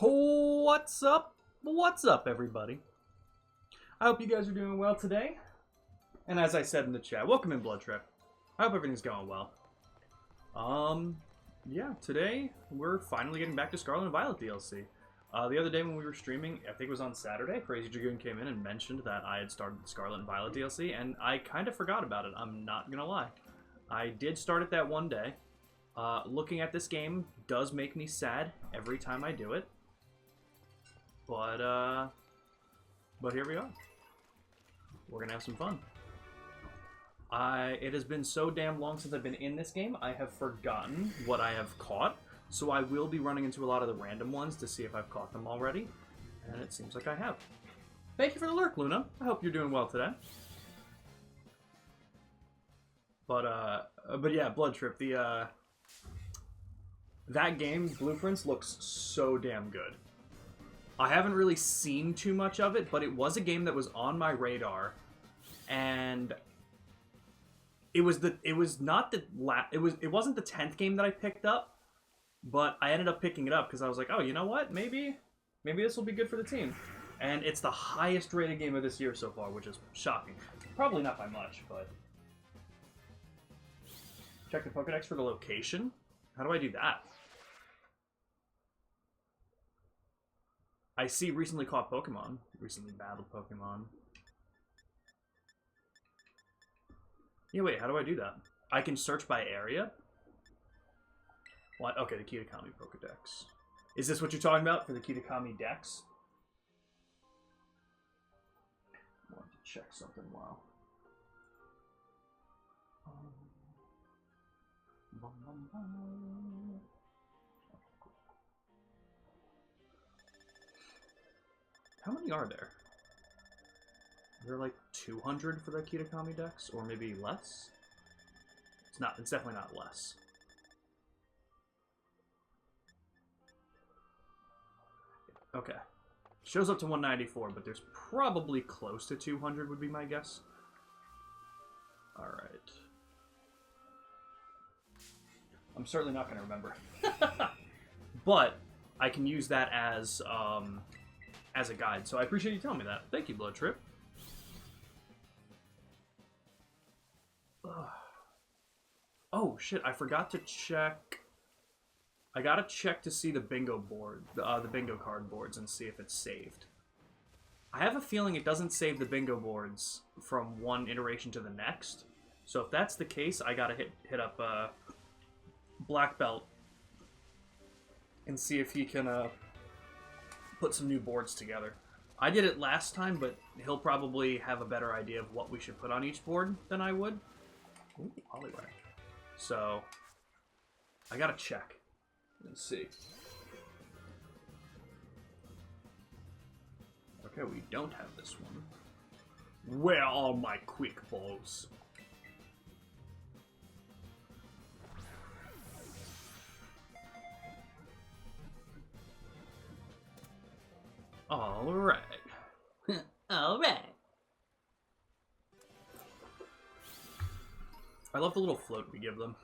What's up? What's up, everybody? I hope you guys are doing well today. And as I said in the chat, welcome in, Blood Trip. I hope everything's going well. Yeah, today we're finally getting back to Scarlet and Violet DLC. The other day when we were streaming, I think it was on Saturday, Crazy Dragoon came in and mentioned that I had started the Scarlet and Violet DLC, and I kind of forgot about it, I'm not gonna lie. I did start it that one day. Looking at this game does make me sad every time I do it. But here we are. We're gonna have some fun. It has been so damn long since I've been in this game, I have forgotten what I have caught. So I will be running into a lot of the random ones to see if I've caught them already. And it seems like I have. Thank you for the lurk, Luna. I hope you're doing well today. But yeah, Blood Trip, that game, Blueprints, looks so damn good. I haven't really seen too much of it, but it was a game that was on my radar, and it wasn't the 10th game that I picked up, but I ended up picking it up because I was like, oh, you know what? Maybe this will be good for the team. And it's the highest rated game of this year so far, which is shocking. Probably not by much, but check the Pokédex for the location. How do I do that? I see recently caught Pokemon. Recently battled Pokemon. Yeah, wait, how do I do that? I can search by area? What? Okay, the Kitakami Pokedex. Is this what you're talking about for the Kitakami Dex? I want to check something while. How many are there? Are there like 200 for the Kitakami Dex? Or maybe less? It's definitely not less. Okay. Shows up to 194, but there's probably close to 200 would be my guess. Alright. I'm certainly not going to remember. But I can use that as a guide, so I appreciate you telling me that. Thank you, Blood Trip. Ugh. Oh, shit, I forgot to check. I gotta check to see the bingo board, the bingo card boards, and see if it's saved. I have a feeling it doesn't save the bingo boards from one iteration to the next. So if that's the case, I gotta hit up Black Belt and see if he can put some new boards together. I did it last time, but he'll probably have a better idea of what we should put on each board than I would. Ooh, Poliwag. So I gotta check and see. Okay, we don't have this one. Where are my quick balls? Alright. Alright. I love the little float we give them.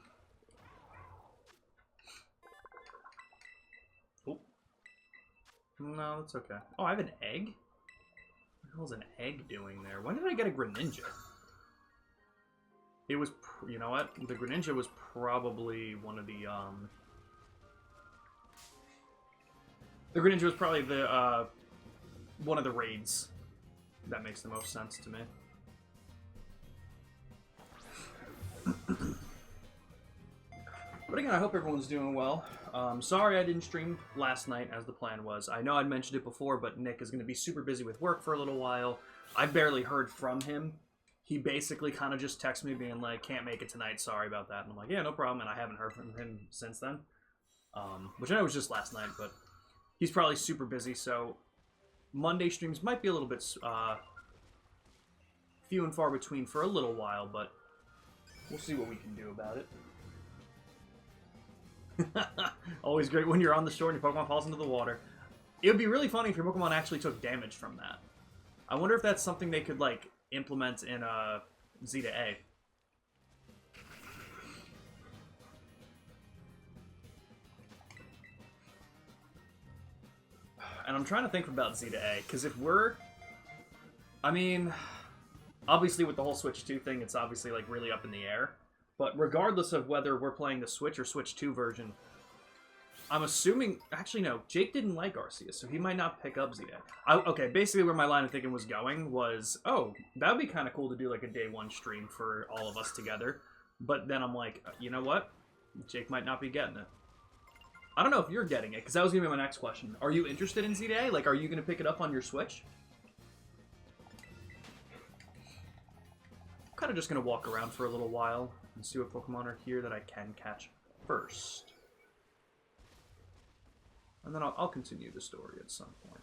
Oh. No, that's okay. Oh, I have an egg? What the hell is an egg doing there? When did I get a Greninja? It was, you know what? The Greninja was probably one of the, the Greninja was probably the, one of the raids. That makes the most sense to me. But again, I hope everyone's doing well. Sorry I didn't stream last night as the plan was. I know I'd mentioned it before, but Nick is going to be super busy with work for a little while. I barely heard from him. He basically kind of just texted me being like, can't make it tonight, sorry about that. And I'm like, yeah, no problem, and I haven't heard from him since then. Which I know was just last night, but he's probably super busy, so Monday streams might be a little bit few and far between for a little while, but we'll see what we can do about it. Always great when you're on the shore and your Pokemon falls into the water. It would be really funny if your Pokemon actually took damage from that. I wonder if that's something they could, like, implement in Z to A. trying to think about Z to A, because if we're... I mean, obviously with the whole Switch 2 thing, it's obviously like really up in the air. But regardless of whether we're playing the Switch or Switch 2 version, I'm assuming... Actually, no. Jake didn't like Arceus, so he might not pick up Z-Day. Okay, basically where my line of thinking was going was, oh, that would be kind of cool to do like a day one stream for all of us together. But then I'm like, you know what? Jake might not be getting it. I don't know if you're getting it, because that was going to be my next question. Are you interested in Z-Day? Like, are you going to pick it up on your Switch? I'm kind of just going to walk around for a little while and see what Pokemon are here that I can catch first. And then I'll continue the story at some point.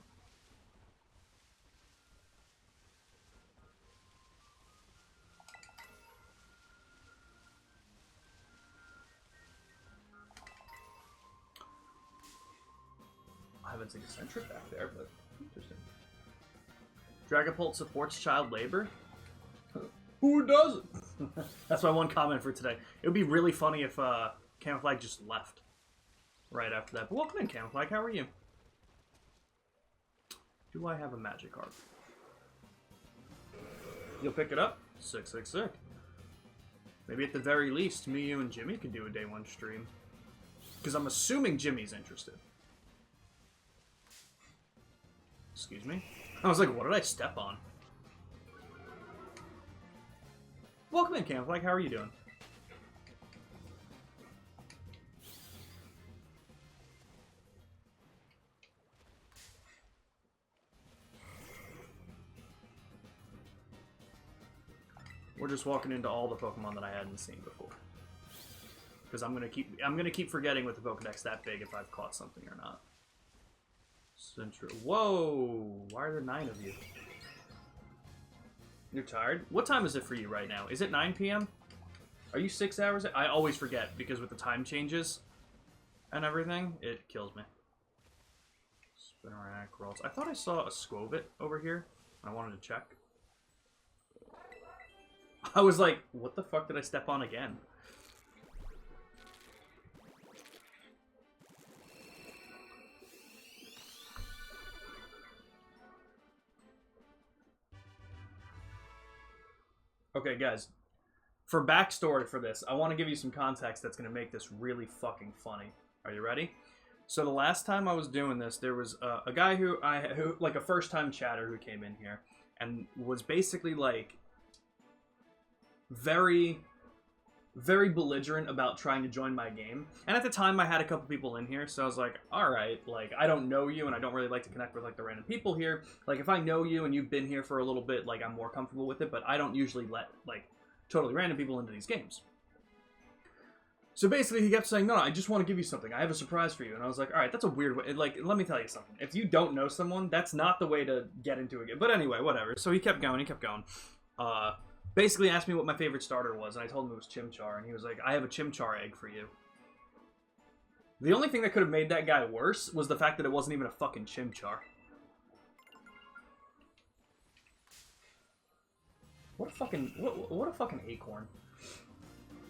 I haven't seen Eccentric back there, but interesting. Dragapult supports child labor? Who doesn't? That's my one comment for today. It would be really funny if Camouflage just left right after that. But welcome in, Camouflage. How are you? Do I have a Magikarp? You'll pick it up? Sick, sick, sick. Maybe at the very least, me, you, and Jimmy could do a day one stream. Because I'm assuming Jimmy's interested. Excuse me? I was like, what did I step on? Welcome in, Camouflage. How are you doing? We're just walking into all the Pokemon that I hadn't seen before. Because I'm gonna keep forgetting with the Pokedex that big if I've caught something or not. Central. Whoa! Why are there 9 of you? You're tired? What time is it for you right now? Is it 9 p.m.? Are you 6 hours? I always forget because with the time changes and everything, it kills me. Spinarak rolls. I thought I saw a Squovit over here. I wanted to check. I was like, what the fuck did I step on again? Okay, guys. For backstory for this, I want to give you some context that's going to make this really fucking funny. Are you ready? So the last time I was doing this, there was a guy who like a first-time chatter who came in here and was basically like very belligerent about trying to join my game. And at the time I had a couple people in here, so I was like, all right, like I don't know you and I don't really like to connect with like the random people here. Like if I know you and you've been here for a little bit, like I'm more comfortable with it, but I don't usually let like totally random people into these games. So basically he kept saying, no, I just want to give you something. I have a surprise for you. And I was like, all right, that's a weird way. Like, let me tell you something. If you don't know someone, that's not the way to get into a game. But anyway, whatever. So he kept going. Basically asked me what my favorite starter was, and I told him it was Chimchar, and he was like, I have a Chimchar egg for you. The only thing that could have made that guy worse was the fact that it wasn't even a fucking Chimchar. What a fucking acorn.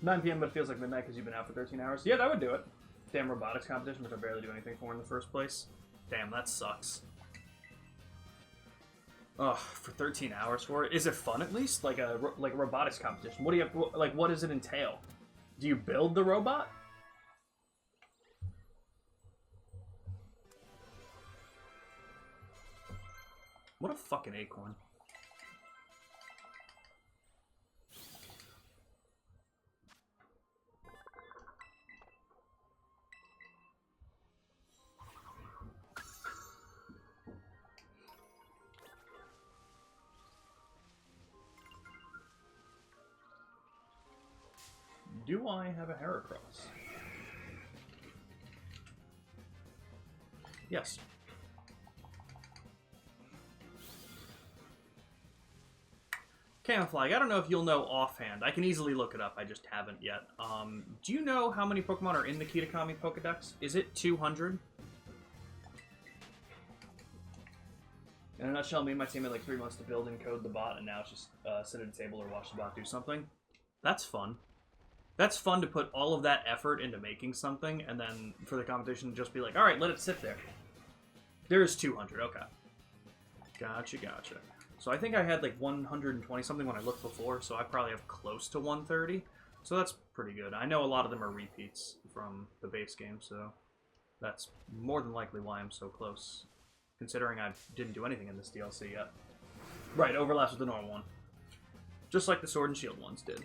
9 p.m. but it feels like midnight because you've been out for 13 hours. Yeah, that would do it. Damn robotics competition, which I barely do anything for in the first place. Damn, that sucks. Ugh, for 13 hours for it? Is it fun at least? Like a robotics competition? What do you have, like, what does it entail? Do you build the robot? What a fucking acorn. Do I have a Heracross? Yes. Camouflage. I don't know if you'll know offhand. I can easily look it up. I just haven't yet. Do you know how many Pokemon are in the Kitakami Pokedex? Is it 200? In a nutshell, me and my team had like 3 months to build and code the bot, and now it's just sit at a table or watch the bot do something. That's fun. That's fun to put all of that effort into making something, and then for the competition to just be like, alright, let it sit there. There is 200, okay. Gotcha, gotcha. So I think I had like 120 something when I looked before, so I probably have close to 130. So that's pretty good. I know a lot of them are repeats from the base game, so that's more than likely why I'm so close. Considering I didn't do anything in this DLC yet. Right, overlaps with the normal one. Just like the Sword and Shield ones did.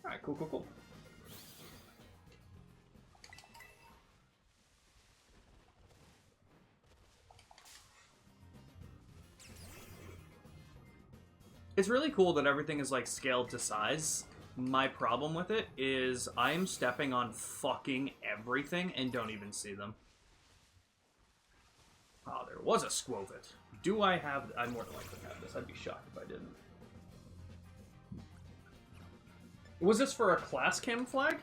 Alright, cool, cool, cool. It's really cool that everything is like scaled to size. My problem with it is I'm stepping on fucking everything and don't even see them. Oh, there was a Squovit. Do I have... I more than likely have this. I'd be shocked if I didn't. Was this for a class chem flag?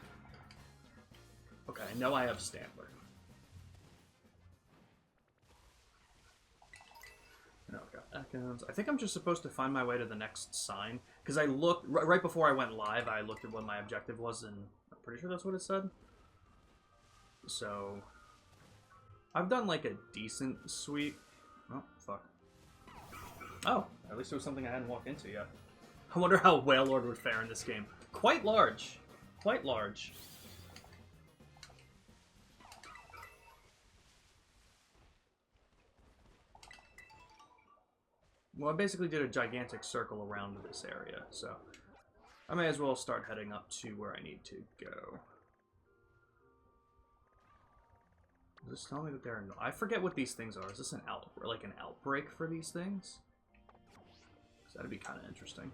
Okay, I know I have Stantler. Okay. I think I'm just supposed to find my way to the next sign. Because I looked... Right before I went live, I looked at what my objective was, and I'm pretty sure that's what it said. So... I've done, like, a decent sweep. Oh, fuck. Oh, at least it was something I hadn't walked into yet. I wonder how Whale Lord would fare in this game. Quite large. Quite large. Well, I basically did a gigantic circle around this area, so I may as well start heading up to where I need to go. Does this tell me that there are no... I forget what these things are. Is this an outbreak for these things? Because that'd be kind of interesting.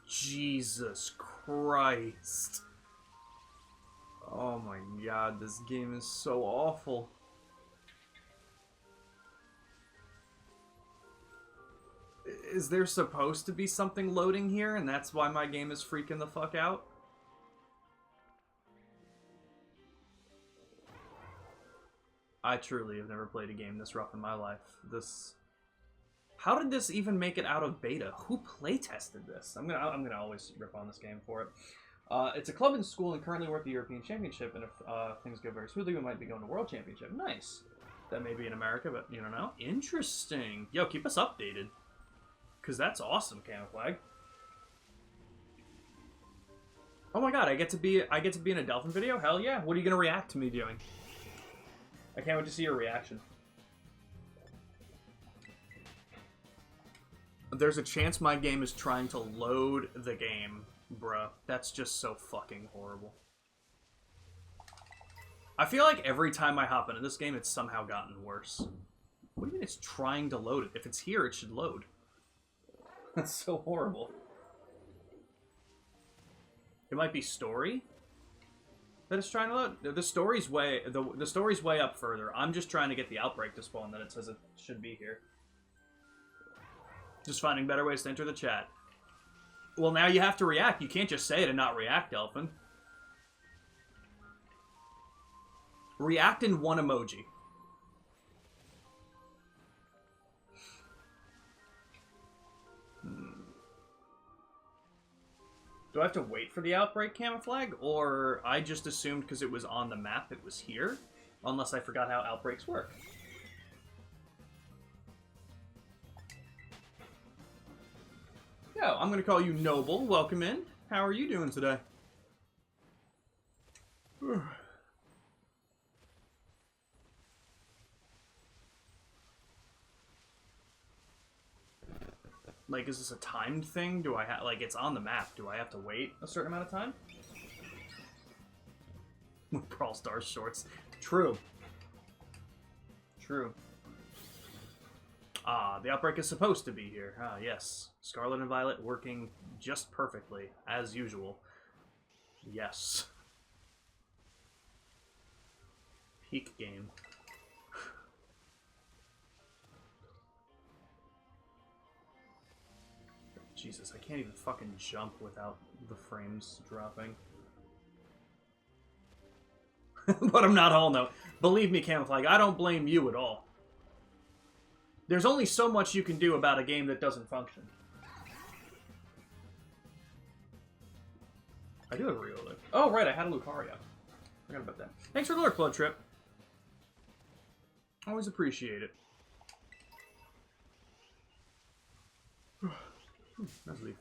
Jesus Christ. Oh my god, this game is so awful. Is there supposed to be something loading here, and that's why my game is freaking the fuck out? I truly have never played a game this rough in my life. How did this even make it out of beta? Who playtested this? I'm gonna always rip on this game for it. It's a club in school and currently we're at the European Championship, and if things go very smoothly, we might be going to World Championship. Nice. That may be in America, but you don't know. Interesting. Yo, keep us updated. Because that's awesome, Camouflage. Oh my god, I get to be in a Delphin video? Hell yeah. What are you gonna react to me doing? I can't wait to see your reaction. There's a chance my game is trying to load the game. Bruh, that's just so fucking horrible. I feel like every time I hop into this game, it's somehow gotten worse. What do you mean it's trying to load it? If it's here, it should load. That's so horrible. It might be story that it's trying to load. The story's way up further. I'm just trying to get the outbreak to spawn that it says it should be here. Just finding better ways to enter the chat. Well, now you have to react. You can't just say it and not react, Elfin. React in one emoji. Do I have to wait for the outbreak camouflage? Or I just assumed because it was on the map it was here? Unless I forgot how outbreaks work. Yo, I'm going to call you Noble. Welcome in. How are you doing today? Like, is this a timed thing? Do I have... Like, it's on the map. Do I have to wait a certain amount of time? Brawl Stars shorts. True. True. Ah, the outbreak is supposed to be here. Ah, yes. Scarlet and Violet working just perfectly, as usual. Yes. Peak game. Jesus, I can't even fucking jump without the frames dropping. But I'm not Hollow Knight. Believe me, Camouflage, I don't blame you at all. There's only so much you can do about a game that doesn't function. I do have a Rio Lift. Oh, right, I had a Lucario. Forgot about that. Thanks for the lurk, Blood Trip. Always appreciate it. Nice leaf.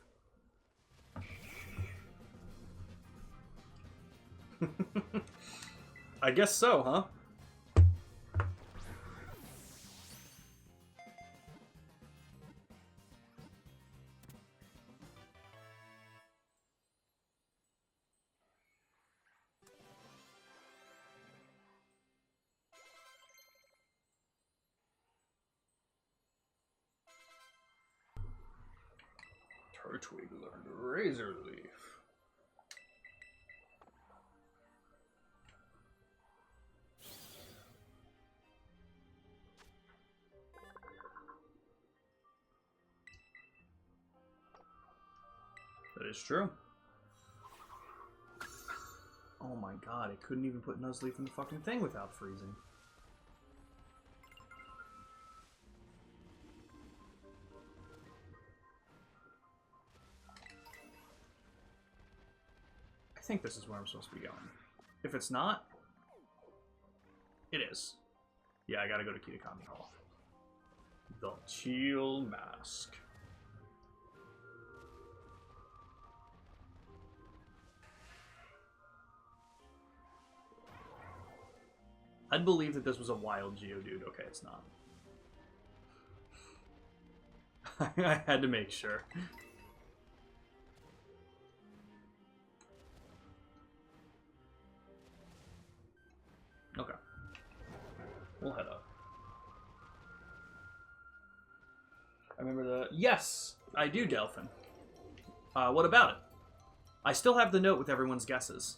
I guess so, huh? Turtwig learned Razor Leaf. That is true. Oh my god, it couldn't even put Nuzleaf in the fucking thing without freezing. I think this is where I'm supposed to be going. If it's not, it is. Yeah, I gotta go to Kitakami Hall. The Teal Mask. I'd believe that this was a wild Geodude. Okay, it's not. I had to make sure. Okay. We'll head up. I remember the... Yes! I do, Delphin. What about it? I still have the note with everyone's guesses.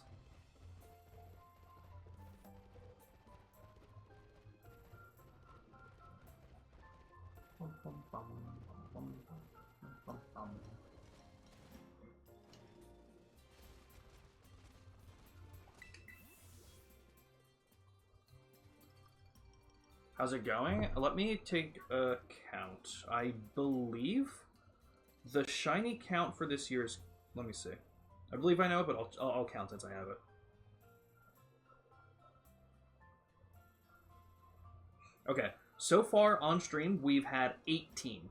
How's it going? Let me take a count. I believe the shiny count for this year is... Let me see. I believe I know it, but I'll count since I have it. Okay. So far on stream, we've had 18.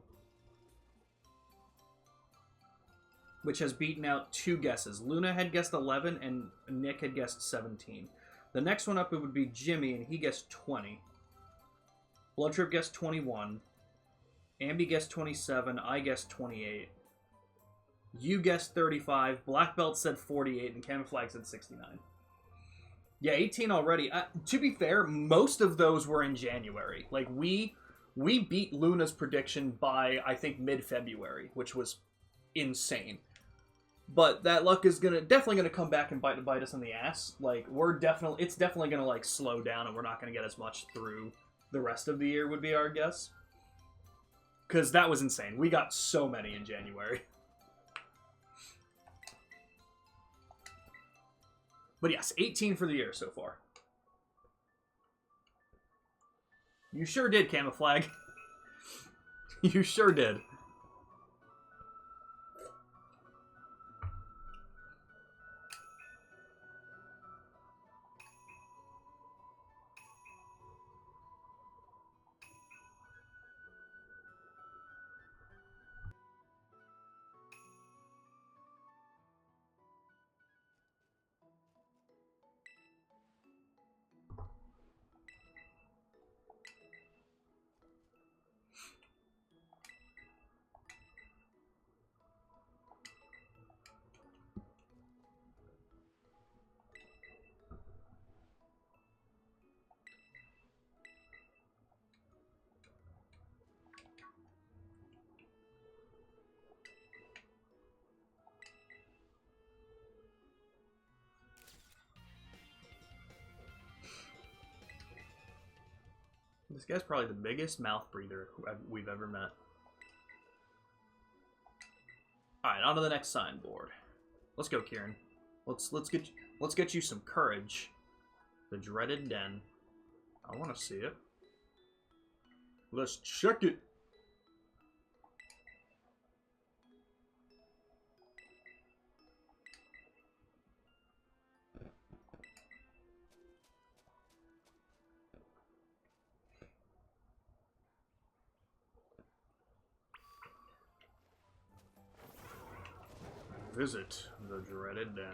Which has beaten out 2 guesses. Luna had guessed 11, and Nick had guessed 17. The next one up, it would be Jimmy, and he guessed 20. Blood Trip guessed 21. Ambi guessed 27. I guessed 28. You guessed 35. Black Belt said 48. And Camouflage said 69. Yeah, 18 already. To be fair, most of those were in January. Like, we beat Luna's prediction by, I think, mid-February, which was insane. But that luck is definitely gonna come back and bite us in the ass. Like, it's definitely gonna, like, slow down, and we're not gonna get as much through the rest of the year, would be our guess. Because that was insane. We got so many in January. But yes, 18 for the year so far. You sure did, Camouflage. You sure did. This guy's probably the biggest mouth breather we've ever met. Alright, on to the next signboard. Let's go, Kieran. Let's get you some courage. The dreaded den. I want to see it. Let's check it. Visit the dreaded den.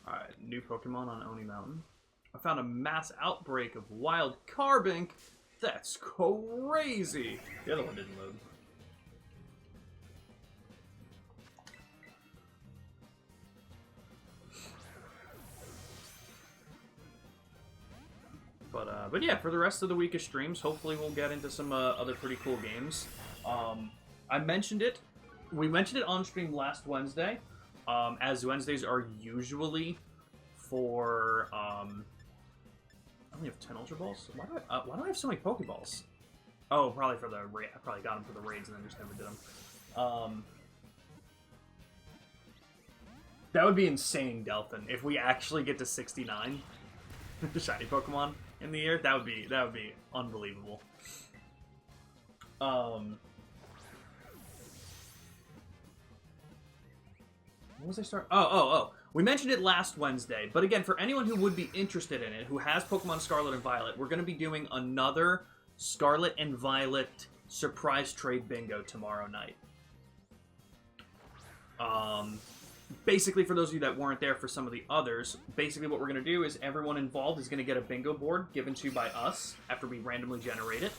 Alright, new Pokemon on Oni Mountain. I found a mass outbreak of wild Carbink. That's crazy. The other one didn't load. But yeah, for the rest of the week of streams, hopefully we'll get into some other pretty cool games. I mentioned it. We mentioned it on stream last Wednesday, as Wednesdays are usually for... I only have 10 Ultra Balls? Why do I have so many Pokeballs? Oh, probably for the raid. I probably got them for the raids and then just never did them. That would be insane, Delphin. If we actually get to 69 shiny Pokemon in the year, that would be unbelievable. What was I start? Oh. We mentioned it last Wednesday, but again, for anyone who would be interested in it, who has Pokemon Scarlet and Violet, we're going to be doing another Scarlet and Violet surprise trade bingo tomorrow night. Basically, for those of you that weren't there for some of the others, basically what we're going to do is everyone involved is going to get a bingo board given to you by us after we randomly generate it.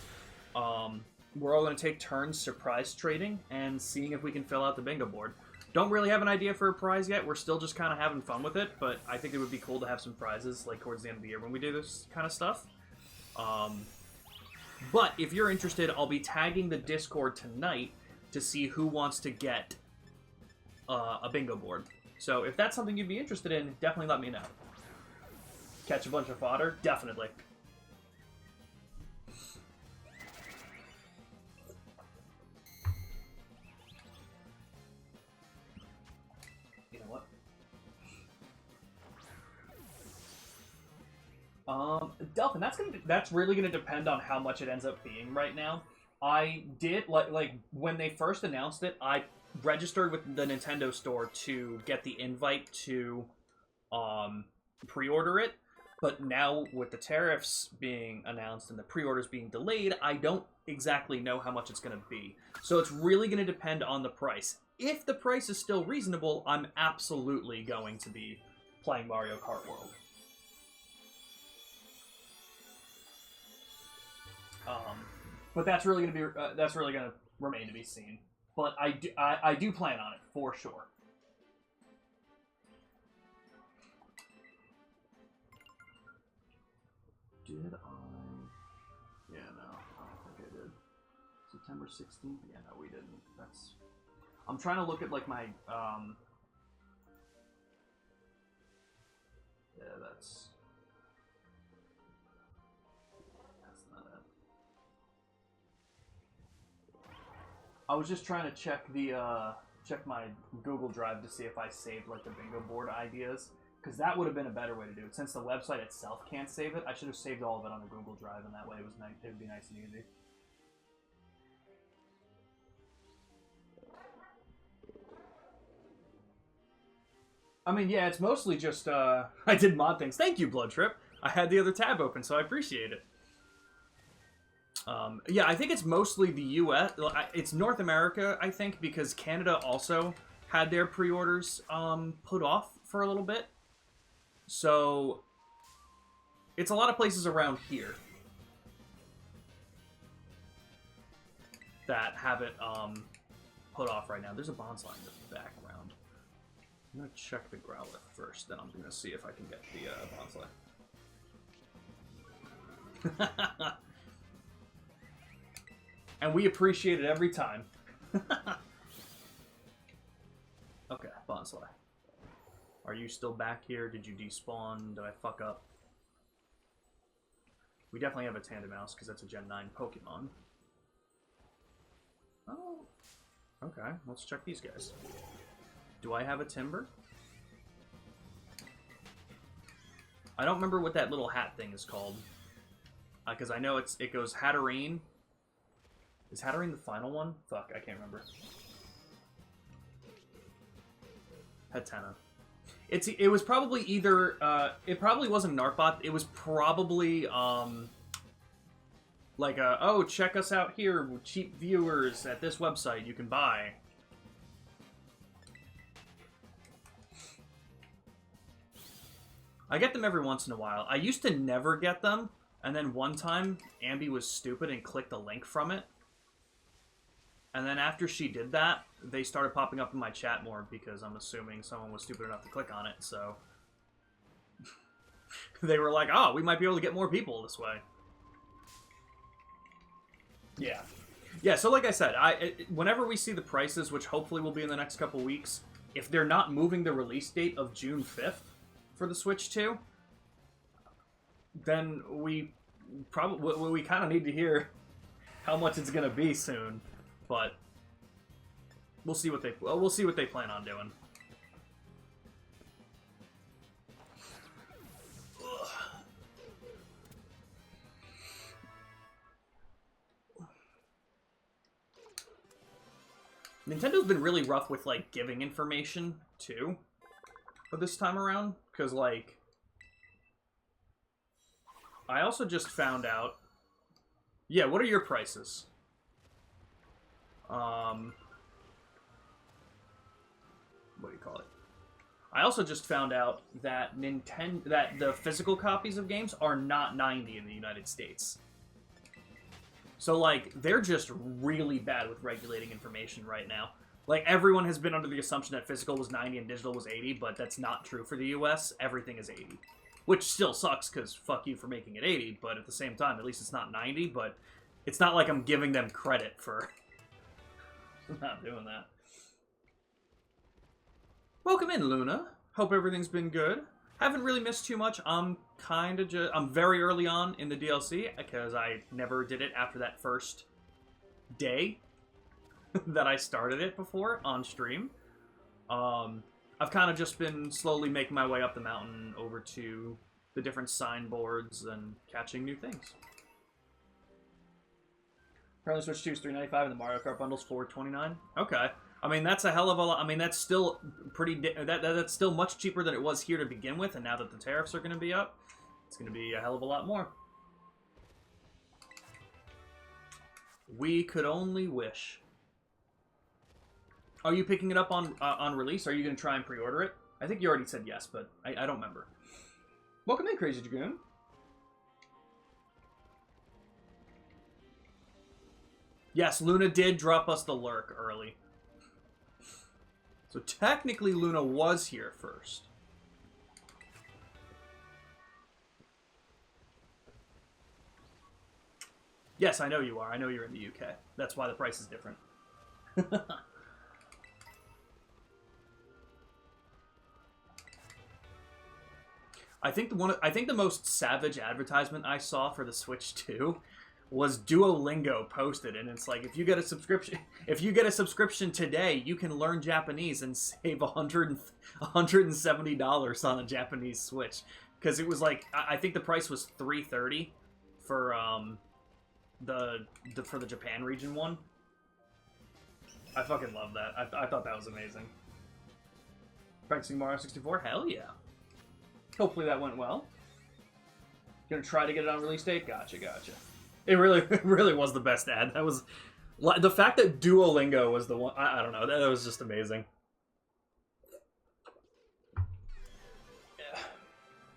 We're all going to take turns surprise trading and seeing if we can fill out the bingo board. Don't really have an idea for a prize yet. We're still just kind of having fun with it, but I think it would be cool to have some prizes like towards the end of the year when we do this kind of stuff. But if you're interested, I'll be tagging the Discord tonight to see who wants to get a bingo board. So if that's something you'd be interested in, definitely let me know. Catch a bunch of fodder? Definitely. You know what? Delphin, that's really gonna depend on how much it ends up being right now. I did like when they first announced it, I registered with the Nintendo store to get the invite to pre-order it, but now with the tariffs being announced and the pre-orders being delayed, I don't exactly know how much it's going to be. So it's really going to depend on the price. If the price is still reasonable, I'm absolutely going to be playing Mario Kart World. But that's really going to be remain to be seen. But I do plan on it, for sure. Did I? Yeah, no. I don't think I did. September 16th? Yeah, no, we didn't. I'm trying to look at, like, my, yeah, that's not it. I was just trying to check check my Google Drive to see if I saved, like, the bingo board ideas, because that would have been a better way to do it. Since the website itself can't save it, I should have saved all of it on the Google Drive, and that way it would be nice and easy. I mean, yeah, it's mostly just, I did mod things. Thank you, Blood Trip. I had the other tab open, so I appreciate it. Yeah, I think it's mostly the U.S. It's North America, I think, because Canada also had their pre-orders put off for a little bit. So, it's a lot of places around here that have it put off right now. There's a Bonsai in the background. I'm going to check the Growlithe first, then I'm going to see if I can get the Bonsai. And we appreciate it every time. Okay, Bonsai. Are you still back here? Did you despawn? Did I fuck up? We definitely have a Tandemaus, because that's a Gen 9 Pokemon. Oh. Okay, let's check these guys. Do I have a timber? I don't remember what that little hat thing is called. Because I know it goes Hatterene. Is Hatterene the final one? Fuck, I can't remember. Hatena. It was probably either it probably wasn't Narpot. It was probably like oh, check us out here, cheap viewers at this website you can buy. I get them every once in a while. I used to never get them, and then one time Ambi was stupid and clicked a link from it. And then after she did that, they started popping up in my chat more because I'm assuming someone was stupid enough to click on it, so... they were like, oh, we might be able to get more people this way. Yeah. Yeah, so like I said, whenever we see the prices, which hopefully will be in the next couple weeks, if they're not moving the release date of June 5th for the Switch 2, then we probably... we kind of need to hear how much it's going to be soon. But we'll see what they plan on doing. Ugh. Nintendo's been really rough with like giving information too, for this time around, because like I also just found out. Yeah, what are your prices? What do you call it? I also just found out that that the physical copies of games are not 90 in the United States. So like they're just really bad with regulating information right now. Like everyone has been under the assumption that physical was 90 and digital was 80, but that's not true for the US. Everything is 80. Which still sucks cuz fuck you for making it 80, but at the same time at least it's not 90, but it's not like I'm giving them credit for not doing that. Welcome in, Luna. Hope everything's been good. Haven't really missed too much. I'm very early on in the DLC because I never did it after that first day that I started it before on stream. I've kind of just been slowly making my way up the mountain over to the different signboards and catching new things. Currently Switch 2 is $3.95 and the Mario Kart bundle's $4.29. Okay. I mean, that's a hell of a lot. I mean, that's still that's still much cheaper than it was here to begin with, and now that the tariffs are going to be up, it's going to be a hell of a lot more. We could only wish. Are you picking it up on release? Are you going to try and pre-order it? I think you already said yes, but I don't remember. Welcome in, Crazy Dragoon. Yes, Luna did drop us the lurk early. So technically Luna was here first. Yes, I know you are. I know you're in the UK. That's why the price is different. I think the most savage advertisement I saw for the Switch 2 was Duolingo posted, and it's like, if you get a subscription today, you can learn Japanese and save $170 on a Japanese Switch. Because it was like, I think the price was $330 for the Japan region one. I fucking love that. I thought that was amazing. Practicing Mario 64? Hell yeah. Hopefully that went well. Gonna try to get it on release date? Gotcha. It really was the best ad. That was the fact that Duolingo was the one. I don't know. That was just amazing. Yeah.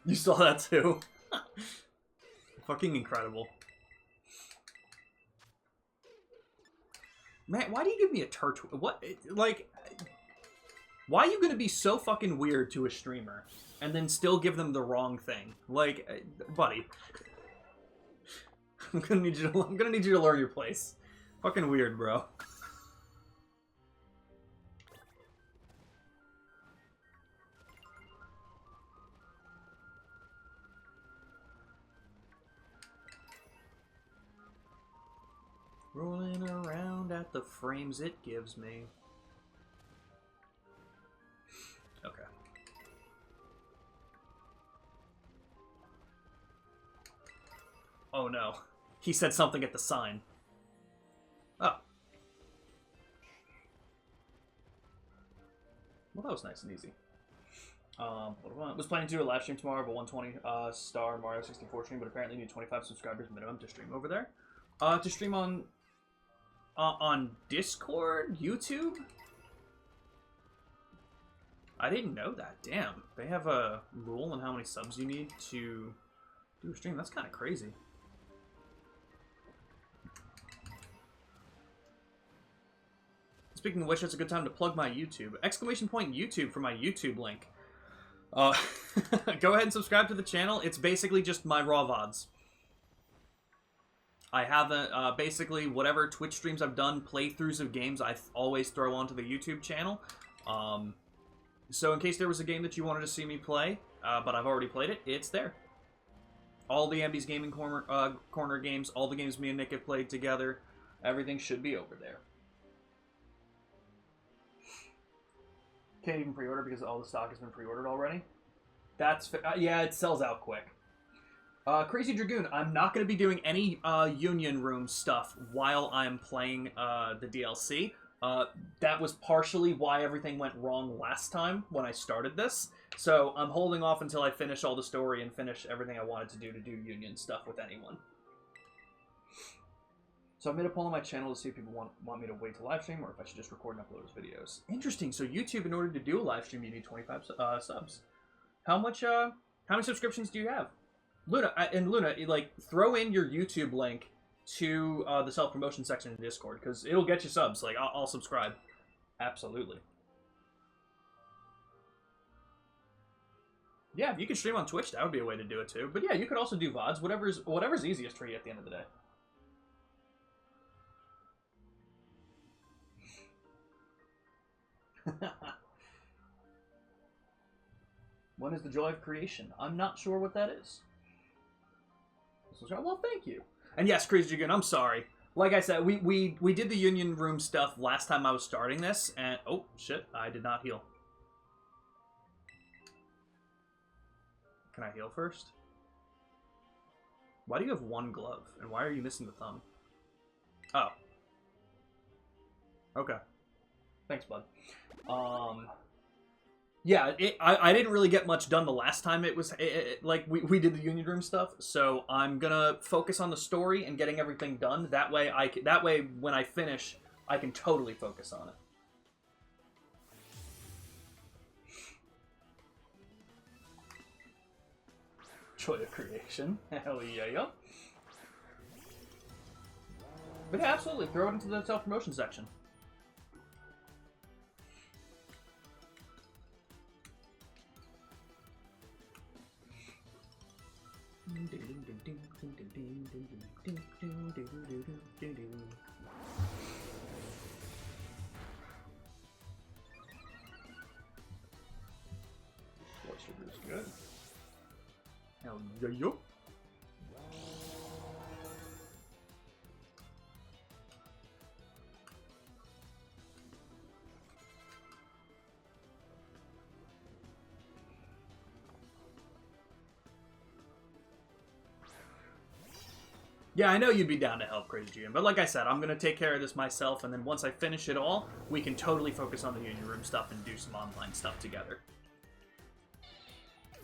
You saw that too. Fucking incredible. Man, why do you give me a turtle? What? Like, why are you gonna be so fucking weird to a streamer and then still give them the wrong thing? Like, buddy. I'm gonna need you to learn your place. Fucking weird, bro. Rolling around at the frames it gives me. Oh no. He said something at the sign. Oh. Well, that was nice and easy. Was planning to do a live stream tomorrow of a 120 star Mario 64 stream, but apparently need 25 subscribers minimum to stream over there. To stream on Discord, YouTube. I didn't know that. Damn, they have a rule on how many subs you need to do a stream. That's kind of crazy. Speaking of which, it's a good time to plug my YouTube. Exclamation point YouTube for my YouTube link. Go ahead and subscribe to the channel. It's basically just my raw VODs. I haven't, basically, whatever Twitch streams I've done, playthroughs of games, I always throw onto the YouTube channel. So in case there was a game that you wanted to see me play, but I've already played it, it's there. All the Ambi's Gaming Corner games, all the games me and Nick have played together, everything should be over there. Can't even pre-order because all the stock has been pre-ordered already. That's yeah, it sells out quick. Crazy Dragoon, I'm not going to be doing any Union Room stuff while I'm playing the DLC. That was partially why everything went wrong last time when I started this. So I'm holding off until I finish all the story and finish everything I wanted to do Union stuff with anyone. So I made a poll on my channel to see if people want me to wait to live stream or if I should just record and upload as videos. Interesting. So YouTube, in order to do a live stream, you need 25 subs. How many subscriptions do you have? Luna, like, throw in your YouTube link to the self-promotion section in Discord, because it'll get you subs. Like, I'll subscribe. Absolutely. Yeah, if you could stream on Twitch, that would be a way to do it too. But yeah, you could also do VODs, whatever's easiest for you at the end of the day. When is the joy of creation? I'm not sure what that is. Well, thank you. And yes, Crazy Dragoon, I'm sorry. Like I said, we did the Union Room stuff last time I was starting this, and oh shit, I did not heal. Can I heal first? Why do you have one glove? And why are you missing the thumb? Oh. Okay. Thanks, bud. Yeah, I didn't really get much done the last time it was, like, we did the Union Room stuff, so I'm gonna focus on the story and getting everything done. That way, when I finish, I can totally focus on it. Joy of creation. Hell yeah. But yeah, absolutely, throw it into the self-promotion section. Blood sugar is good. Hell yeah. Yeah, I know you'd be down to help, Crazy GM, but like I said, I'm going to take care of this myself, and then once I finish it all, we can totally focus on the Union Room stuff and do some online stuff together.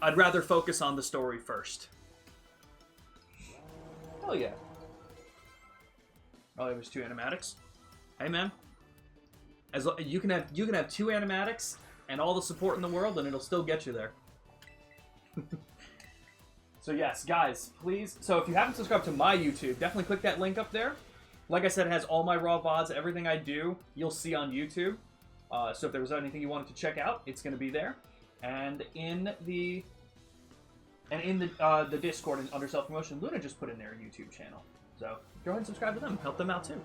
I'd rather focus on the story first. Hell yeah. Oh, there was 2 animatics? Hey, man. You can have 2 animatics and all the support in the world, and it'll still get you there. So yes, guys, please. So if you haven't subscribed to my YouTube, definitely click that link up there. Like I said, it has all my raw VODs, everything I do, you'll see on YouTube. So if there was anything you wanted to check out, it's going to be there. And in the Discord and under self-promotion, Luna just put in their YouTube channel. So go ahead and subscribe to them. Help them out too.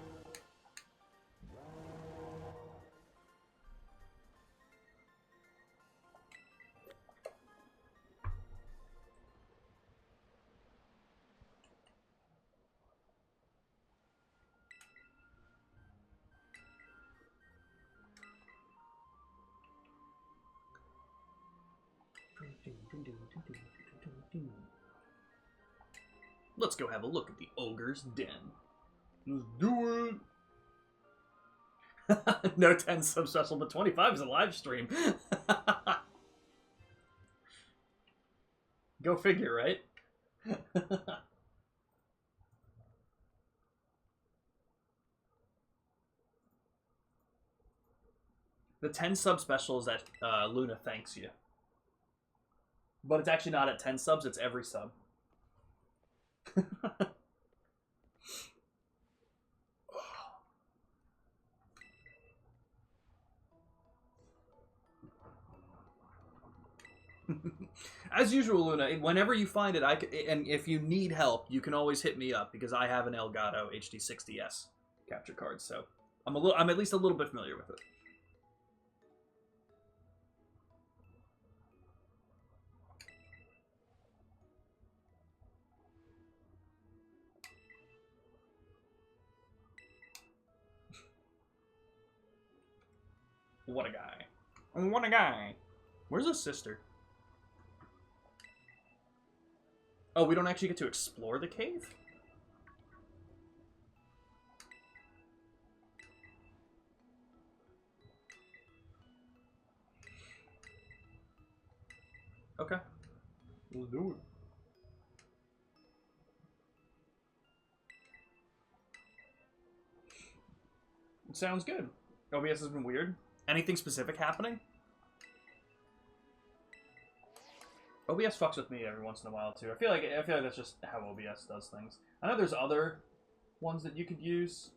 Let's go have a look at the ogre's den. Let's do it. No 10 sub special, but 25 is a live stream. Go figure, right? The 10 sub special is that Luna thanks you. But it's actually not at 10 subs, it's every sub. As usual, Luna, whenever you find it, and if you need help, you can always hit me up, because I have an Elgato HD60S capture card, so I'm at least a little bit familiar with it. What a guy. What a guy. Where's his sister? Oh, we don't actually get to explore the cave? Okay. Let's do it. It sounds good. OBS has been weird. Anything specific happening? OBS fucks with me every once in a while too. I feel like that's just how OBS does things. I know there's other ones that you could use.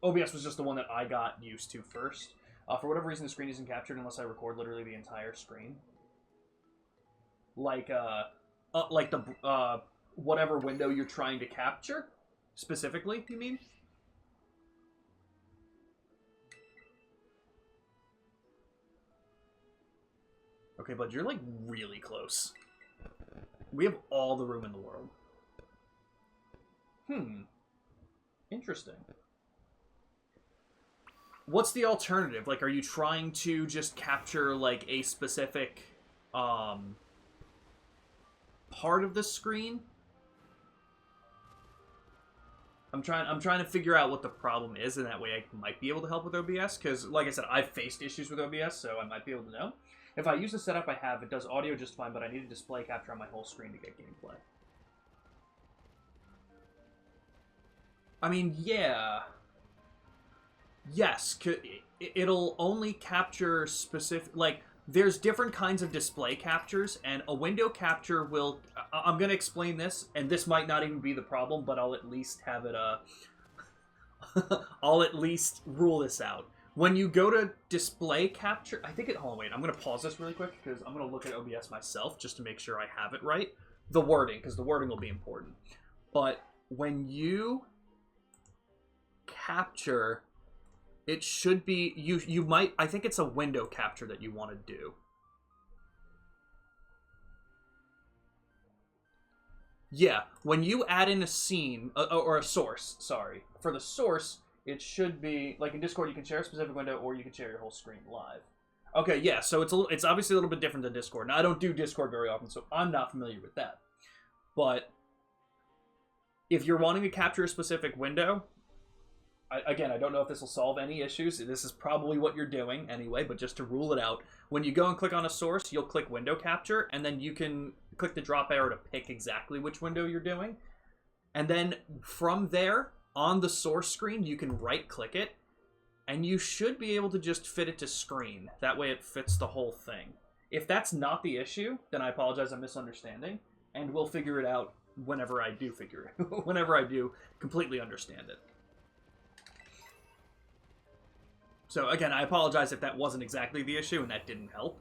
OBS was just the one that I got used to first. For whatever reason, the screen isn't captured unless I record literally the entire screen. Like the whatever window you're trying to capture, specifically, you mean? Okay, bud, you're, like, really close. We have all the room in the world. Interesting. What's the alternative? Like, are you trying to just capture, like, a specific, part of the screen? I'm trying to figure out what the problem is, and that way I might be able to help with OBS, because, like I said, I've faced issues with OBS, so I might be able to know. If I use the setup I have, it does audio just fine, but I need a display capture on my whole screen to get gameplay. I mean, yeah. Yes, it'll only capture specific... Like, there's different kinds of display captures, and a window capture will... I'm going to explain this, and this might not even be the problem, but I'll at least have it... I'll at least rule this out. When you go to display capture... I think it... Hold on, wait. I'm going to pause this really quick, because I'm going to look at OBS myself, just to make sure I have it right. The wording, because the wording will be important. But when you capture... It should be... You might... I think it's a window capture that you want to do. Yeah, when you add in a scene... or a source, sorry. For the source... It should be, like in Discord, you can share a specific window, or you can share your whole screen live. Okay, yeah, so it's obviously a little bit different than Discord. Now, I don't do Discord very often, so I'm not familiar with that. But if you're wanting to capture a specific window, again, I don't know if this will solve any issues. This is probably what you're doing anyway, but just to rule it out, when you go and click on a source, you'll click window capture, and then you can click the drop arrow to pick exactly which window you're doing. And then from there... On the source screen, you can right-click it, and you should be able to just fit it to screen. That way it fits the whole thing. If that's not the issue, then I apologize, I'm misunderstanding, and we'll figure it out whenever I do figure it whenever I do completely understand it. So, again, I apologize if that wasn't exactly the issue and that didn't help.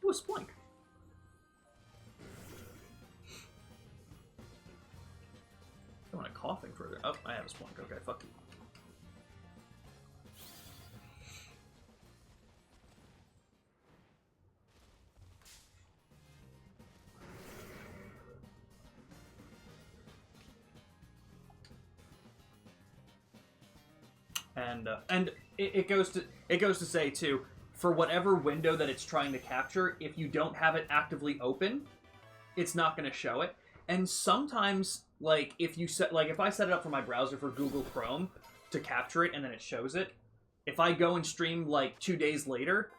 Ooh, a splink. I want a coughing further. Oh, I have a splunk. Okay, fuck you. And it goes to say too, for whatever window that it's trying to capture, if you don't have it actively open, it's not going to show it. And sometimes, like, if I set it up for my browser for Google Chrome to capture it and then it shows it, if I go and stream, like, 2 days later,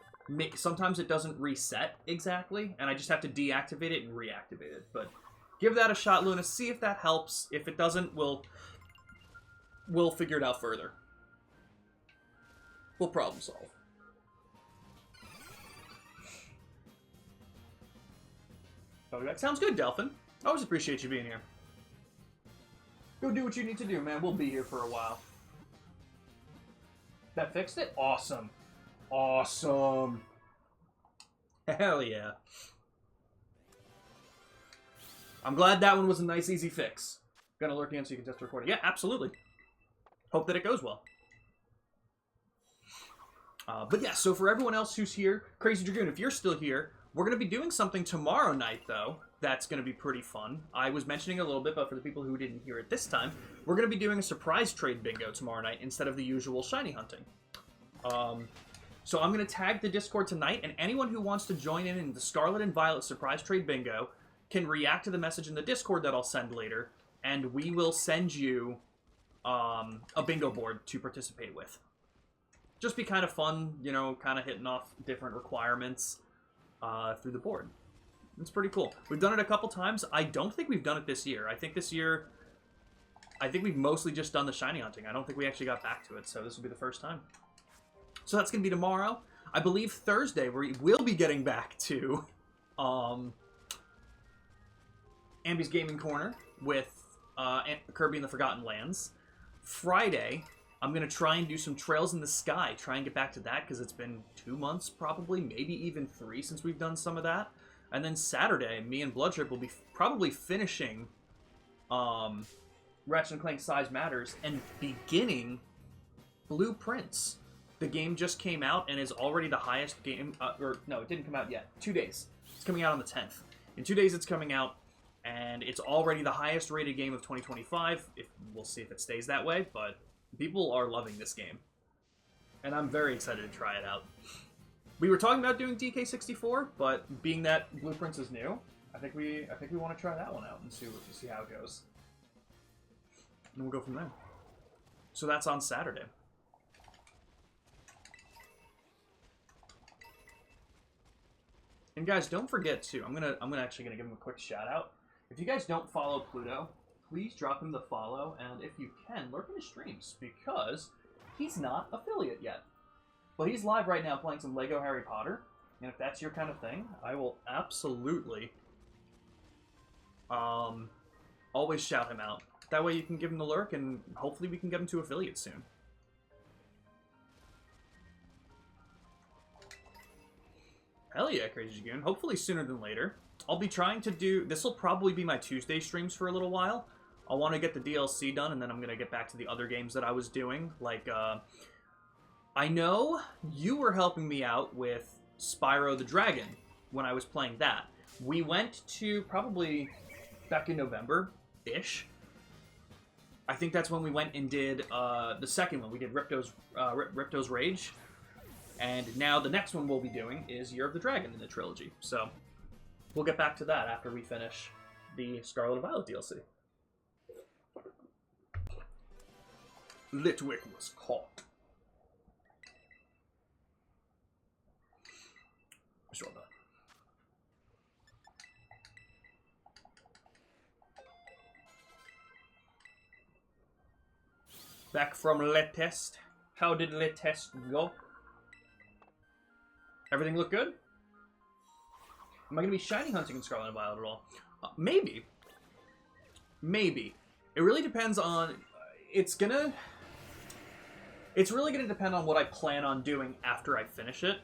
sometimes it doesn't reset exactly, and I just have to deactivate it and reactivate it. But give that a shot, Luna. See if that helps. If it doesn't, we'll figure it out further. We'll problem solve. Sounds good, Delphin. I always appreciate you being here. Go do what you need to do, man. We'll be here for a while. That fixed it? Awesome. Awesome. Hell yeah. I'm glad that one was a nice, easy fix. Gonna lurk in so you can test the recording. Yeah, absolutely. Hope that it goes well. But yeah, so for everyone else who's here, Crazy Dragoon, if you're still here, we're going to be doing something tomorrow night, though. That's going to be pretty fun. I was mentioning a little bit, but for the people who didn't hear it this time, we're going to be doing a surprise trade bingo tomorrow night instead of the usual shiny hunting. So I'm going to tag the Discord tonight, and anyone who wants to join in the Scarlet and Violet surprise trade bingo can react to the message in the Discord that I'll send later, and we will send you a bingo board to participate with. Just be kind of fun, you know, kind of hitting off different requirements through the board. It's pretty cool. We've done it a couple times. I don't think we've done it this year. I think this year, we've mostly just done the shiny hunting. I don't think we actually got back to it, so this will be the first time. So that's going to be tomorrow. I believe Thursday we will be getting back to Ambi's Gaming Corner with Kirby and the Forgotten Lands. Friday, I'm going to try and do some Trails in the Sky, try and get back to that, because it's been 2 months probably, maybe even 3 since we've done some of that. And then Saturday, me and Bloodtrip will be probably finishing Ratchet & Clank Size Matters and beginning Blueprints. The game just came out and is already the highest game, no, it didn't come out yet. 2 days. It's coming out on the 10th. In 2 days it's coming out, and it's already the highest rated game of 2025. We'll see if it stays that way, but people are loving this game, and I'm very excited to try it out. We were talking about doing DK64, but being that Blueprints is new, I think we want to try that one out and see how it goes. And we'll go from there. So that's on Saturday. And guys, don't forget too. I'm actually gonna give him a quick shout out. If you guys don't follow Pluto, please drop him the follow, and if you can, lurk in his streams, because he's not affiliate yet. But he's live right now playing some Lego Harry Potter, and if that's your kind of thing, I will absolutely always shout him out. That way you can give him the lurk, and hopefully we can get him to affiliate soon. Hell yeah, Crazy Goon. Hopefully sooner than later. I'll be trying to do... This will probably be my Tuesday streams for a little while. I want to get the DLC done, and then I'm going to get back to the other games that I was doing. Like, I know you were helping me out with Spyro the Dragon when I was playing that. We went to probably back in November-ish. I think that's when we went and did the second one. We did Ripto's Rage. And now the next one we'll be doing is Year of the Dragon in the trilogy. So we'll get back to that after we finish the Scarlet and Violet DLC. Litwick was caught. Sure about. Back from Le Test. How did Le Test go? Everything look good? Am I going to be shiny hunting in Scarlet and Violet at all? Maybe. Maybe. It really depends on... It's really going to depend on what I plan on doing after I finish it.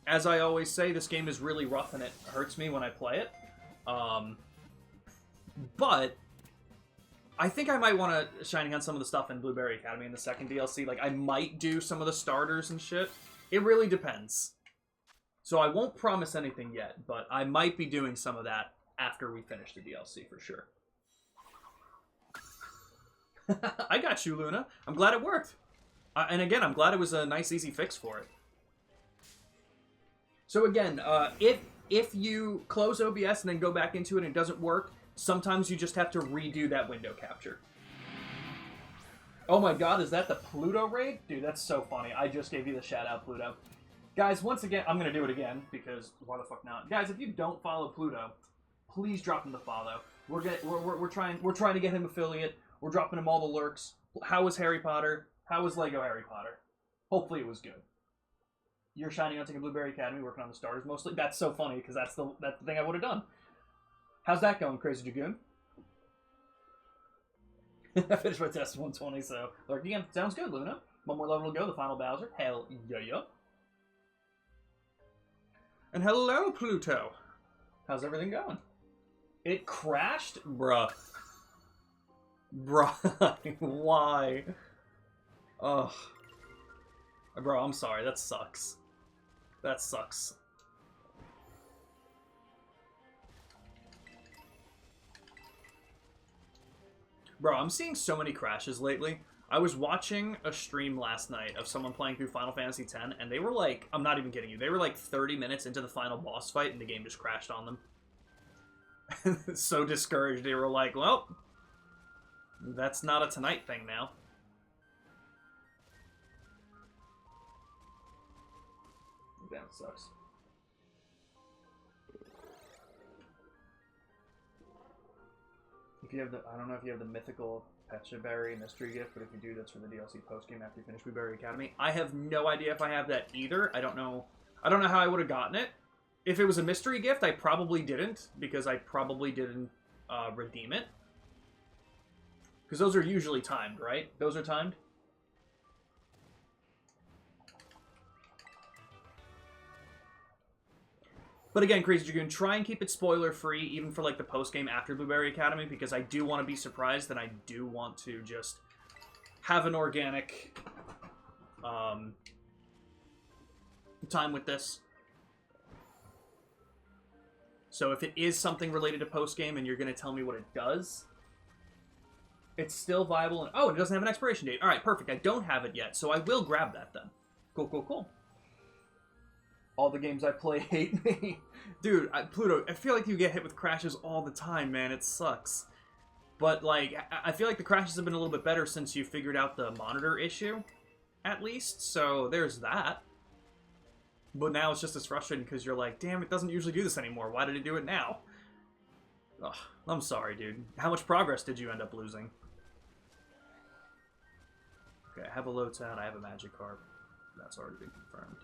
As I always say, this game is really rough and it hurts me when I play it. But I think I might want to shiny hunt some of the stuff in Blueberry Academy in the second DLC. Like, I might do some of the starters and shit. It really depends. So I won't promise anything yet, but I might be doing some of that after we finish the DLC for sure. I got you, Luna. I'm glad it worked. And again, I'm glad it was a nice, easy fix for it. So again, if you close OBS and then go back into it and it doesn't work, sometimes you just have to redo that window capture. Oh my god, is that the Pluto raid? Dude, that's so funny. I just gave you the shout out, Pluto. Guys, once again, I'm going to do it again, because why the fuck not? Guys, if you don't follow Pluto, please drop him the follow. We're trying to get him affiliate. We're dropping him all the lurks. How was Harry Potter? How was Lego Harry Potter? Hopefully it was good. You're Shining Hunting and Blueberry Academy, working on the starters mostly. That's so funny, because that's the thing I would have done. How's that going, Crazy Dragoon? I finished my test 120, so lurk again. Sounds good, Luna. One more level to go, the final Bowser. Hell yeah. And hello, Pluto. How's everything going? It crashed? Bruh. Why? Ugh. Bro, I'm sorry. That sucks. That sucks. Bro, I'm seeing so many crashes lately. I was watching a stream last night of someone playing through Final Fantasy X, and they were like, I'm not even kidding you, they were like 30 minutes into the final boss fight, and the game just crashed on them. So discouraged, they were like, well, that's not a tonight thing now. Damn, it sucks. If you have the, I don't know if you have the mythical Pecha Berry mystery gift, but if you do, that's for the DLC postgame after you finish Blueberry Academy. I have no idea if I have that either. I don't know how I would have gotten it. If it was a mystery gift, I probably didn't, because I probably didn't redeem it. Because those are usually timed, right? Those are timed? But again, Crazy Dragoon, try and keep it spoiler-free, even for like the post-game after Blueberry Academy, because I do want to be surprised, and I do want to just have an organic time with this. So if it is something related to post-game and you're going to tell me what it does, it's still viable. And oh, it doesn't have an expiration date. All right, perfect. I don't have it yet, so I will grab that then. Cool, cool, cool. All the games I play hate me. Dude, Pluto, I feel like you get hit with crashes all the time, man. It sucks. But, like, I feel like the crashes have been a little bit better since you figured out the monitor issue, at least. So, there's that. But now it's just as frustrating because you're like, damn, it doesn't usually do this anymore. Why did it do it now? Ugh, I'm sorry, dude. How much progress did you end up losing? Okay, I have a Lotad, I have a Magikarp. That's already been confirmed.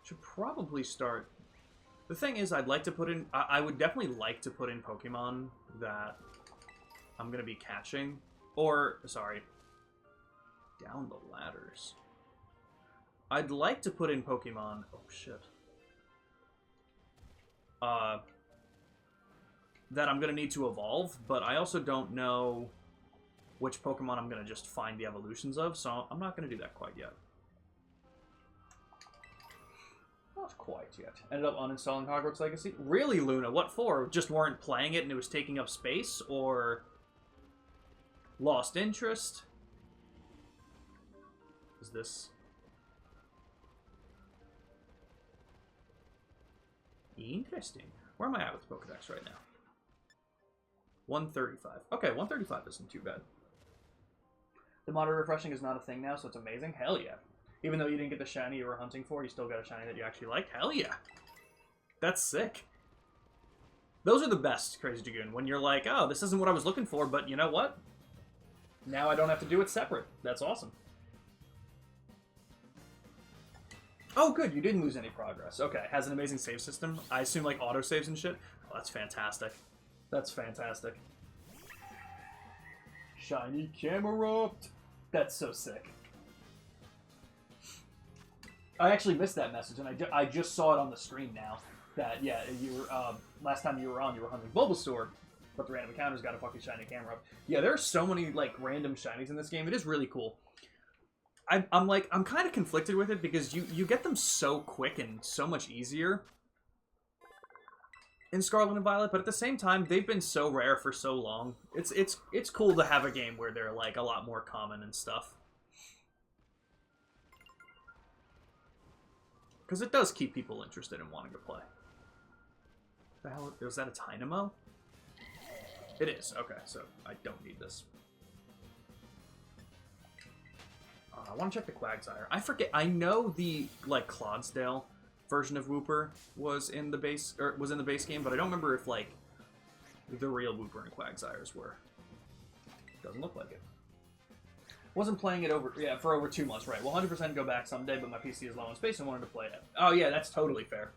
Should probably start. The thing is, I'd like to put in. I would definitely like to put in Pokemon that I'm gonna be catching, or sorry, down the ladders. I'd like to put in Pokemon. Oh shit. That I'm gonna need to evolve, but I also don't know which Pokemon I'm gonna just find the evolutions of, so I'm not gonna do that quite yet. Not quite yet. Ended up uninstalling Hogwarts Legacy. Really, Luna? What for? Just weren't playing it and it was taking up space? Or lost interest? Is this... Interesting. Where am I at with the Pokedex right now? 135. Okay, 135 isn't too bad. The monitor refreshing is not a thing now, so it's amazing. Hell yeah. Even though you didn't get the shiny you were hunting for, you still got a shiny that you actually like? Hell yeah. That's sick. Those are the best, Crazy Dragoon. When you're like, oh, this isn't what I was looking for, but you know what? Now I don't have to do it separate. That's awesome. Oh, good. You didn't lose any progress. Okay. Has an amazing save system. I assume like autosaves and shit. Oh, that's fantastic. That's fantastic. Shiny Camerupt. That's so sick. I actually missed that message, and I just saw it on the screen now. That, yeah, you were, last time you were on, you were hunting Bulbasaur, but the random encounters got a fucking shiny Camerupt. Yeah, there are so many, like, random shinies in this game. It is really cool. I'm kind of conflicted with it, because you get them so quick and so much easier. in Scarlet and Violet, but at the same time, they've been so rare for so long. It's cool to have a game where they're like a lot more common and stuff. Because it does keep people interested in wanting to play. The hell is that, a Dynamo? It is. Okay, so I don't need this. I want to check the Quagsire. I forget. I know the like Clodsdale version of Wooper was in the base game, but I don't remember if like the real Wooper and Quagsires were. Doesn't look like it. Wasn't playing it for over 2 months, right? We'll 100% go back someday, but my PC is low on space and wanted to play it. Oh yeah, that's totally fair.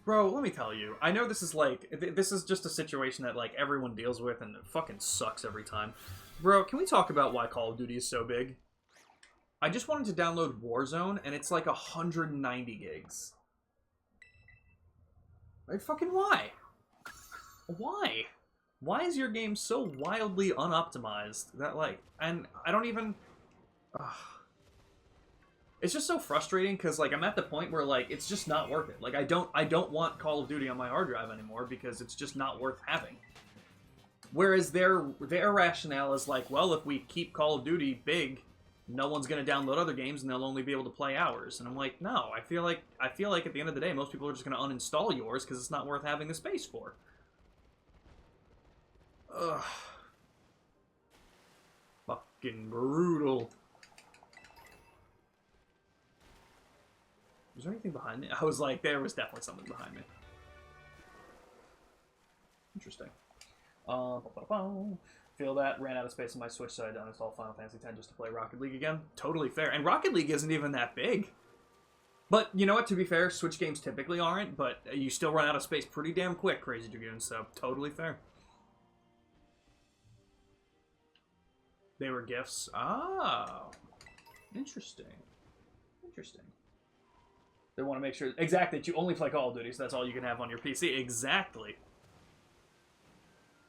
Bro, let me tell you, I know this is like, this is just a situation that like everyone deals with and it fucking sucks every time. Bro, can we talk about why Call of Duty is so big? I just wanted to download Warzone and it's like 190 gigs. Like, fucking why? Why? Why is your game so wildly unoptimized that, like, and I don't even... It's just so frustrating because, like, I'm at the point where, like, it's just not worth it. Like, I don't want Call of Duty on my hard drive anymore because it's just not worth having. Whereas their rationale is like, well, if we keep Call of Duty big, no one's going to download other games and they'll only be able to play ours. And I'm like, no, I feel like at the end of the day, most people are just going to uninstall yours because it's not worth having the space for. Ugh. Fucking brutal. Was there anything behind me? I was like, there was definitely something behind me. Interesting. Feel that. Ran out of space on my Switch, so I uninstalled Final Fantasy X just to play Rocket League again. Totally fair. And Rocket League isn't even that big. But, you know what, to be fair, Switch games typically aren't, but you still run out of space pretty damn quick, Crazy Dragoon, so totally fair. They were gifts. Oh. Interesting. Interesting. They want to make sure... Exactly, that you only play Call of Duty, so that's all you can have on your PC. Exactly.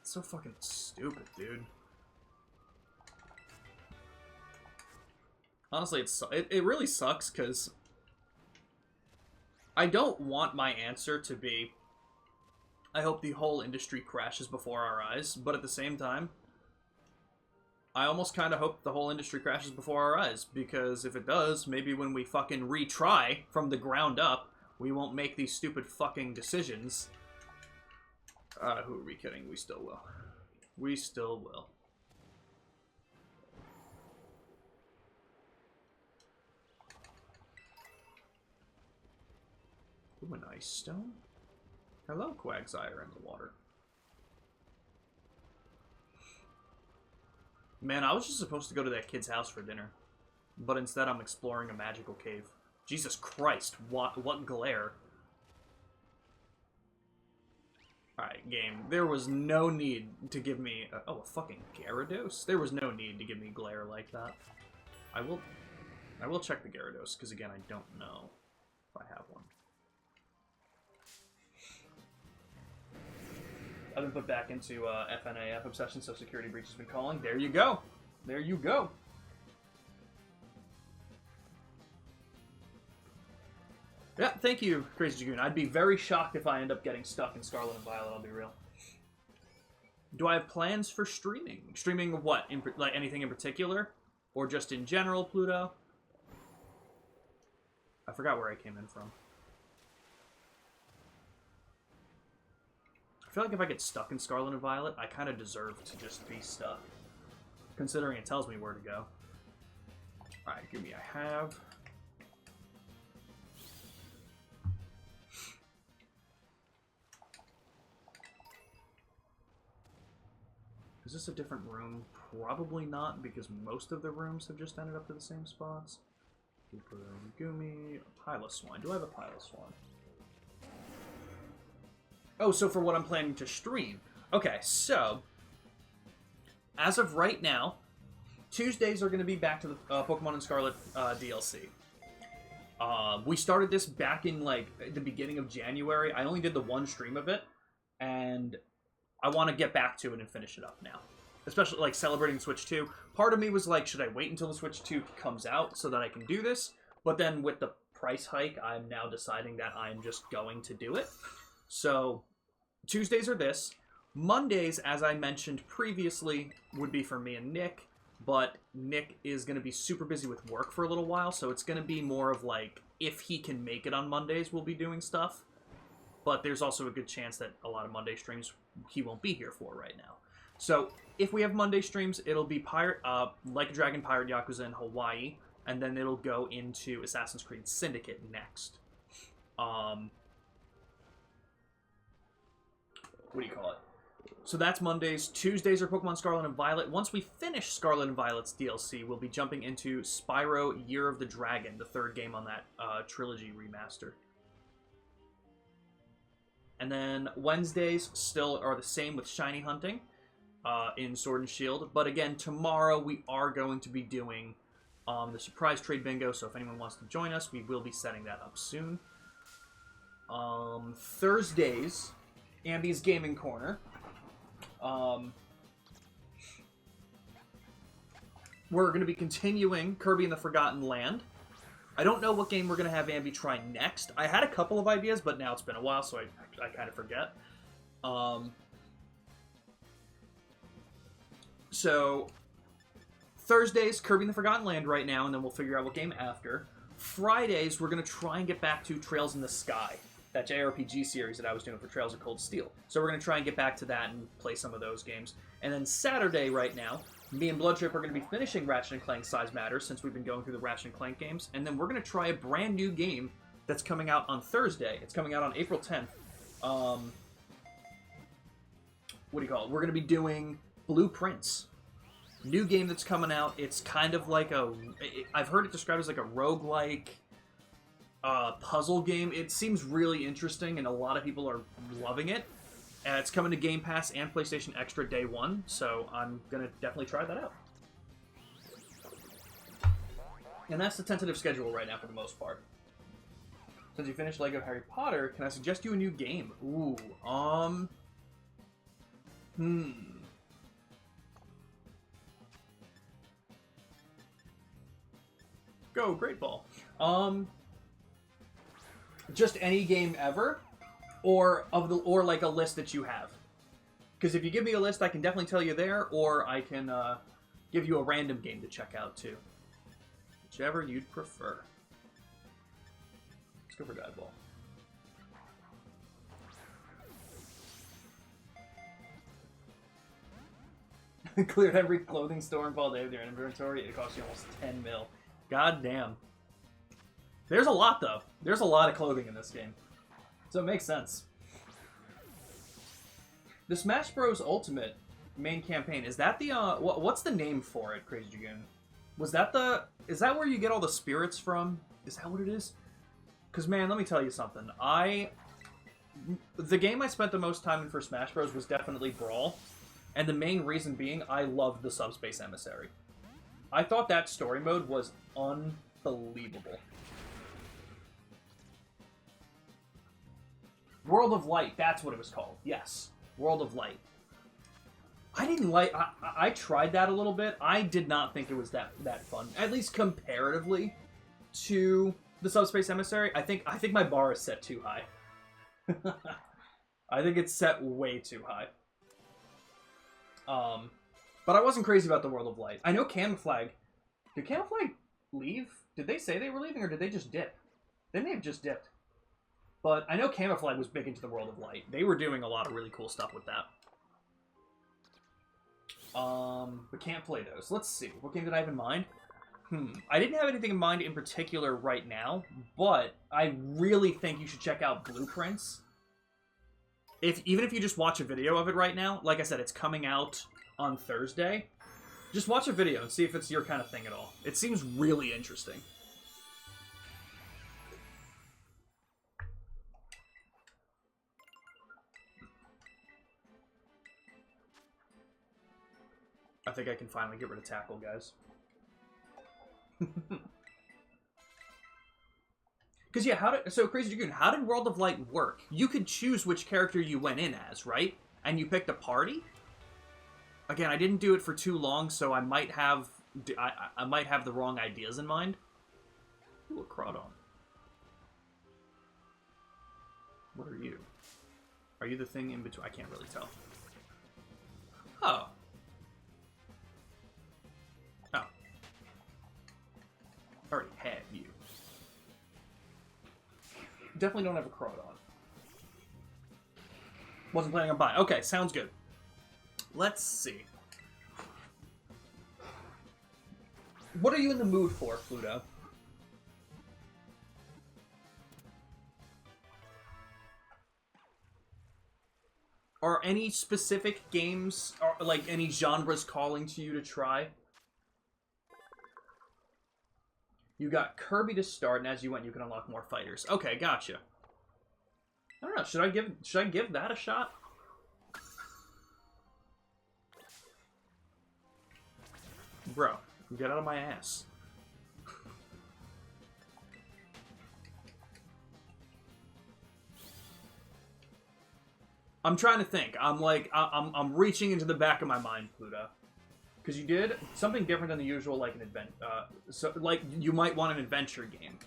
It's so fucking stupid, dude. Honestly, it really sucks, because... I don't want my answer to be... I hope the whole industry crashes before our eyes, but at the same time... I almost kind of hope the whole industry crashes before our eyes, because if it does, maybe when we fucking retry from the ground up, we won't make these stupid fucking decisions. Who are we kidding? We still will. We still will. Ooh, an ice stone? Hello, Quagsire in the water. Man, I was just supposed to go to that kid's house for dinner. But instead I'm exploring a magical cave. Jesus Christ, what glare. Alright, game. There was no need to give me... a fucking Gyarados? There was no need to give me glare like that. I will check the Gyarados, because again, I don't know if I have one. I've been put back into FNAF Obsession, so security breach has been calling. There you go. There you go. Yeah, thank you, Crazy Dragoon. I'd be very shocked if I end up getting stuck in Scarlet and Violet, I'll be real. Do I have plans for streaming? Streaming what? Like anything in particular? Or just in general, Pluto? I forgot where I came in from. I feel like if I get stuck in Scarlet and Violet, I kind of deserve to just be stuck. Considering it tells me where to go. Alright, give me a have. Is this a different room? Probably not, because most of the rooms have just ended up to the same spots. Gumi, a pile of swine. Do I have a pile of swine? Oh, so for what I'm planning to stream. Okay, so, as of right now, Tuesdays are going to be back to the Pokemon and Scarlet DLC. We started this back in, like, the beginning of January. I only did the one stream of it, and I want to get back to it and finish it up now. Especially, like, celebrating Switch 2. Part of me was like, should I wait until the Switch 2 comes out so that I can do this? But then with the price hike, I'm now deciding that I'm just going to do it. So, Tuesdays are this. Mondays, as I mentioned previously, would be for me and Nick, but Nick is going to be super busy with work for a little while, so it's going to be more of like, if he can make it on Mondays, we'll be doing stuff. But there's also a good chance that a lot of Monday streams he won't be here for right now. So if we have Monday streams, it'll be Like a Dragon Pirate Yakuza in Hawaii, and then it'll go into Assassin's Creed Syndicate next. What do you call it? So that's Mondays. Tuesdays are Pokemon Scarlet and Violet. Once we finish Scarlet and Violet's DLC, we'll be jumping into Spyro Year of the Dragon, the third game on that trilogy remaster. And then Wednesdays still are the same with Shiny Hunting in Sword and Shield. But again, tomorrow we are going to be doing the Surprise Trade Bingo, so if anyone wants to join us, we will be setting that up soon. Thursdays, Ambi's Gaming Corner. We're going to be continuing Kirby and the Forgotten Land. I don't know what game we're going to have Ambi try next. I had a couple of ideas, but now it's been a while, so I kind of forget. So, Thursdays, Kirby and the Forgotten Land right now, and then we'll figure out what game after. Fridays, we're going to try and get back to Trails in the Sky, that JRPG series that I was doing for Trails of Cold Steel. So we're going to try and get back to that and play some of those games. And then Saturday right now, me and Bloodtrip are going to be finishing Ratchet & Clank Size Matters since we've been going through the Ratchet & Clank games. And then we're going to try a brand new game that's coming out on Thursday. It's coming out on April 10th. What do you call it? We're going to be doing Blueprints. New game that's coming out. It's kind of like I've heard it described as like a roguelike puzzle game. It seems really interesting, and a lot of people are loving it. It's coming to Game Pass and PlayStation Extra day one, so I'm going to definitely try that out. And that's the tentative schedule right now for the most part. Since you finished Lego Harry Potter, can I suggest you a new game? Ooh, Go, Great Ball. Just any game ever, or like a list that you have. Because if you give me a list, I can definitely tell you there, or I can give you a random game to check out too. Whichever you'd prefer. Let's go for Godball. Cleared every clothing store in Paul Day with your inventory. It costs you almost 10 mil. God damn. There's a lot, though. There's a lot of clothing in this game. So it makes sense. The Smash Bros. Ultimate main campaign, is that the, what's the name for it, Crazy Dragoon? Was that is that where you get all the spirits from? Is that what it is? Because, man, let me tell you something. The game I spent the most time in for Smash Bros. Was definitely Brawl. And the main reason being, I loved the Subspace Emissary. I thought that story mode was unbelievable. World of Light, that's what it was called. Yes, World of Light. I didn't like... I tried that a little bit. I did not think it was that fun. At least comparatively to the Subspace Emissary. I think my bar is set too high. I think it's set way too high. But I wasn't crazy about the World of Light. I know Camouflage... Did Camouflage leave? Did they say they were leaving, or did they just dip? They may have just dipped. But I know Camouflage was big into the World of Light. They were doing a lot of really cool stuff with that. But can't play those. Let's see. What game did I have in mind? I didn't have anything in mind in particular right now, but I really think you should check out Blueprints. Even if you just watch a video of it right now, like I said, it's coming out on Thursday. Just watch a video and see if it's your kind of thing at all. It seems really interesting. I think I can finally get rid of Tackle, guys. Because, yeah, so Crazy Dragoon, how did World of Light work? You could choose which character you went in as, right? And you picked a party? Again, I didn't do it for too long, so I might have the wrong ideas in mind. Ooh, a Crawdon. What are you? Are you the thing in between? I can't really tell. Oh. Oh. Already have you. Definitely don't have a Crawdon. Wasn't planning on buying. Okay, sounds good. Let's see. What are you in the mood for, Pluto? Are any specific games, or like any genres calling to you to try? You got Kirby to start, and as you went, you can unlock more fighters. Okay, gotcha. I don't know. Should I give that a shot? Bro, get out of my ass. I'm trying to think. I'm reaching into the back of my mind, Pluto. Because you did something different than the usual, like an so like you might want an adventure game.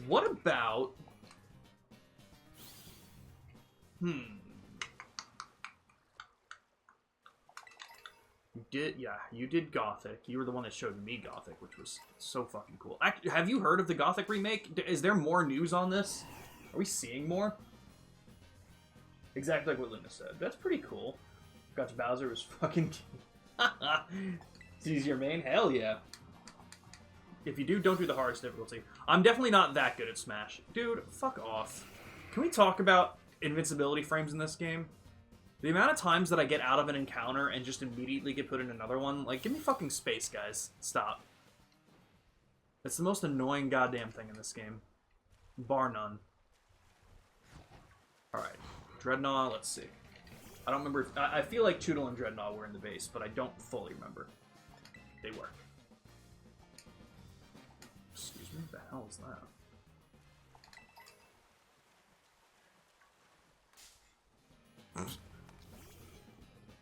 What about? You did Gothic. You were the one that showed me Gothic, which was so fucking cool. Have you heard of the Gothic remake? Is there more news on this? Are we seeing more? Exactly like what Luna said. That's pretty cool. Gotcha, Bowser was fucking... He's your main? Hell yeah. If you do, don't do the hardest difficulty. I'm definitely not that good at Smash. Dude, fuck off. Can we talk about invincibility frames in this game? The amount of times that I get out of an encounter and just immediately get put in another one, like, give me fucking space, guys. Stop. It's the most annoying goddamn thing in this game. Bar none. Alright. Dreadnought, let's see. I don't remember. I feel like Tootle and Dreadnought were in the base, but I don't fully remember. They were. Excuse me, what the hell is that?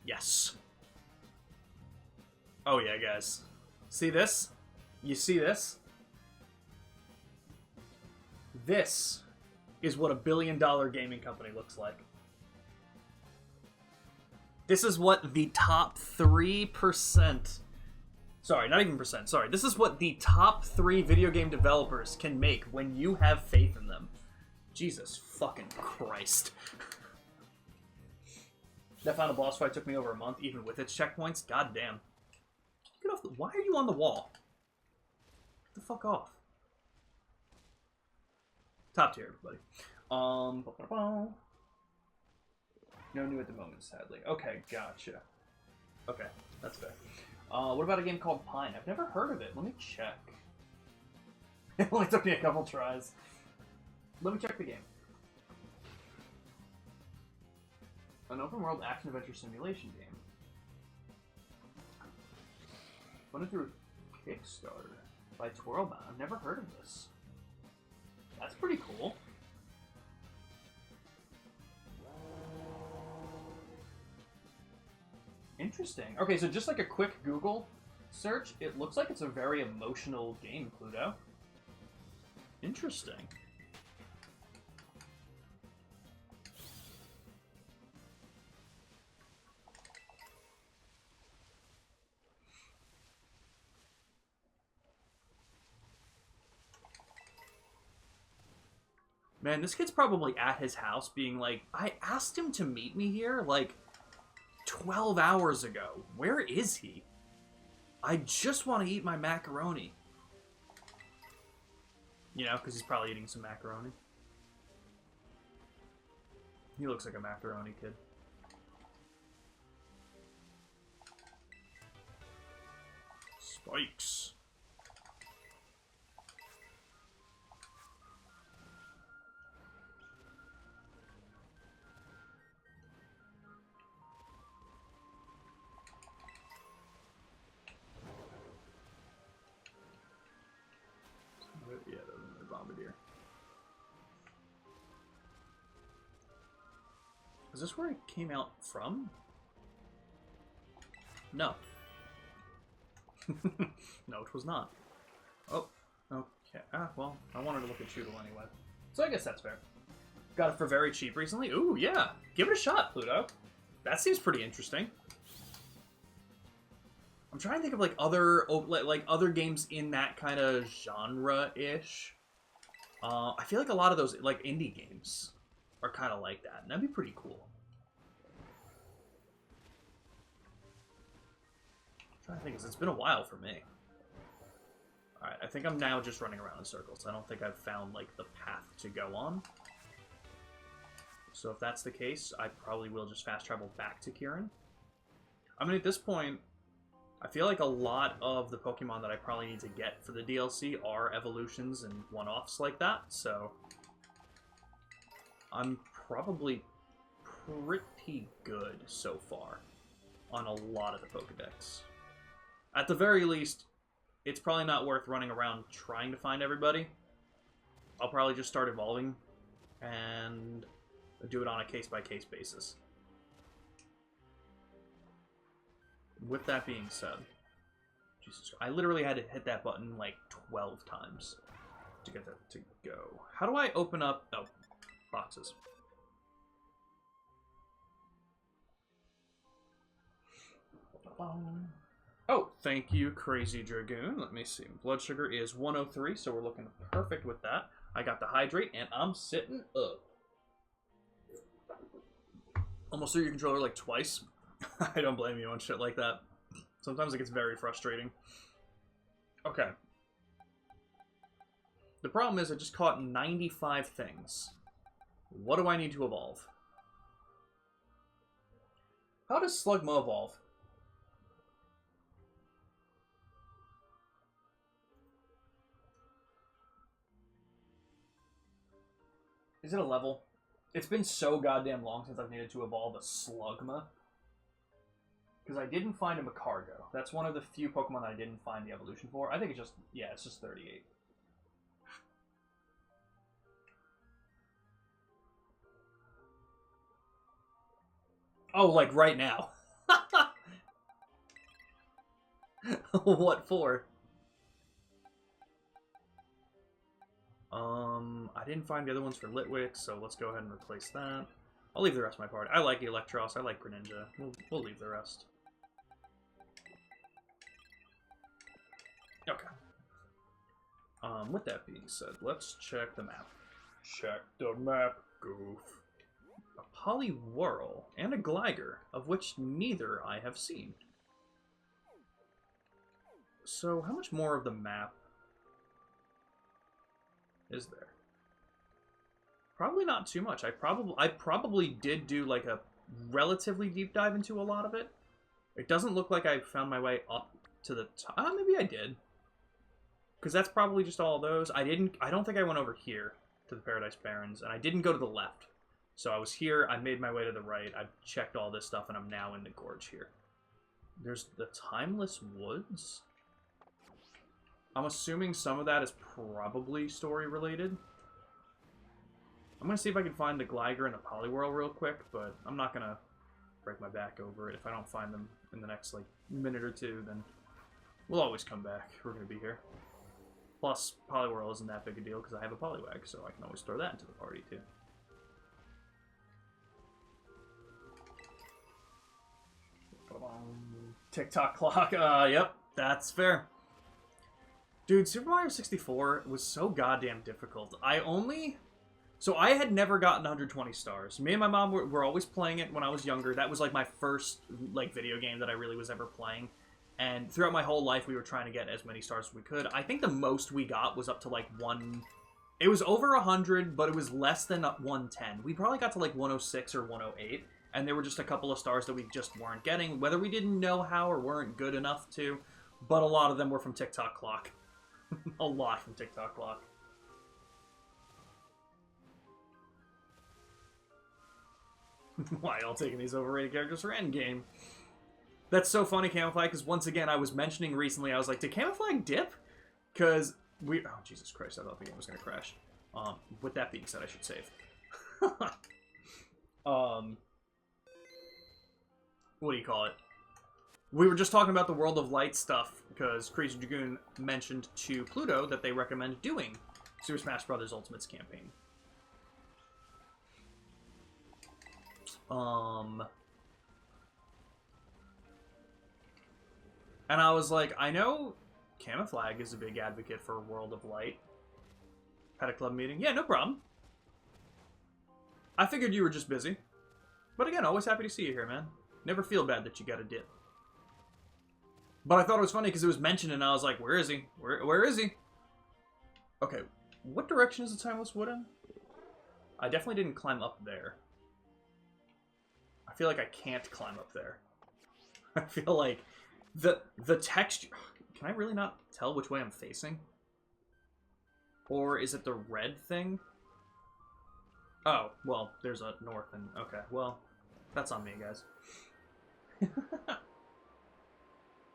Yes. Oh yeah, guys. See this? You see this? This is what a billion-dollar gaming company looks like. This is what the top 3%... Sorry, not even percent. Sorry. This is what the top 3 video game developers can make when you have faith in them. Jesus fucking Christ. That final boss fight took me over a month, even with its checkpoints. God damn. Get off the... Why are you on the wall? Get the fuck off. Top tier, everybody. No new at the moment, sadly. Okay, gotcha. Okay, that's fair. What about a game called Pine? I've never heard of it. Let me check. It only took me a couple tries. Let me check the game. An open-world action-adventure simulation game. Funded through Kickstarter by Twirlbound. I've never heard of this. That's pretty cool. Interesting. Okay, so just like a quick Google search, it looks like it's a very emotional game, Pluto. Interesting. Man, this kid's probably at his house being like, I asked him to meet me here, like, 12 hours ago. Where is he? I just want to eat my macaroni. You know, because he's probably eating some macaroni. He looks like a macaroni kid. Spikes. Yeah, the Bombardier. Is this where it came out from? No. No, it was not. Oh, okay. Ah, well, I wanted to look at Choodle anyway. So I guess that's fair. Got it for very cheap recently. Ooh, yeah. Give it a shot, Pluto. That seems pretty interesting. I'm trying to think of like other games in that kind of genre-ish. I feel like a lot of those like indie games are kind of like that, and that'd be pretty cool. I'm trying to think, 'cause it's been a while for me. Alright, I think I'm now just running around in circles. I don't think I've found, like, the path to go on. So if that's the case, I probably will just fast travel back to Kieran. I mean, at this point, I feel like a lot of the Pokemon that I probably need to get for the DLC are evolutions and one-offs like that, so I'm probably pretty good so far on a lot of the Pokedex. At the very least, it's probably not worth running around trying to find everybody. I'll probably just start evolving and do it on a case-by-case basis. With that being said, Jesus, I literally had to hit that button like 12 times to get that to go. How do I open up... Oh, boxes. Oh, thank you, Crazy Dragoon. Let me see. Blood sugar is 103, so we're looking perfect with that. I got the hydrate, and I'm sitting up. Almost threw your controller like twice. I don't blame you on shit like that. Sometimes it gets very frustrating. Okay. The problem is I just caught 95 things. What do I need to evolve? How does Slugma evolve? Is it a level? It's been so goddamn long since I've needed to evolve a Slugma. Because I didn't find a Macargo. That's one of the few Pokemon I didn't find the evolution for. I think it's just... Yeah, it's just 38. Oh, like right now. What for? I didn't find the other ones for Litwick, so let's go ahead and replace that. I'll leave the rest of my party. I like Electros, I like Greninja. We'll leave the rest. Okay. With that being said, let's check the map. Check the map, goof. A Poliwhirl and a Gligar, of which neither I have seen. So, how much more of the map is there? Probably not too much. I probably did do like a relatively deep dive into a lot of it. It doesn't look like I found my way up to the top. Maybe I did. Because that's probably just all those. I don't think I went over here to the Paradise Barrens, and I didn't go to the left. So I was here, I made my way to the right, I've checked all this stuff, and I'm now in the gorge here. There's the Timeless Woods. I'm assuming some of that is probably story-related. I'm going to see if I can find the Gligar and the Poliwhirl real quick, but I'm not going to break my back over it. If I don't find them in the next, like, minute or two, then we'll always come back. We're going to be here. Plus, Poliwhirl isn't that big a deal because I have a Poliwag, so I can always throw that into the party, too. TikTok clock. Yep, that's fair. Dude, Super Mario 64 was so goddamn difficult. So I had never gotten 120 stars. Me and my mom were always playing it when I was younger. That was like my first like video game that I really was ever playing. And throughout my whole life, we were trying to get as many stars as we could. I think the most we got was up to like it was over 100, but it was less than 110. We probably got to like 106 or 108. And there were just a couple of stars that we just weren't getting, whether we didn't know how or weren't good enough to. But a lot of them were from TikTok Clock. A lot from TikTok Clock. Why y'all taking these overrated characters for endgame? That's so funny, Camouflage, because once again, I was mentioning recently, I was like, did Camouflage dip? Because we... Oh, Jesus Christ, I thought the game was going to crash. With that being said, I should save. What do you call it? We were just talking about the World of Light stuff, because Crazy Dragoon mentioned to Pluto that they recommend doing Super Smash Bros. Ultimate's campaign. And I was like, I know Camouflag is a big advocate for World of Light. Had a club meeting. Yeah, no problem. I figured you were just busy. But again, always happy to see you here, man. Never feel bad that you got a dip. But I thought it was funny because it was mentioned and I was like, where is he? Where is he? Okay, what direction is the Timeless Wood in? I definitely didn't climb up there. I feel like I can't climb up there. I feel like the texture... Can I really not tell which way I'm facing? Or is it the red thing? Oh, well, there's a north and... Okay, well, that's on me, guys.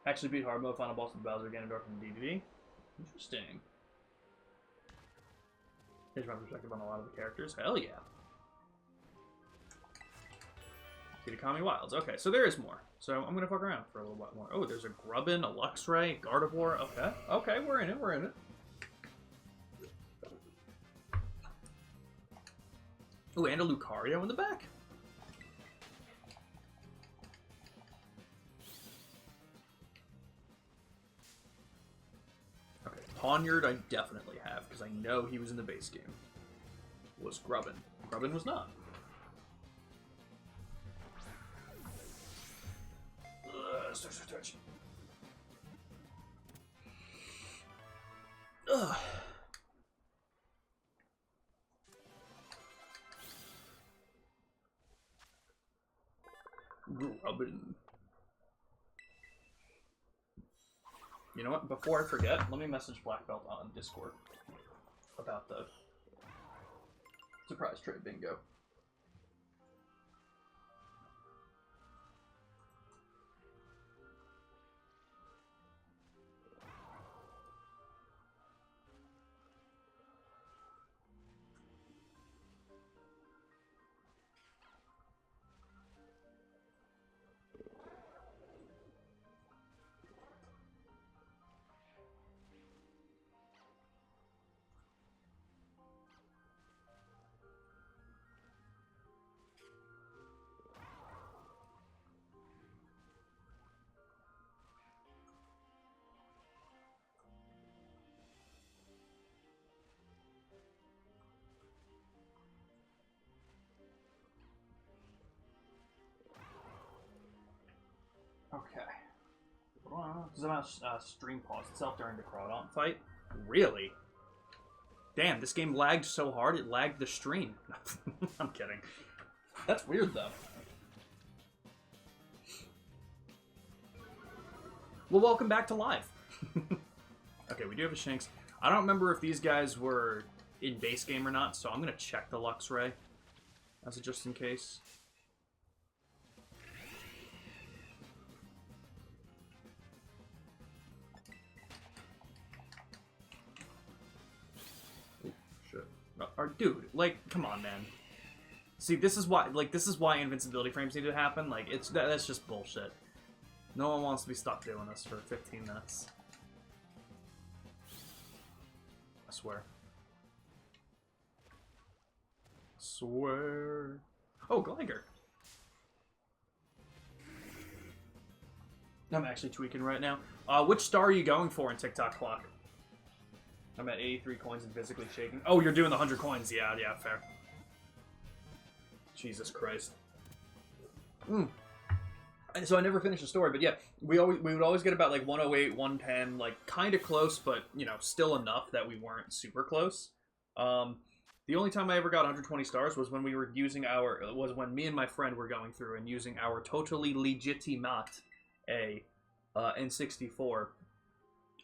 Actually beat hard mode, final boss with Bowser, Ganondorf, and DDD. Interesting. Here's my perspective on a lot of the characters. Hell yeah. Kitakami Wilds. Okay, so there is more. So I'm gonna fuck around for a little bit more. Oh, there's a Grubbin, a Luxray, Gardevoir. Okay, okay, we're in it, we're in it. Oh, and a Lucario in the back. Okay, Pawniard I definitely have, because I know he was in the base game. Was Grubbin. Grubbin was not. Touch. Ugh. Grubbin. You know what? Before I forget, let me message Black Belt on Discord about the surprise trade bingo. Okay. Does it stream pause itself during the Crawdon fight? Really? Damn, this game lagged so hard it lagged the stream. I'm kidding. That's weird though. Well, welcome back to live. Okay, we do have a Shanks. I don't remember if these guys were in base game or not, so I'm gonna check the Luxray as a just in case. Dude, like, come on, man. See, this is why, like, this is why invincibility frames need to happen. Like, that's just bullshit. No one wants to be stuck doing this for 15 minutes. I swear. Swear. Oh, Gligar. I'm actually tweaking right now. Which star are you going for in TikTok Clock? I'm at 83 coins and physically shaking. Oh, you're doing the 100 coins. Yeah, fair. Jesus Christ. So I never finished the story, but yeah, we would always get about like 108, 110, like kind of close, but you know, still enough that we weren't super close. The only time I ever got 120 stars was when we were using when me and my friend were going through and using our totally legitimate N64,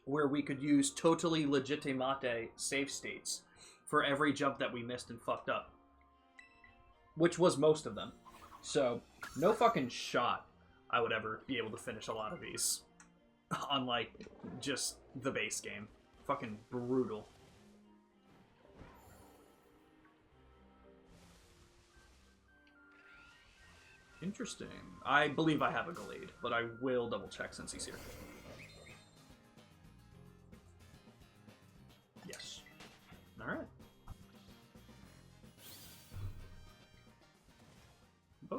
where we could use totally legitimate save states for every jump that we missed and fucked up. Which was most of them. So, no fucking shot I would ever be able to finish a lot of these. Unlike just the base game. Fucking brutal. Interesting. I believe I have a Gallade, but I will double check since he's here. Yes. Alright.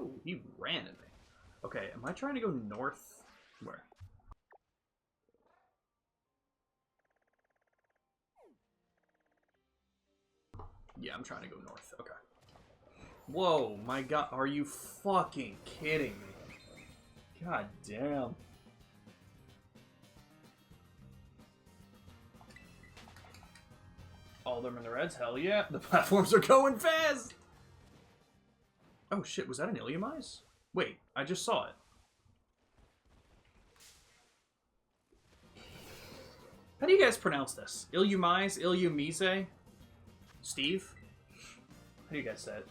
Oh, he ran at me. Okay, am I trying to go north? Where? Yeah, I'm trying to go north. Okay. Whoa, my god, are you fucking kidding me? God damn. All of them in the reds? Hell yeah. The platforms are going fast! Oh shit, was that an Illumise? Wait, I just saw it. How do you guys pronounce this? Illumise? Illumise? Steve? How do you guys say it?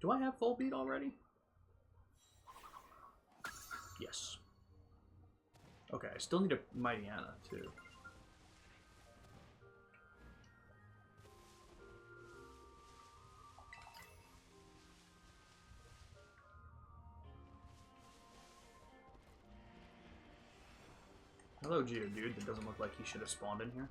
Do I have full beat already? Yes. Okay, I still need a Mighty Anna, too. Hello, Geodude. That doesn't look like he should have spawned in here.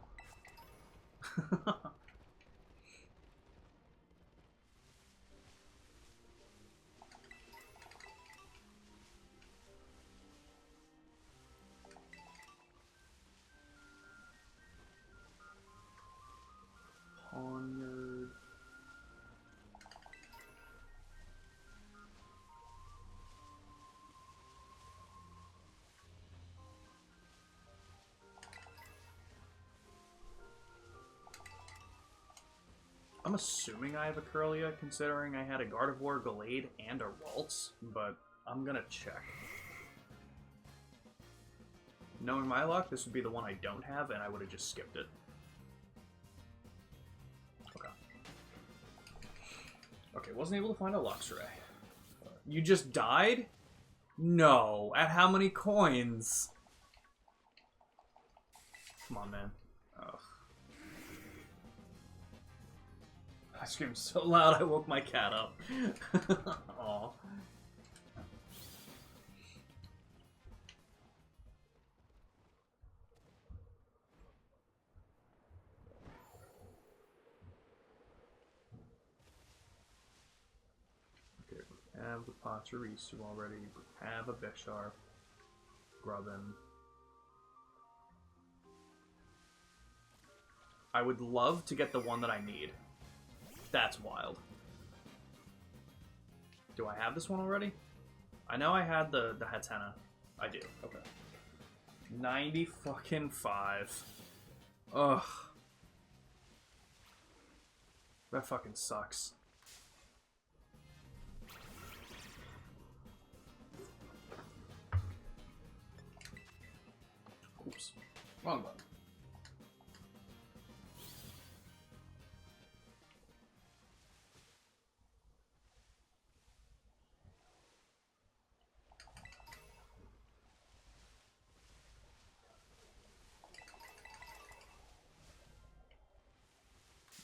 Ponyard. I'm assuming I have a Curlia, considering I had a Gardevoir, Gallade, and a Waltz, but I'm gonna check. Knowing my luck, this would be the one I don't have, and I would have just skipped it. Okay. Okay, wasn't able to find a Luxray. You just died? No. At how many coins? Come on, man. Ugh. I screamed so loud I woke my cat up. Aw. Okay, we have the Pachirisu already. We have a Bisharp. Grubbin. I would love to get the one that I need. That's wild. Do I have this one already? I know I had the Hatena. I do. Okay. 90 fucking 5. Ugh. That fucking sucks. Oops. Wrong button.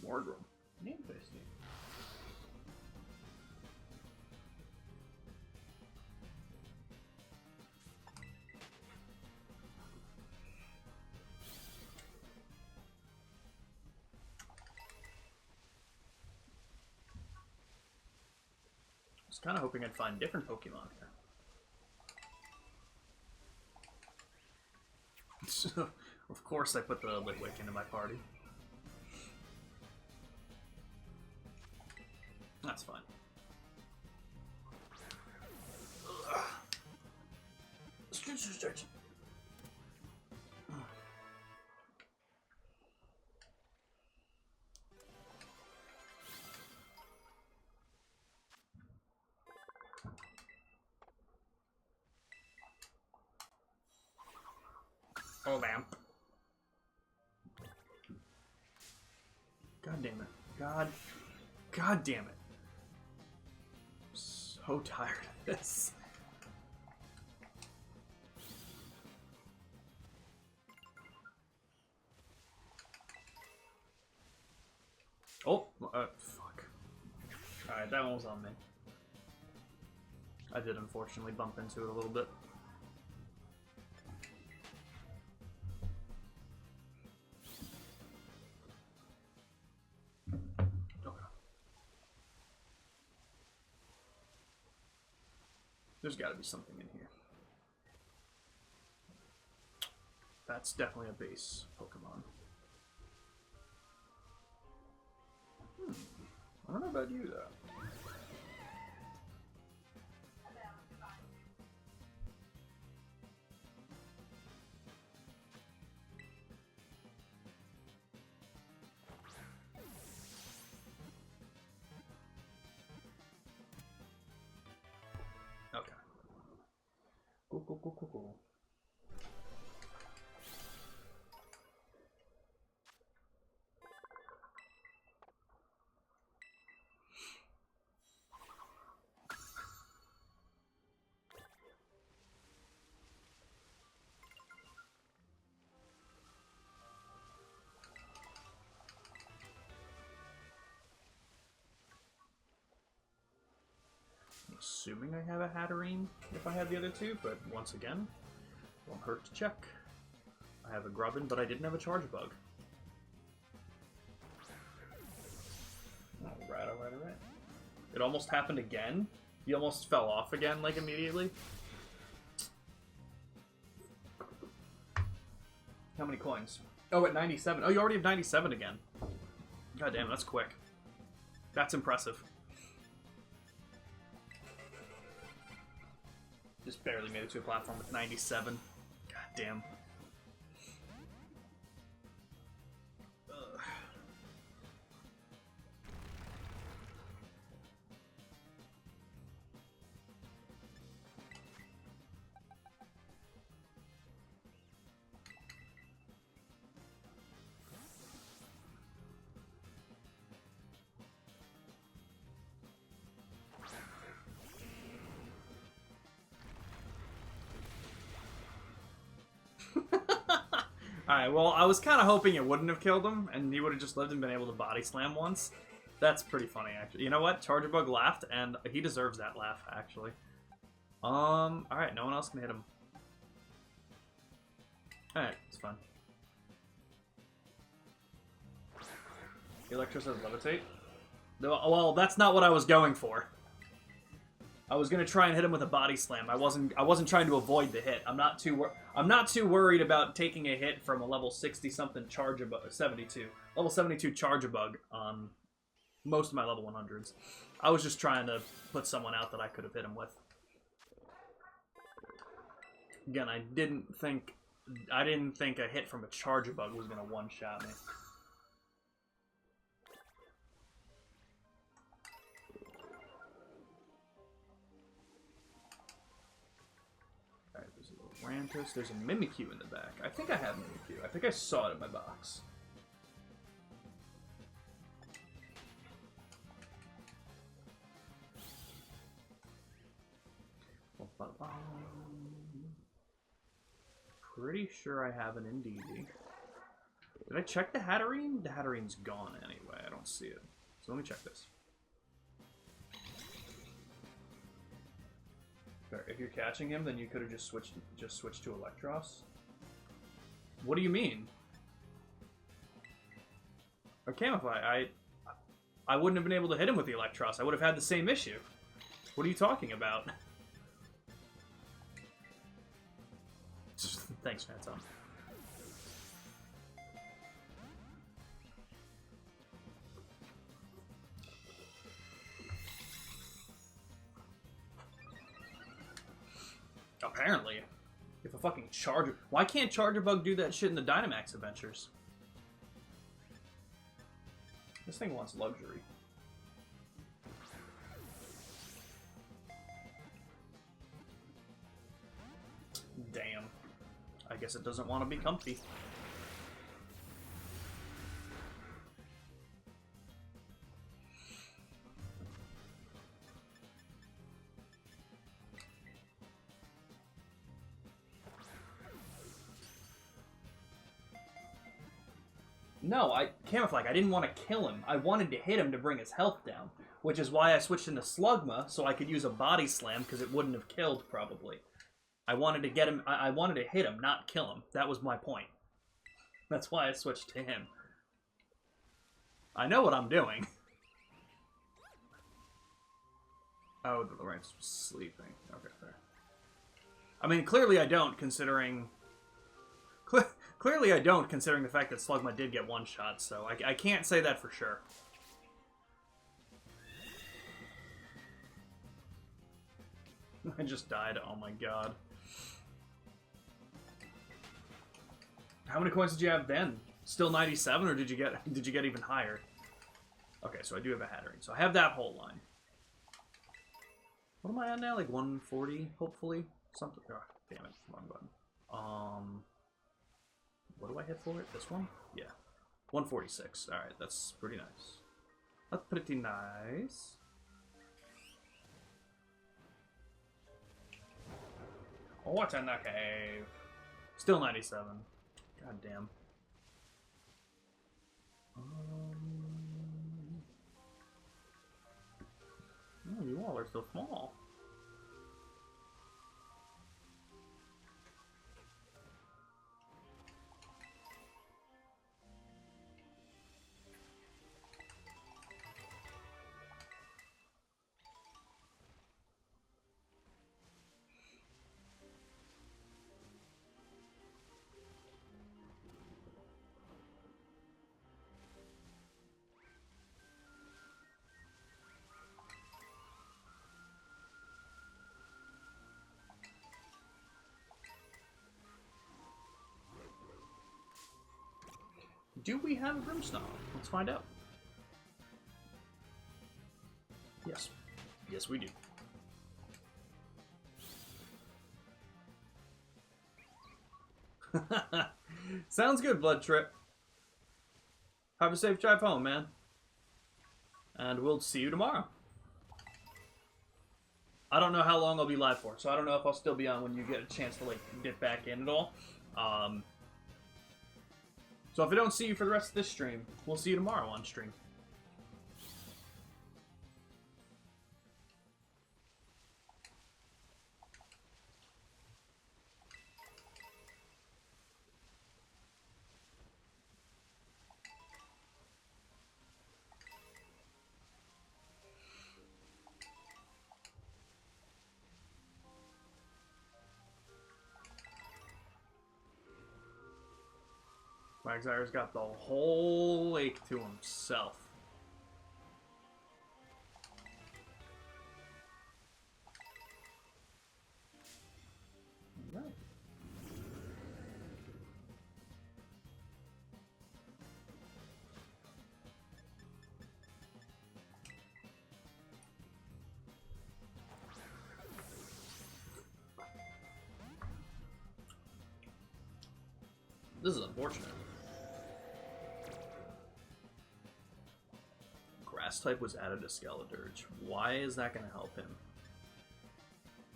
Morgrim. Interesting. I was kind of hoping I'd find different Pokemon here. Of course I put the Litwick into my party. That's fine. Stretch. Oh, damn. God damn it. God damn it. I'm so tired of this. Oh, fuck. Alright, that one was on me. I did unfortunately bump into it a little bit. Okay. There's gotta be something in here. That's definitely a base Pokemon. I don't know about you, though. Okay. Cool. Assuming I have a Hatterene if I had the other two, but once again, won't hurt to check. I have a Grubbin, but I didn't have a Charge Bug. Alright. It almost happened again. He almost fell off again, like, immediately. How many coins? Oh, at 97. Oh, you already have 97 again. God damn, that's quick. That's impressive. Just barely made it to a platform with 97. God damn. Ugh. Alright, well, I was kind of hoping it wouldn't have killed him, and he would have just lived and been able to body slam once. That's pretty funny, actually. You know what? Charger Bug laughed, and he deserves that laugh, actually. Alright, no one else can hit him. Alright, it's fine. Electro says levitate. Well, that's not what I was going for. I was gonna try and hit him with a body slam. I wasn't trying to avoid the hit. I'm not too worried about taking a hit from a level 60 something Charge-a-Bug, 72 level 72 Charge-a-Bug on most of my level 100s. I was just trying to put someone out that I could have hit him with. Again, I didn't think a hit from a Charge-a-Bug was gonna one-shot me. Rantos. There's a Mimikyu in the back. I think I have Mimikyu. I think I saw it in my box. Pretty sure I have an Indeedee. Did I check the Hatterene? The Hatterene's gone anyway. I don't see it. So let me check this. If you're catching him, then you could have just switched to Electros. What do you mean? Or Camouflage? I wouldn't have been able to hit him with the Electros. I would have had the same issue. What are you talking about? Thanks, Phantom. Apparently. If a fucking Charger... Why can't Charger Bug do that shit in the Dynamax Adventures? This thing wants luxury. Damn. I guess it doesn't want to be comfy. No, Camouflage, I didn't want to kill him. I wanted to hit him to bring his health down. which is why I switched into Slugma, so I could use a body slam, because it wouldn't have killed, probably. I wanted to get him, I wanted to hit him, not kill him. That was my point. That's why I switched to him. I know what I'm doing. Oh, the Lawrence was sleeping. Okay, fair. I mean, clearly I don't, considering... Clearly I don't, considering the fact that Slugma did get one shot, so I can't say that for sure. I just died. Oh my god. How many coins did you have then? Still 97, or did you get even higher? Okay, so I do have a Hattering. So I have that whole line. What am I on now? Like 140, hopefully? Something. Oh, damn it. Wrong button. What do I hit for it? This one? Yeah. 146. Alright, that's pretty nice. That's pretty nice. Oh, what's in the cave? Still 97. God damn. Oh, you all are so small. Do we have a Brimstone? Let's find out. Yes. Yes, we do. Sounds good, Blood Trip. Have a safe drive home, man. And we'll see you tomorrow. I don't know how long I'll be live for, so I don't know if I'll still be on when you get a chance to, like, dip back in at all. So if I don't see you for the rest of this stream, we'll see you tomorrow on stream. Quagsire's got the whole lake to himself. All right. This is unfortunate. Grass type was added to Skeledirge. Why is that going to help him?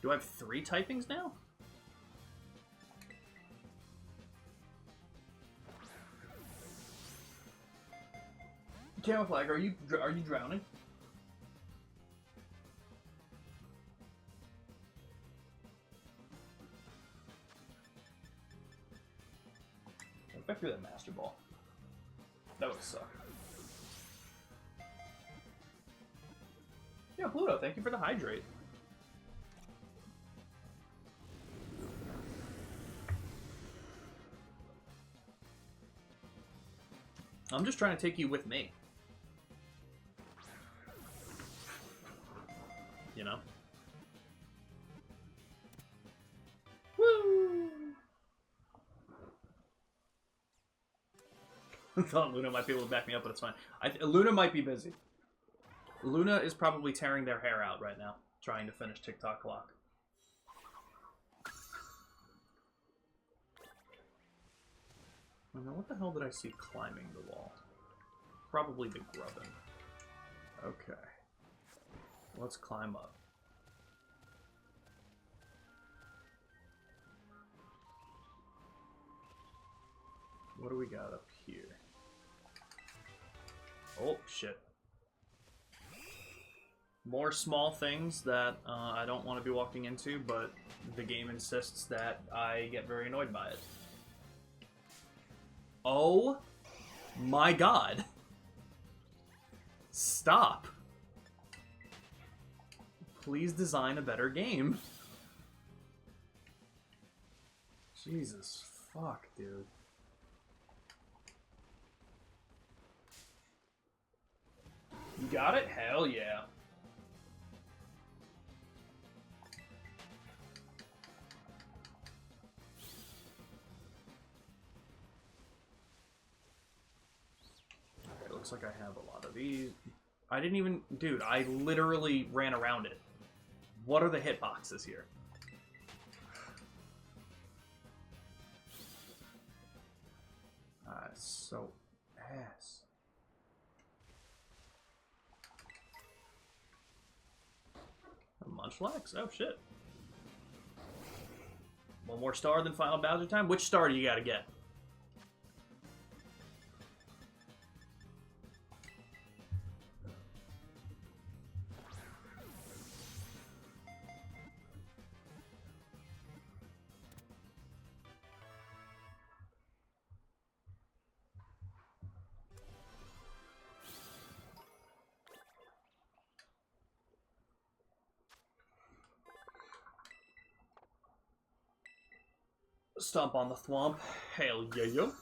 Do I have 3 typings now? Camouflage, are you drowning? If I threw that Master Ball, that would suck. Yeah, Pluto, thank you for the hydrate. I'm just trying to take you with me. You know? Woo! I thought Luna might be able to back me up, but it's fine. Luna might be busy. Luna is probably tearing their hair out right now, trying to finish TikTok Clock. Now, what the hell did I see climbing the wall? Probably the grubbin. Okay. Let's climb up. What do we got up here? Oh, shit. More small things that I don't want to be walking into, but the game insists that I get very annoyed by it. Oh my god. Stop. Please design a better game. Jesus fuck, dude. You got it? Hell yeah. Okay, looks like I have a lot of these. I didn't even... Dude, I literally ran around it. What are the hitboxes here? So ass. Munchlax? Oh shit. One more star than Final Bowser time? Which star do you gotta get? Stomp on the thwomp. Hell yeah, yo.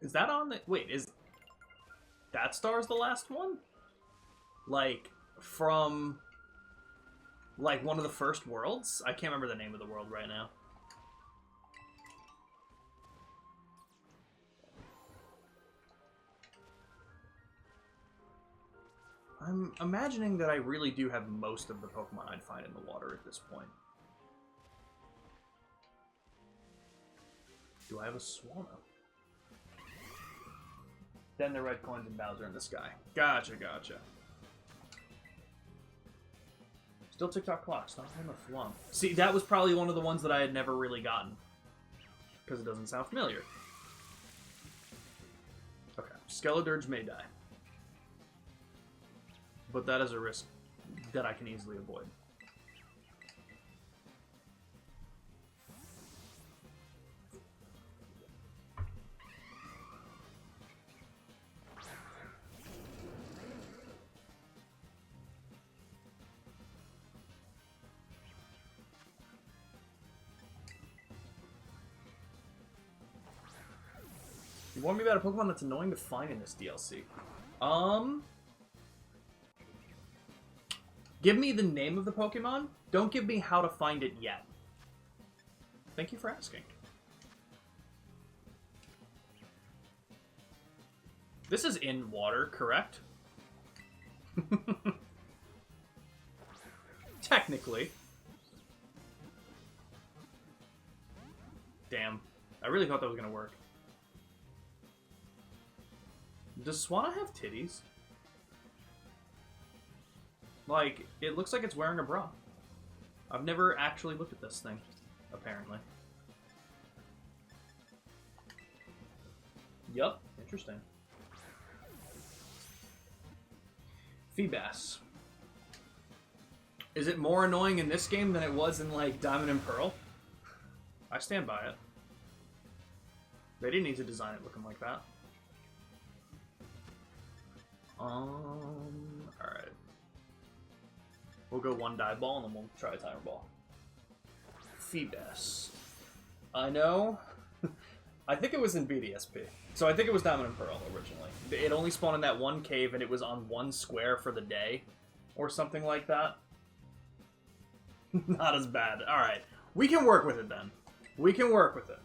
Is that on the... Wait, is... That star's the last one? Like, from... Like, one of the first worlds? I can't remember the name of the world right now. I'm imagining that I really do have most of the Pokemon I'd find in the water at this point. Do I have a Swallow? Then the red coins and Bowser in the sky. Gotcha, gotcha. Still TikTok clock. Stop on the flump. See, that was probably one of the ones that I had never really gotten. Because it doesn't sound familiar. Okay. Skeledirge may die. But that is a risk that I can easily avoid. You warned me about a Pokemon that's annoying to find in this DLC. Give me the name of the Pokemon. Don't give me how to find it yet. Thank you for asking. This is in water, correct? Technically. Damn. I really thought that was going to work. Does Swanna have titties? Like, it looks like it's wearing a bra. I've never actually looked at this thing, apparently. Yup, interesting. Feebas. Is it more annoying in this game than it was in, like, Diamond and Pearl? I stand by it. They didn't need to design it looking like that. Alright. We'll go one dive ball and then we'll try a timer ball. Feebas. I know. I think it was in BDSP. So I think it was Diamond and Pearl originally. It only spawned in that one cave and it was on one square for the day. Or something like that. Not as bad. Alright. We can work with it then. We can work with it.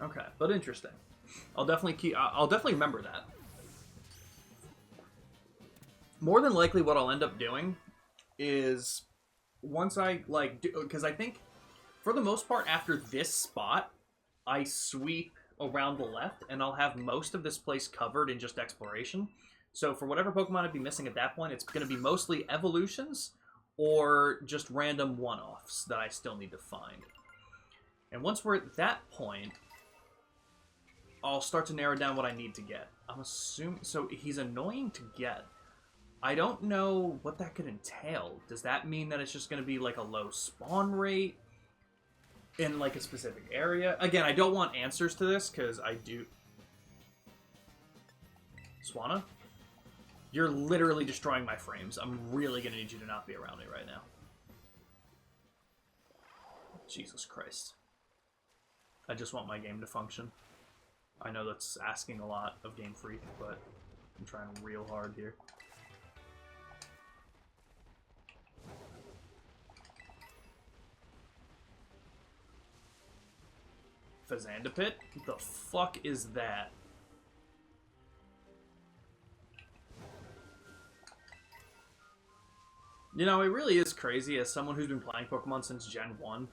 Okay, but interesting. I'll definitely remember that. More than likely what I'll end up doing is once I because I think for the most part after this spot I sweep around the left and I'll have most of this place covered in just exploration. So for whatever Pokemon I'd be missing at that point, it's going to be mostly evolutions or just random one-offs that I still need to find. And once we're at that point, I'll start to narrow down what I need to get. I'm assuming... So, he's annoying to get. I don't know what that could entail. Does that mean that it's just going to be, like, a low spawn rate in, like, a specific area? Again, I don't want answers to this, because I do... Swanna? You're literally destroying my frames. I'm really going to need you to not be around me right now. Jesus Christ. I just want my game to function. I know that's asking a lot of Game Freak, but I'm trying real hard here. Fazandapit? The fuck is that? You know, it really is crazy as someone who's been playing Pokemon since Gen 1.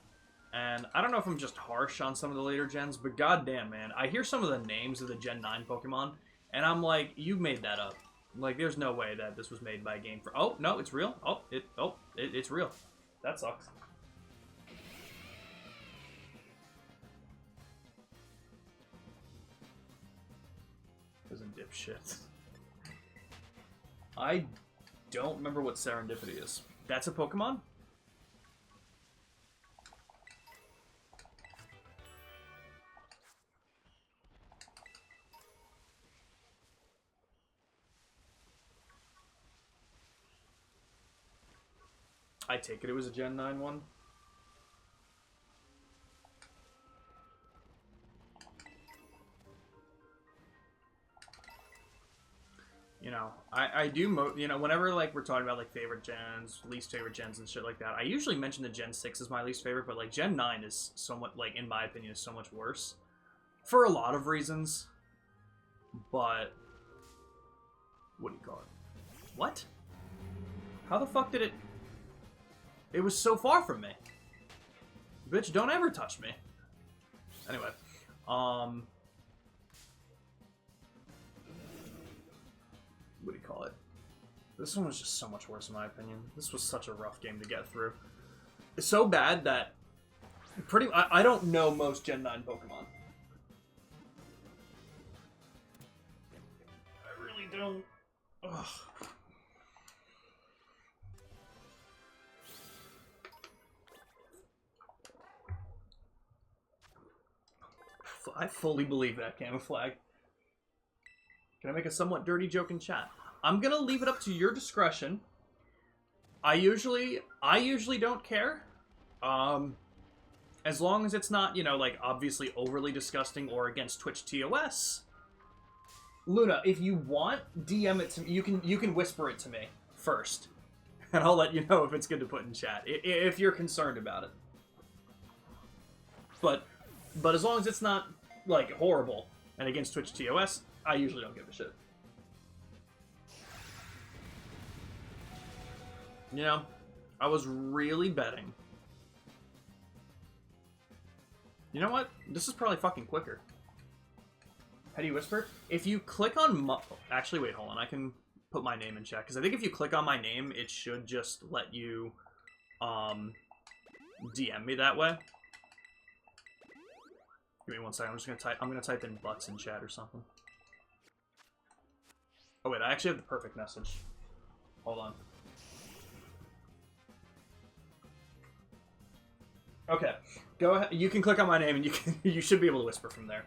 And I don't know if I'm just harsh on some of the later gens, but goddamn, man. I hear some of the names of the Gen 9 Pokemon, and I'm like, you made that up. Like, there's no way that this was made by a game for... Oh, no, it's real. It's real. That sucks. Isn't dipshit. I don't remember what Serendipity is. That's a Pokemon? I take it was a Gen 9 one. You know, I do, you know, whenever, like, we're talking about, like, favorite gens, least favorite gens, and shit like that, I usually mention the Gen 6 as my least favorite, but, like, Gen 9 is somewhat, like, in my opinion, is so much worse. For a lot of reasons. But... What do you call it? What? How the fuck did it... It was so far from me. Bitch, don't ever touch me. Anyway. What do you call it? This one was just so much worse in my opinion. This was such a rough game to get through. It's so bad that... I don't know most Gen 9 Pokemon. I really don't. Ugh. I fully believe that, Camouflage. Can I make a somewhat dirty joke in chat? I'm gonna leave it up to your discretion. I usually don't care. As long as it's not, you know, like, obviously overly disgusting or against Twitch TOS. Luna, if you want, DM it to me. You can whisper it to me first. And I'll let you know if it's good to put in chat. If you're concerned about it. But as long as it's not, like, horrible and against Twitch TOS, I usually don't give a shit. You know, I was really betting. You know what? This is probably fucking quicker. How do you whisper? If you click on... Actually, wait, hold on. I can put my name in chat. Because I think if you click on my name, it should just let you DM me that way. Give me one second. I'm just gonna type. I'm gonna type in butts in chat or something. Oh wait, I actually have the perfect message. Hold on. Okay, go ahead. You can click on my name, and you should be able to whisper from there.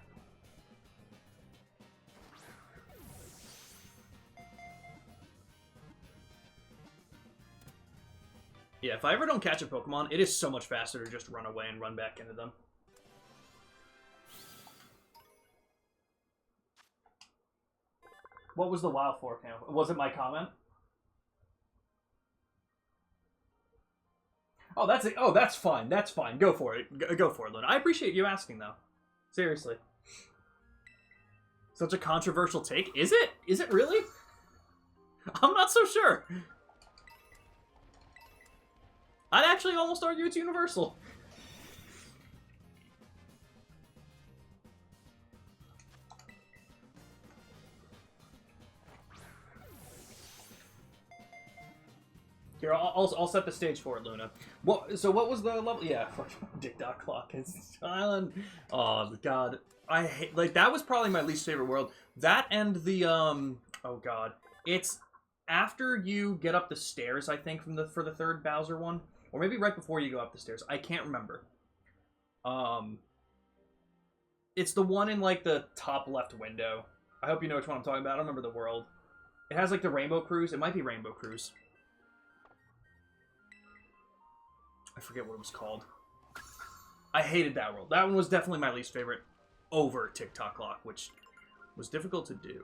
Yeah, if I ever don't catch a Pokemon, it is so much faster to just run away and run back into them. What was the WoW for, Cam? Was it my comment? Oh, that's it. Oh, that's fine. That's fine. Go for it. Go for it, Luna. I appreciate you asking, though. Seriously. Such a controversial take. Is it? Is it really? I'm not so sure. I'd actually almost argue it's universal. Here, I'll set the stage for it, Luna. So what was the level? Yeah, TikTok clock is silent. Oh god, I hate that was probably my least favorite world. That and the oh god, it's after you get up the stairs. I think for the third Bowser one, or maybe right before you go up the stairs. I can't remember. It's the one in like the top left window. I hope you know which one I'm talking about. I don't remember the world. It has like the Rainbow Cruise. It might be Rainbow Cruise. I forget what it was called. I hated that world. That one was definitely my least favorite over TikTok Clock, which was difficult to do.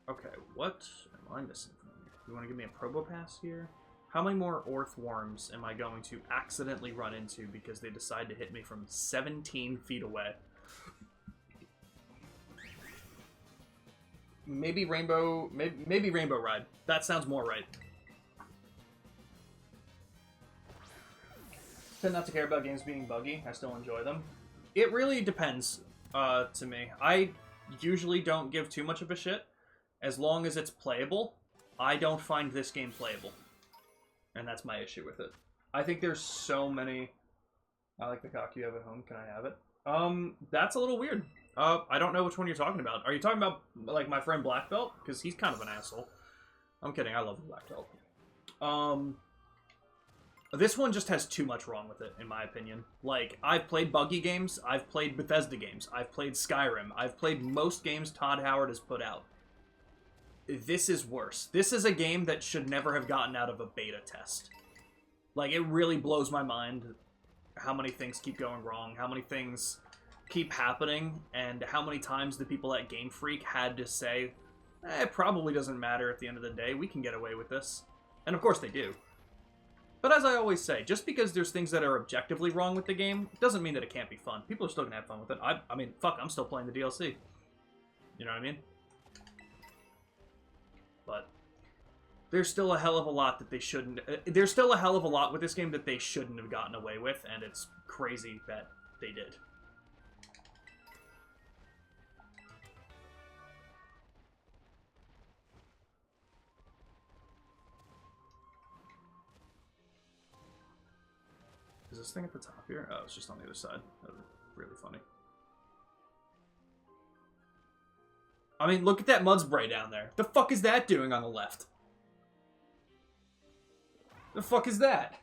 Okay, what am I missing from here? You want to give me a Probo Pass here? How many more Orth Worms am I going to accidentally run into because they decide to hit me from 17 feet away? Maybe Rainbow... Maybe Rainbow Ride. That sounds more right. Tend not to care about games being buggy. I still enjoy them. It really depends to me. I usually don't give too much of a shit. As long as it's playable, I don't find this game playable. And that's my issue with it. I think there's so many... I like the cock you have at home. Can I have it? That's a little weird. I don't know which one you're talking about. Are you talking about, like, my friend Black Belt? Because he's kind of an asshole. I'm kidding. I love the Black Belt. This one just has too much wrong with it, in my opinion. Like, I've played buggy games, I've played Bethesda games, I've played Skyrim, I've played most games Todd Howard has put out. This is worse. This is a game that should never have gotten out of a beta test. Like, it really blows my mind how many things keep going wrong, how many things keep happening, and how many times the people at Game Freak had to say, it probably doesn't matter at the end of the day, we can get away with this. And of course they do. But as I always say, just because there's things that are objectively wrong with the game, doesn't mean that it can't be fun. People are still going to have fun with it. I mean, fuck, I'm still playing the DLC. You know what I mean? But there's still a hell of a lot that they shouldn't... there's still a hell of a lot with this game that they shouldn't have gotten away with, and it's crazy that they did. Is this thing at the top here? Oh, it's just on the other side. That would be really funny. I mean, look at that mud spray down there. The fuck is that doing on the left? The fuck is that?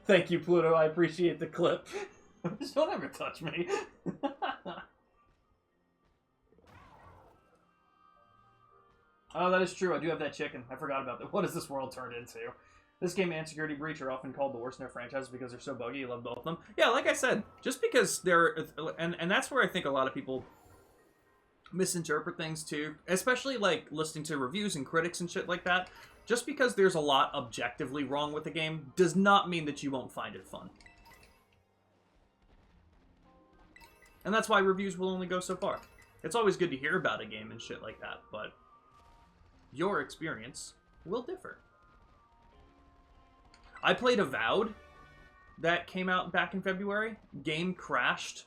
Thank you, Pluto. I appreciate the clip. Just don't ever touch me. Oh, that is true. I do have that chicken. I forgot about that. What has this world turned into? This game and Security Breach are often called the worst in their franchises because they're so buggy. You love both of them. Yeah, like I said, just because they're... And that's where I think a lot of people misinterpret things, too. Especially, like, listening to reviews and critics and shit like that. Just because there's a lot objectively wrong with the game does not mean that you won't find it fun. And that's why reviews will only go so far. It's always good to hear about a game and shit like that, but... your experience will differ. I played Avowed that came out back in February. Game crashed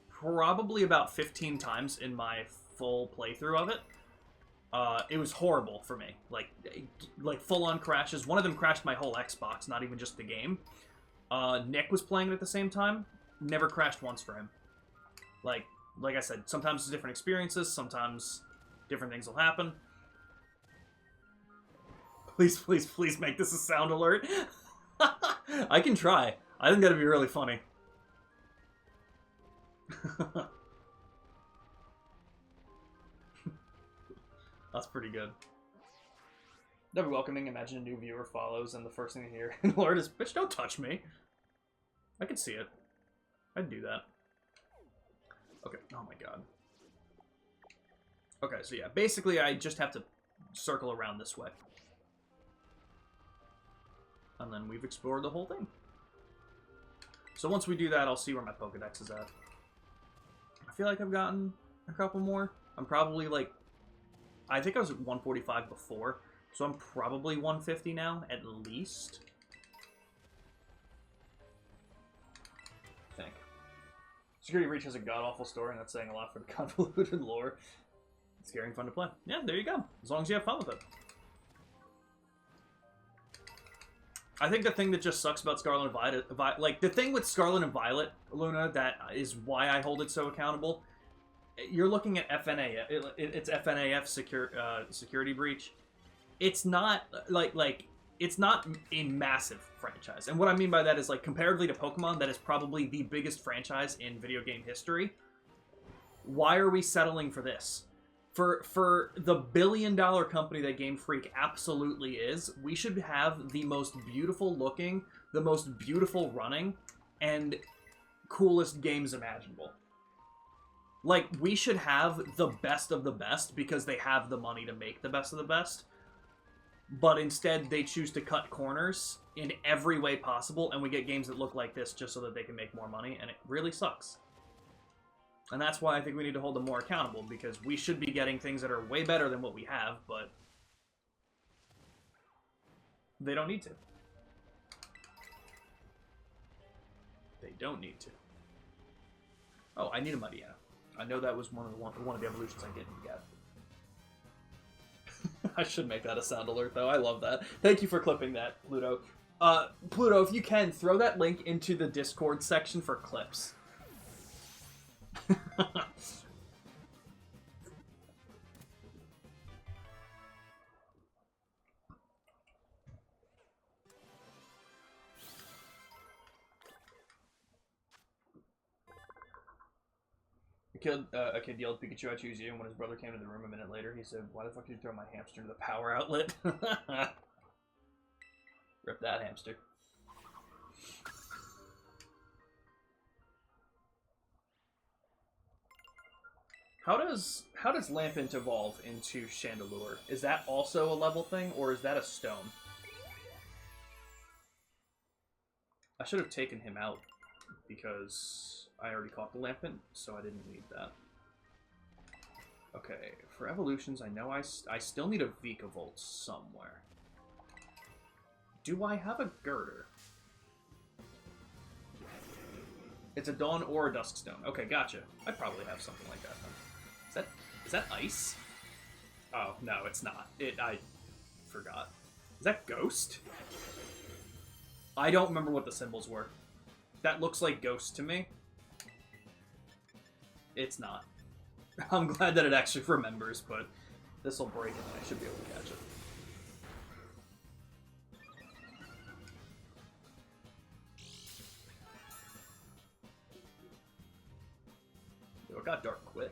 probably about 15 times in my full playthrough of it. It was horrible for me. Like full-on crashes. One of them crashed my whole Xbox, not even just the game. Nick was playing it at the same time. Never crashed once for him. Like I said, sometimes it's different experiences, sometimes different things will happen. Please, please, please make this a sound alert. I can try. I think that'd be really funny. That's pretty good. That'd be welcoming. Imagine a new viewer follows and the first thing they hear, Lord, is, bitch, don't touch me. I could see it. I'd do that. Okay, oh my god. Okay, so yeah, basically I just have to circle around this way. And then we've explored the whole thing. So once we do that, I'll see where my Pokedex is at. I feel like I've gotten a couple more. I'm probably like... I think I was at 145 before, so I'm probably 150 now, at least. I think. Security Breach has a god-awful story, and that's saying a lot for the convoluted lore. Scary and fun to play. Yeah, there you go. As long as you have fun with it. I think the thing that just sucks about Scarlet and Violet, like, the thing with Scarlet and Violet, Luna, that is why I hold it so accountable, you're looking at FNA, it's FNAF security breach. It's not, it's not a massive franchise. And what I mean by that is, like, comparatively to Pokemon, that is probably the biggest franchise in video game history. Why are we settling for this? For the billion-dollar company that Game Freak absolutely is, we should have the most beautiful looking, the most beautiful running, and coolest games imaginable. Like, we should have the best of the best because they have the money to make the best of the best. But instead, they choose to cut corners in every way possible, and we get games that look like this just so that they can make more money, and it really sucks. And that's why I think we need to hold them more accountable, because we should be getting things that are way better than what we have, but they don't need to. They don't need to. Oh, I need a Muddiana. I know that was one of the evolutions I didn't get. I should make that a sound alert, though. I love that. Thank you for clipping that, Pluto. Pluto, if you can, throw that link into the Discord section for clips. A kid yelled, "Pikachu, I choose you," and when his brother came to the room a minute later, he said, "Why the fuck did you throw my hamster into the power outlet?" Rip that hamster. How does Lampent evolve into Chandelure? Is that also a level thing, or is that a stone? I should have taken him out, because I already caught the Lampent, so I didn't need that. Okay, for evolutions, I know I still need a Vikavolt somewhere. Do I have a Girder? It's a Dawn or a Duskstone. Okay, gotcha. I probably have something like that then. Is that ice? Oh, no, it's not. I forgot. Is that Ghost? I don't remember what the symbols were. That looks like Ghost to me. It's not. I'm glad that it actually remembers, but this will break it and I should be able to catch it. Yo, it got dark quick.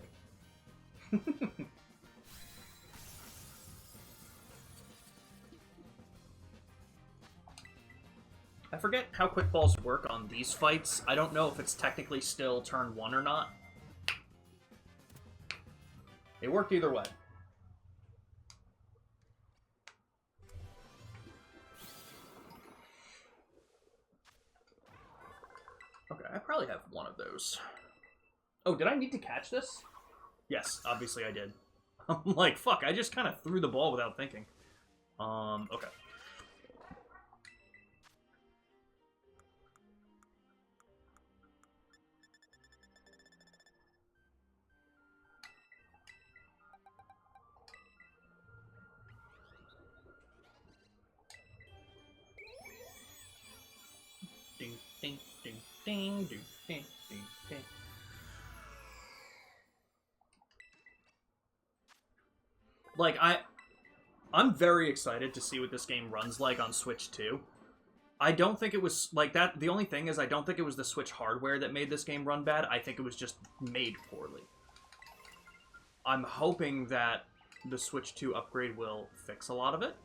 I forget how quick balls work on these fights. I don't know if it's technically still turn 1 or not. They work either way. Okay, I probably have one of those. Oh, did I need to catch this? Yes, obviously I did. I'm like, fuck, I just kind of threw the ball without thinking. Okay. Ding, ding, ding, ding, ding, ding, ding, ding. Like, I'm very excited to see what this game runs like on Switch 2. I don't think it was, like, that. The only thing is I don't think it was the Switch hardware that made this game run bad. I think it was just made poorly. I'm hoping that the Switch 2 upgrade will fix a lot of it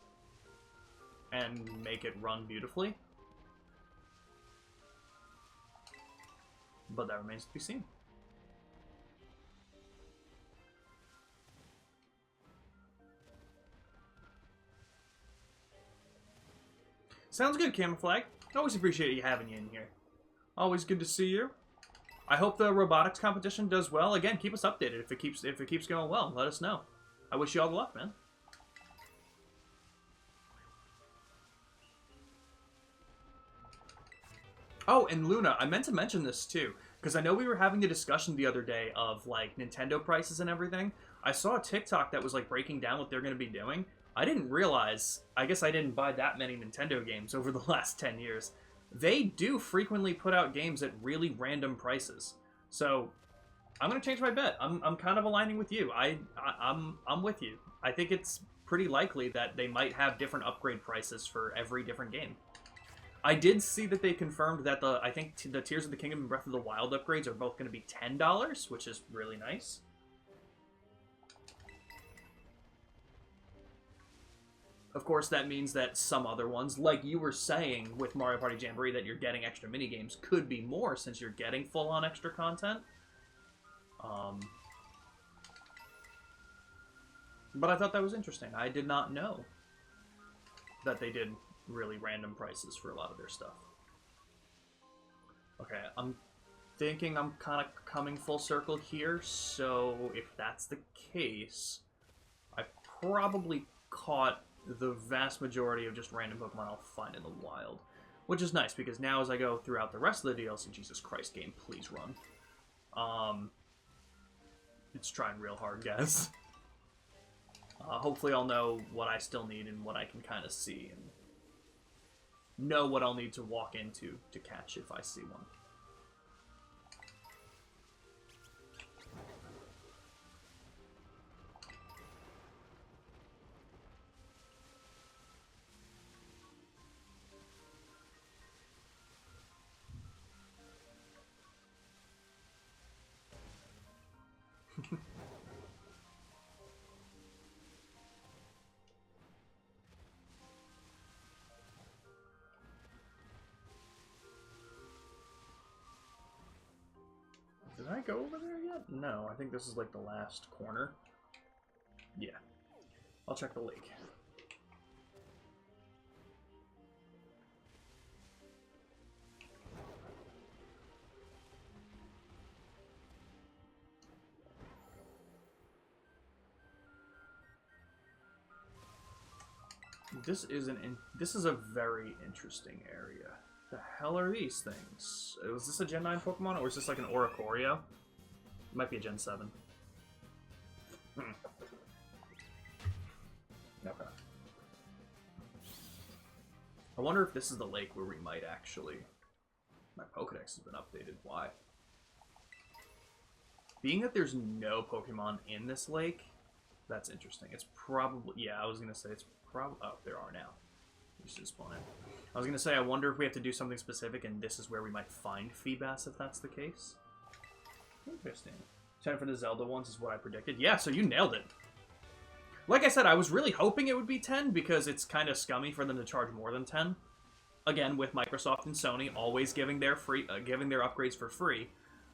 and make it run beautifully. But that remains to be seen. Sounds good, Camouflage. Always appreciate you having you in here. Always good to see you. I hope the robotics competition does well. Again, keep us updated if it keeps going well. Let us know. I wish you all the luck, man. Oh, and Luna, I meant to mention this too, because I know we were having the discussion the other day of, like, Nintendo prices and everything. I saw a TikTok that was like breaking down what they're going to be doing. I didn't realize, I guess I didn't buy that many Nintendo games over the last 10 years. They do frequently put out games at really random prices. So I'm going to change my bet. I'm kind of aligning with you. I'm with you. I think it's pretty likely that they might have different upgrade prices for every different game. I did see that they confirmed that I think the Tears of the Kingdom and Breath of the Wild upgrades are both going to be $10, which is really nice. Of course, that means that some other ones, like you were saying with Mario Party Jamboree, that you're getting extra minigames, could be more since you're getting full-on extra content. But I thought that was interesting. I did not know that they did really random prices for a lot of their stuff. Okay, I'm thinking I'm kind of coming full circle here, so if that's the case, I probably caught the vast majority of just random Pokemon I'll find in the wild. Which is nice, because now as I go throughout the rest of the DLC, Jesus Christ game, please run. It's trying real hard, guys. Hopefully I'll know what I still need and what I can kind of see, and know what I'll need to walk into to catch if I see one. Did I go over there yet? No, I think this is like the last corner. Yeah. I'll check the lake. This is a very interesting area. The hell are these things? Was this a Gen 9 Pokemon, or is this like an Oricorio? It might be a Gen 7. Okay. I wonder if this is the lake where we might actually... My Pokedex has been updated. Why? Being that there's no Pokemon in this lake, that's interesting. It's probably... Yeah, I was going to say it's probably... Oh, there are now. You should spawn in. I was going to say, I wonder if we have to do something specific, and this is where we might find Feebas, if that's the case. Interesting. 10 for the Zelda ones is what I predicted. Yeah, so you nailed it. Like I said, I was really hoping it would be 10, because it's kind of scummy for them to charge more than 10. Again, with Microsoft and Sony always giving their giving their upgrades for free.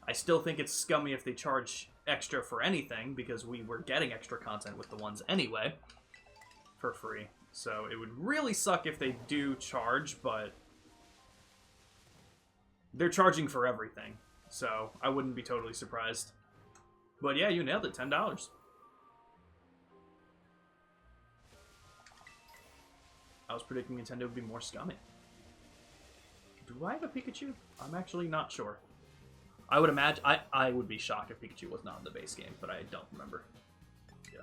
I still think it's scummy if they charge extra for anything, because we were getting extra content with the ones anyway for free. So it would really suck if they do charge, but they're charging for everything. So I wouldn't be totally surprised. But yeah, you nailed it. $10. I was predicting Nintendo would be more scummy. Do I have a Pikachu? I'm actually not sure. I would imagine... I would be shocked if Pikachu was not in the base game, but I don't remember. Yeah.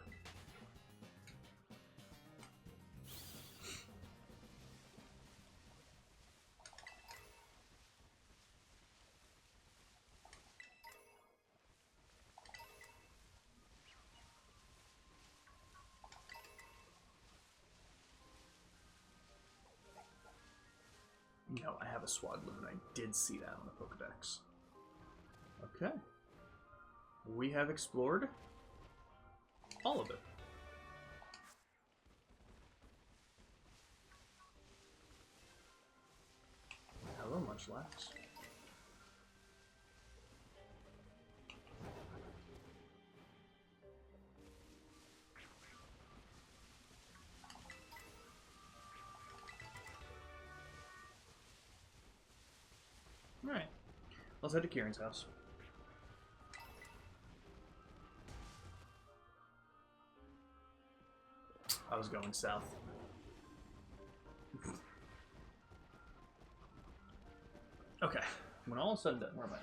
No, I have a Swadloon. I did see that on the Pokedex. Okay. We have explored all of it. Hello, Munchlax. Alright. Let's head to Kieran's house. I was going south. Okay. When all is said and done, where am I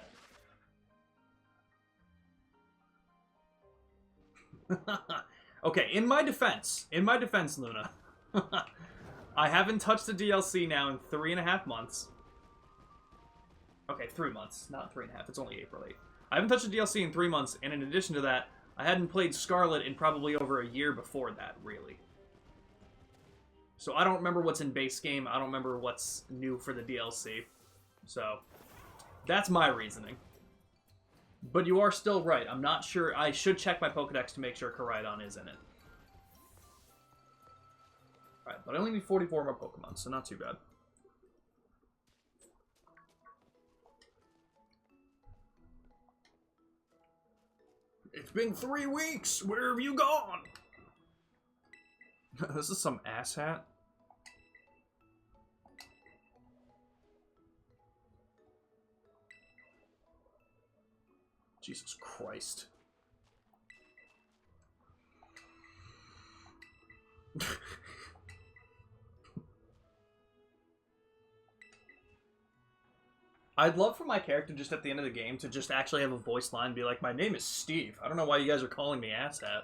at? Okay, in my defense, Luna, I haven't touched the DLC now in 3.5 months. Okay, 3 months, not 3.5. It's only April 8th. I haven't touched the DLC in 3 months, and in addition to that, I hadn't played Scarlet in probably over a year before that, really. So I don't remember what's in base game. I don't remember what's new for the DLC. So that's my reasoning. But you are still right. I'm not sure. I should check my Pokedex to make sure Koraidon is in it. Alright, but I only need 44 more Pokemon, so not too bad. It's been 3 weeks! Where have you gone? This is some asshat. Jesus Christ. I'd love for my character just at the end of the game to just actually have a voice line and be like, my name is Steve. I don't know why you guys are calling me asshat.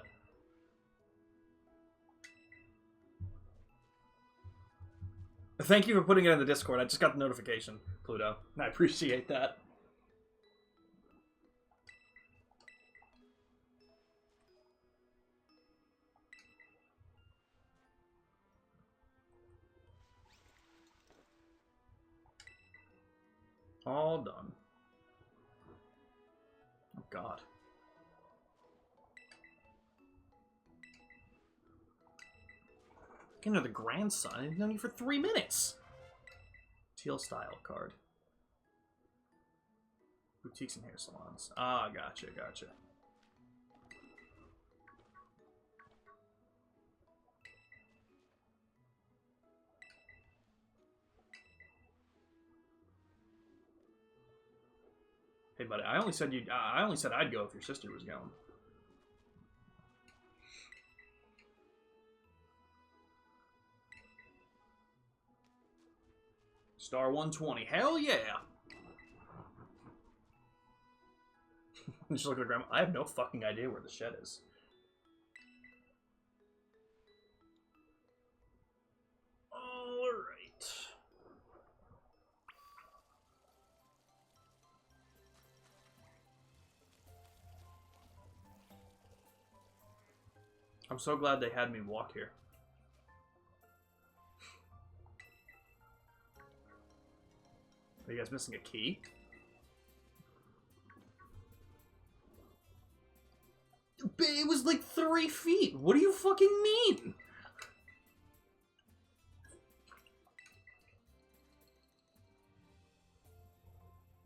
Thank you for putting it in the Discord. I just got the notification, Pluto. And I appreciate that. All done. Oh, God. Get another grandson. I've known you for 3 minutes. Teal style card. Boutiques and hair salons. Ah, gotcha, gotcha. Hey, buddy, I only said I'd go if your sister was going. Star 120. Hell yeah! Just look at Grandma. I have no fucking idea where the shed is. Alright. I'm so glad they had me walk here. Are you guys missing a key? It was like 3 feet. What do you fucking mean?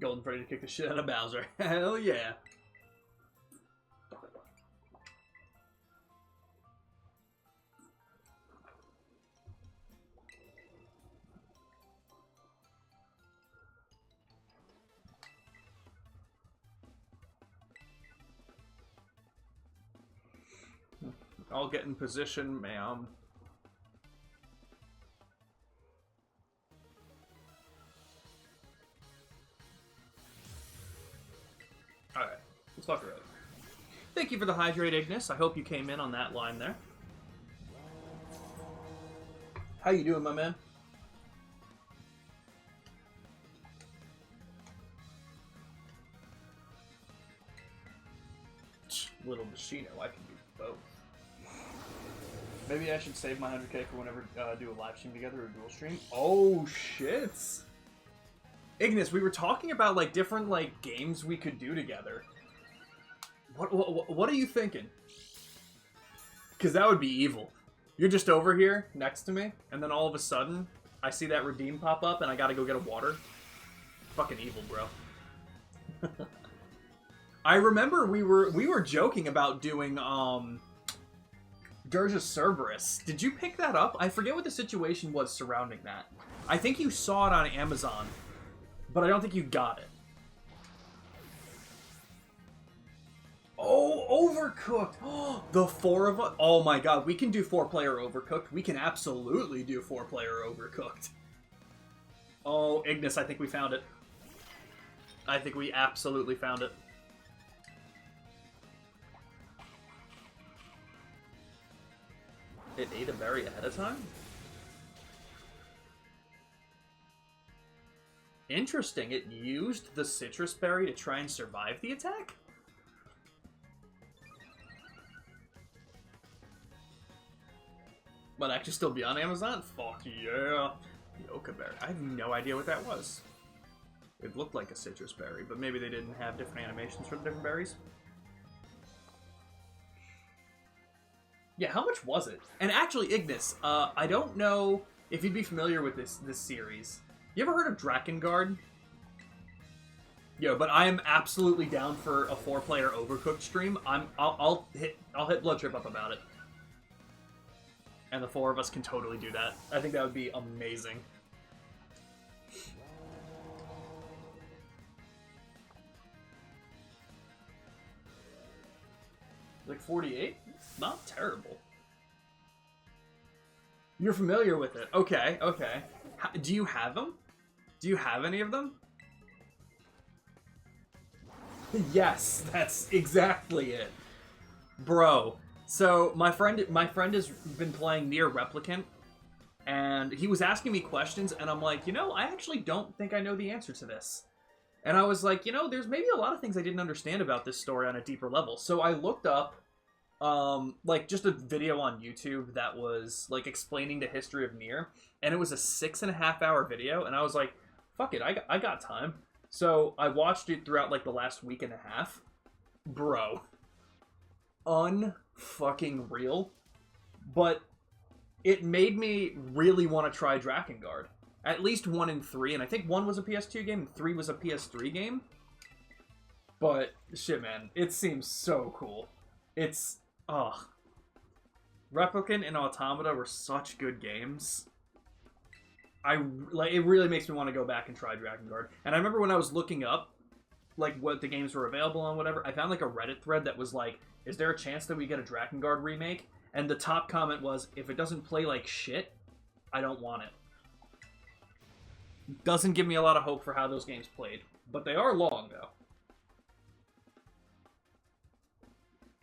Golden Freddy to kick the shit out of Bowser. Hell yeah. I'll get in position, ma'am. Alright, let's fuck around. Thank you for the hydrate, Ignis. I hope you came in on that line there. How you doing, my man? Little Machino, I can do both. Maybe I should save my 100k for whenever do a live stream together or a dual stream. Oh shit! Ignis, we were talking about like different like games we could do together. What are you thinking? Because that would be evil. You're just over here next to me, and then all of a sudden I see that redeem pop up, and I gotta go get a water. Fucking evil, bro. I remember we were joking about doing Dirge Cerberus. Did you pick that up? I forget what the situation was surrounding that. I think you saw it on Amazon, but I don't think you got it. Oh, Overcooked! Oh, the 4 of us. Oh my god, we can do 4-player Overcooked. We can absolutely do 4-player Overcooked. Oh, Ignis, I think we found it. I think we absolutely found it. It ate a berry ahead of time? Interesting. It used the citrus berry to try and survive the attack? Might actually still be on Amazon? Fuck yeah. Yoka berry. I have no idea what that was. It looked like a citrus berry, but maybe they didn't have different animations for the different berries. Yeah, how much was it? And actually, Ignis, I don't know if you'd be familiar with this series. You ever heard of Drakengard? Yo, but I am absolutely down for a 4-player Overcooked stream. I'll hit Blood Trip up about it. And the 4 of us can totally do that. I think that would be amazing. Like 48? Not terrible. You're familiar with it. Okay, okay. Do you have them? Do you have any of them? Yes, that's exactly it. Bro. So, my friend has been playing Nier Replicant, and he was asking me questions, and I'm like, you know, I actually don't think I know the answer to this. And I was like, you know, there's maybe a lot of things I didn't understand about this story on a deeper level. So I looked up, like, just a video on YouTube that was, like, explaining the history of Nier, and it was a 6.5-hour video, and I was like, fuck it, I got time. So I watched it throughout, like, the last week and a half. Bro. Unfucking real. But it made me really want to try Drakengard. At least 1 and 3, and I think 1 was a PS2 game, and 3 was a PS3 game. But, shit, man, it seems so cool. It's, ugh. Replicant and Automata were such good games. It really makes me want to go back and try Drakengard. And I remember when I was looking up, like, what the games were available on, whatever, I found, like, a Reddit thread that was like, is there a chance that we get a Drakengard remake? And the top comment was, if it doesn't play like shit, I don't want it. Doesn't give me a lot of hope for how those games played. But they are long, though.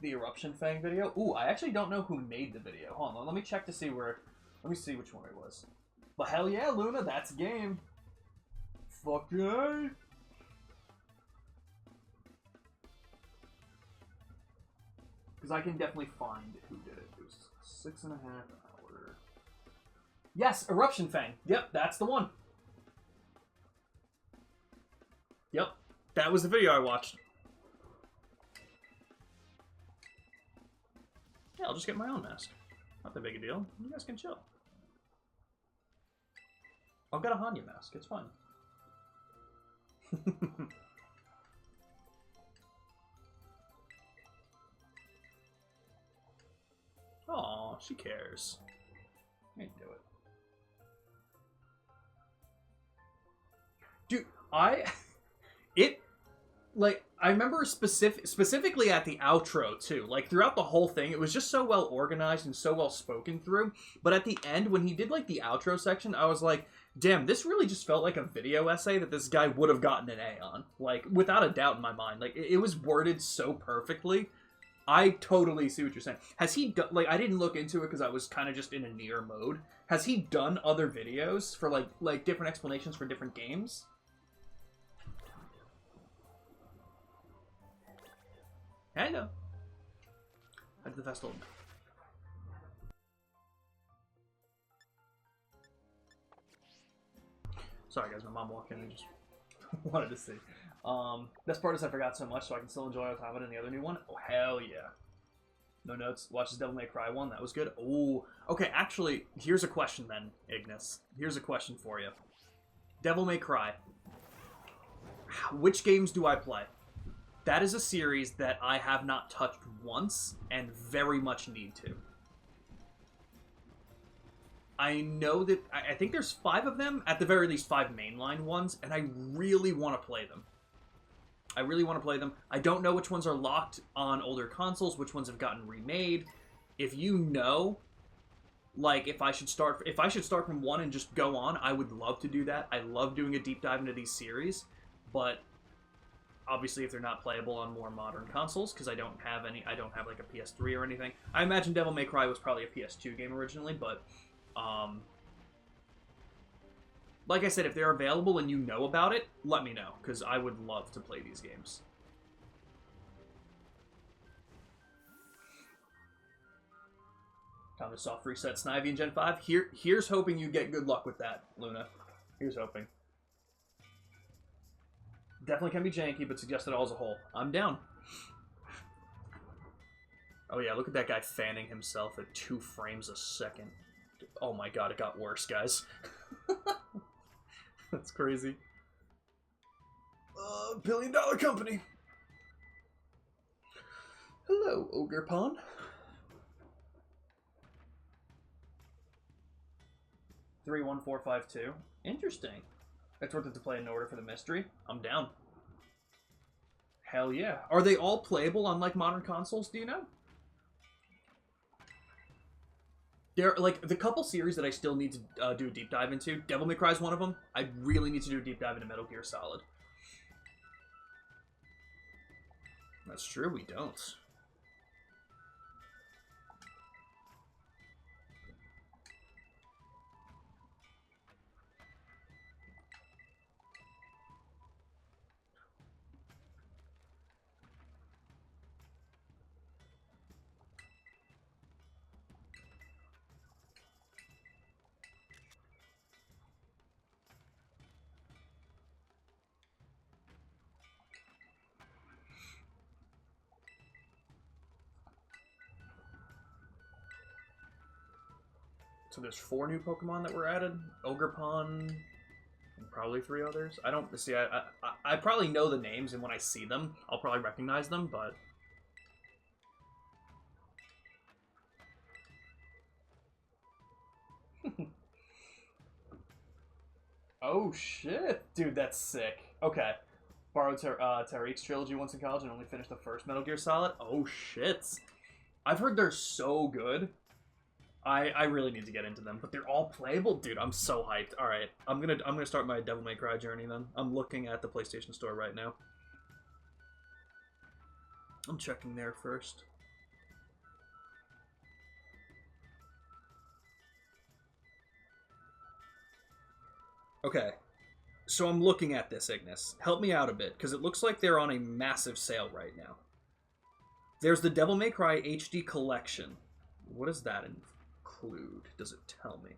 The Eruption Fang video? Ooh, I actually don't know who made the video. Hold on, let me check to see where... Let me see which one it was. But hell yeah, Luna, that's a game. Fuck yeah! Because I can definitely find who did it. It was 6.5 hour. Yes, Eruption Fang. Yep, that's the one. Yep, that was the video I watched. Yeah, I'll just get my own mask. Not that big a deal. You guys can chill. I'll get a Hanya mask. It's fine. Aw, she cares. I can do it. Dude, I remember specifically at the outro, too. Like, throughout the whole thing, it was just so well organized and so well spoken through. But at the end, when he did, like, the outro section, I was like, damn, this really just felt like a video essay that this guy would have gotten an A on. Like, without a doubt in my mind. Like, it was worded so perfectly. I totally see what you're saying. Has he done, like, I didn't look into it because I was kind of just in a Nier mode. Has he done other videos for, like different explanations for different games? I know. At the festival. Sorry guys, my mom walked in and just wanted to see. Best part is I forgot so much, so I can still enjoy Automata and the other new one. Oh, hell yeah. No notes. Watch this Devil May Cry one. That was good. Oh, okay, actually, here's a question then, Ignis. Here's a question for you. Devil May Cry. Which games do I play? That is a series that I have not touched once and very much need to. I know that... I think there's 5 of them, at the very least 5 mainline ones, and I really want to play them. I really want to play them. I don't know which ones are locked on older consoles, which ones have gotten remade. If you know, like, if I should start from 1 and just go on, I would love to do that. I love doing a deep dive into these series, but Obviously, if they're not playable on more modern consoles, because I don't have like a PS3 or anything. I imagine Devil May Cry was probably a PS2 game originally, but like I said, if they're available and you know about it, let me know, because I would love to play these games. Time to soft reset Snivy in Gen 5. Here's hoping you get good luck with that, Luna. Here's hoping. Definitely can be janky, but suggested all as a whole. I'm down. Oh yeah, look at that guy fanning himself at 2 frames a second. Oh my god, it got worse, guys. That's crazy. $1 billion company. Hello, Ogre Pawn. Three, 1, 4, 5, 2. Interesting. It's worth it to play in order for the mystery. I'm down. Hell yeah. Are they all playable on, like, modern consoles, do you know? There, like, the couple series that I still need to do a deep dive into, Devil May Cry is one of them. I really need to do a deep dive into Metal Gear Solid. That's true, we don't. So there's 4 new Pokemon that were added. Ogerpon, and probably 3 others. I don't see. I probably know the names, and when I see them, I'll probably recognize them. But oh shit, dude, that's sick. Okay, borrowed Tariq's trilogy once in college and only finished the first Metal Gear Solid. Oh shit, I've heard they're so good. I really need to get into them, but they're all playable, dude. I'm so hyped. All right, I'm gonna start my Devil May Cry journey then. I'm looking at the PlayStation Store right now. I'm checking there first. Okay, so I'm looking at this, Ignis. Help me out a bit, because it looks like they're on a massive sale right now. There's the Devil May Cry HD Collection. What does that include? Does it tell me?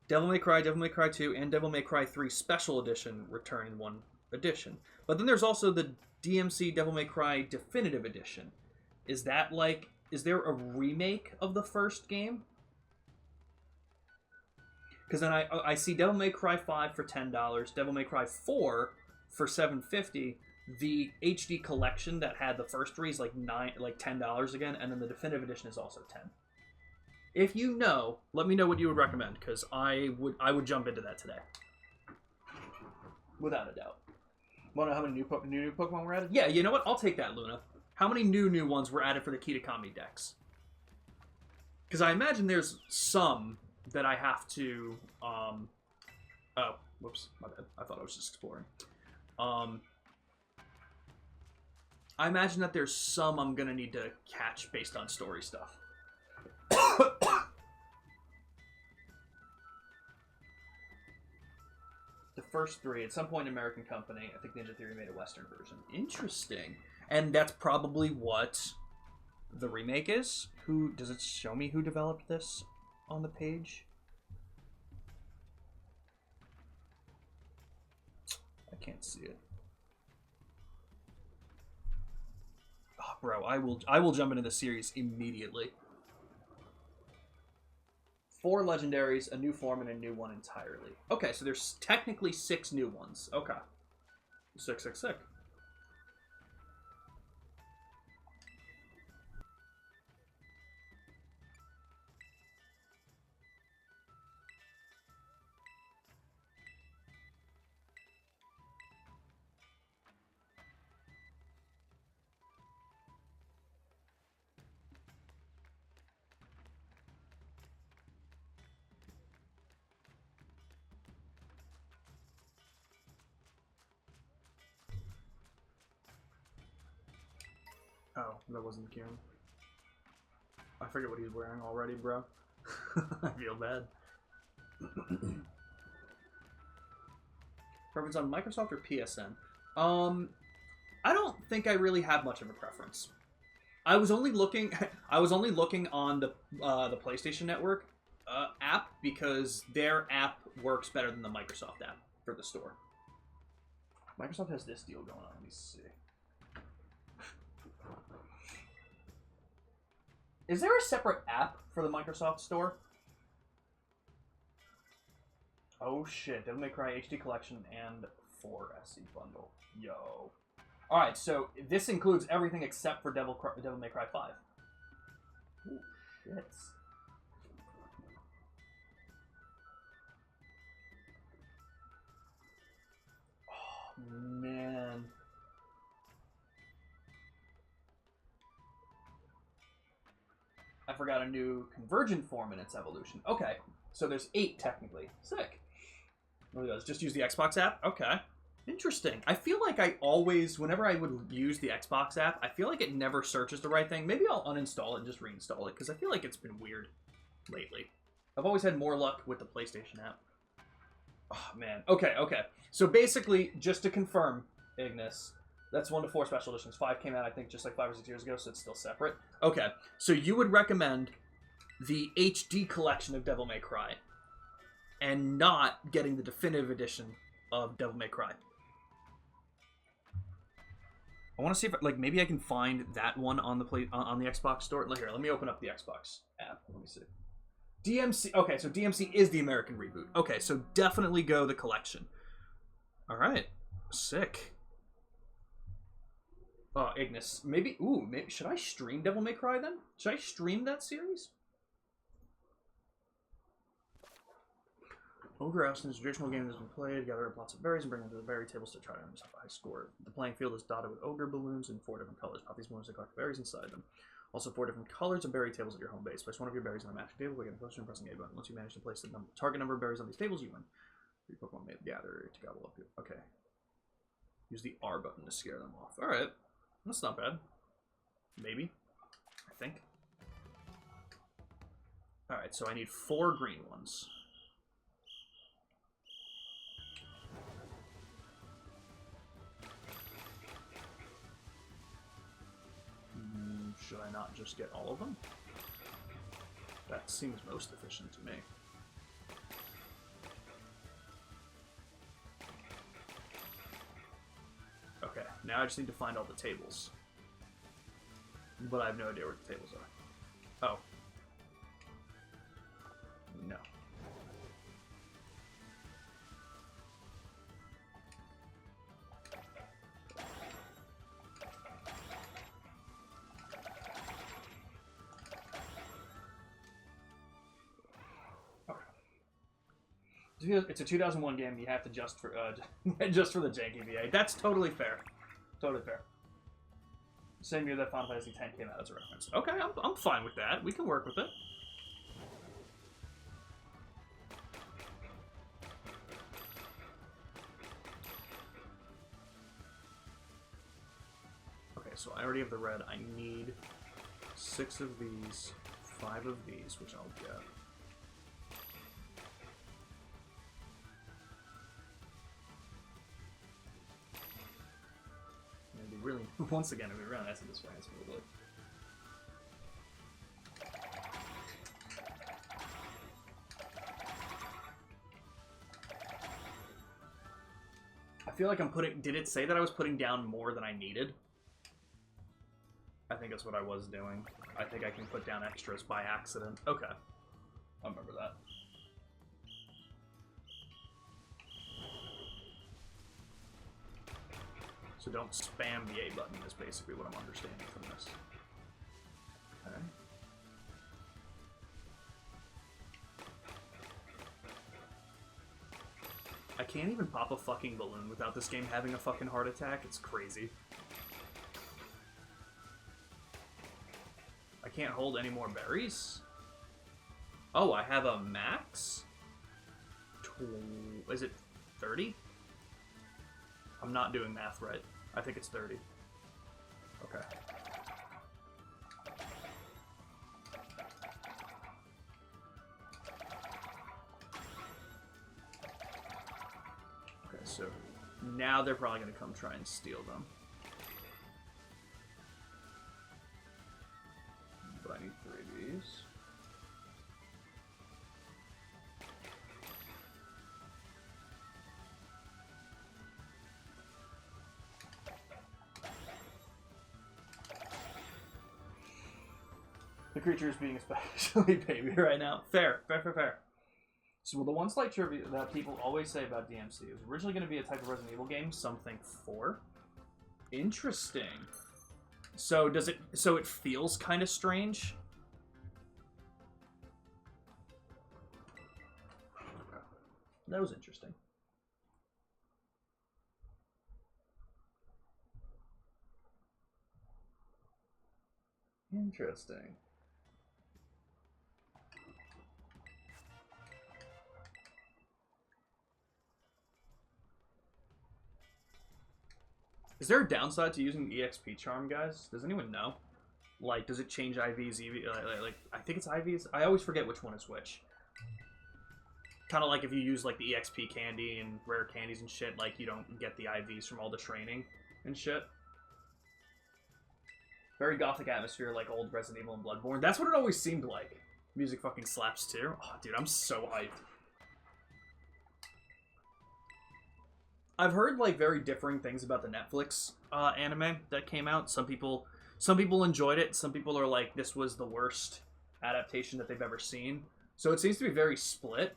Devil May Cry 2, and Devil May Cry 3 Special Edition return in one edition. But then there's also the DMC Devil May Cry Definitive Edition. Is that like... Is there a remake of the first game? Because then I see Devil May Cry 5 for $10, Devil May Cry 4 for $7.50. The HD collection that had the first 3 is like $10 again, and then the definitive edition is also $10. If you know, let me know what you would recommend, because I would jump into that today, without a doubt. Want to know how many new Pokemon were added? Yeah, you know what? I'll take that, Luna. How many new ones were added for the Kitakami decks? Because I imagine there's some that I have to, oh, whoops, my bad. I thought I was just exploring. I imagine that there's some I'm gonna need to catch based on story stuff. The first 3, at some point, American company. I think Ninja Theory made a Western version. Interesting. And that's probably what the remake is? Who, does it show me who developed this on the page? I can't see it. Oh, bro, I will jump into the series immediately. 4 legendaries, a new form, and a new one entirely. Okay, so there's technically 6 new ones. Okay. Sick. Oh, that wasn't Kieran. I forget what he's wearing already, bro. I feel bad. Preference on Microsoft or PSN? I don't think I really have much of a preference. I was only looking on the PlayStation Network app because their app works better than the Microsoft app for the store. Microsoft has this deal going on. Let me see. Is there a separate app for the Microsoft store? Oh shit, Devil May Cry HD Collection and 4 SE bundle. Yo. Alright, so this includes everything except for Devil May Cry 5. Ooh, shit. Oh, man. I forgot a new convergent form in its evolution. Okay, so there's 8 technically. Sick. What it does? Just use the Xbox app? Okay. Interesting. I feel like I always, whenever I would use the Xbox app, I feel like it never searches the right thing. Maybe I'll uninstall it and just reinstall it, because I feel like it's been weird lately. I've always had more luck with the PlayStation app. Oh, man. Okay. So basically, just to confirm, Ignis, that's 1 to 4 special editions. 5 came out, I think, just like 5 or 6 years ago, so it's still separate. Okay. So you would recommend the HD collection of Devil May Cry and not getting the definitive edition of Devil May Cry. I want to see if, like, maybe I can find that one on the Xbox store. Here, let me open up the Xbox app. Let me see. DMC. Okay, so DMC is the American reboot. Okay, so definitely go the collection. All right, sick. Oh, Ignis. Maybe. Ooh, maybe should I stream Devil May Cry then? Should I stream that series? Ogre Austin's traditional game has been played, gather up lots of berries and bring them to the berry tables to try to earn yourself a high score. The playing field is dotted with ogre balloons in 4 different colors. Pop these balloons to collect berries inside them. Also 4 different colors of berry tables at your home base. Place one of your berries on the magic table by getting closer and pressing A button. Once you manage to place the target number of berries on these tables, you win. 3 Pokemon may have gathered to gobble up here. Okay. Use the R button to scare them off. Alright. That's not bad. Maybe. I think. Alright, so I need 4 green ones. Should I not just get all of them? That seems most efficient to me. Okay, now I just need to find all the tables. But I have no idea where the tables are. Oh. No. It's a 2001 game. You have to just for just for the janky VA. That's totally fair. Totally fair. Same year that Final Fantasy X came out as a reference. Okay, I'm fine with that. We can work with it. Okay, so I already have the red. I need 6 of these, 5 of these, which I'll get. Really, once again, it'd be really nice to this way. I feel like I'm putting. Did it say that I was putting down more than I needed? I think that's what I was doing. I think I can put down extras by accident. Okay, I remember that. So don't spam the A button is basically what I'm understanding from this. Okay. I can't even pop a fucking balloon without this game having a fucking heart attack. It's crazy. I can't hold any more berries? Oh, I have a max? Is it 30? I'm not doing math right. I think it's 30. Okay. So now they're probably going to come try and steal them. But I need 3 of these. The creature is being especially baby right now. Fair. So, well, the one slight trivia that people always say about DMC is originally going to be a type of Resident Evil game, something 4. Interesting. So does it? So it feels kind of strange. That was interesting. Interesting. Is there a downside to using the EXP charm, guys? Does anyone know? Like, does it change IVs? Like, I think it's IVs. I always forget which one is which. Kind of like if you use like the EXP candy and rare candies and shit, like you don't get the IVs from all the training and shit. Very gothic atmosphere, like old Resident Evil and Bloodborne. That's what it always seemed like. Music fucking slaps too. Oh, dude, I'm so hyped. I've heard like very differing things about the Netflix anime that came out. Some people enjoyed it. Some people are like, this was the worst adaptation that they've ever seen. So it seems to be very split.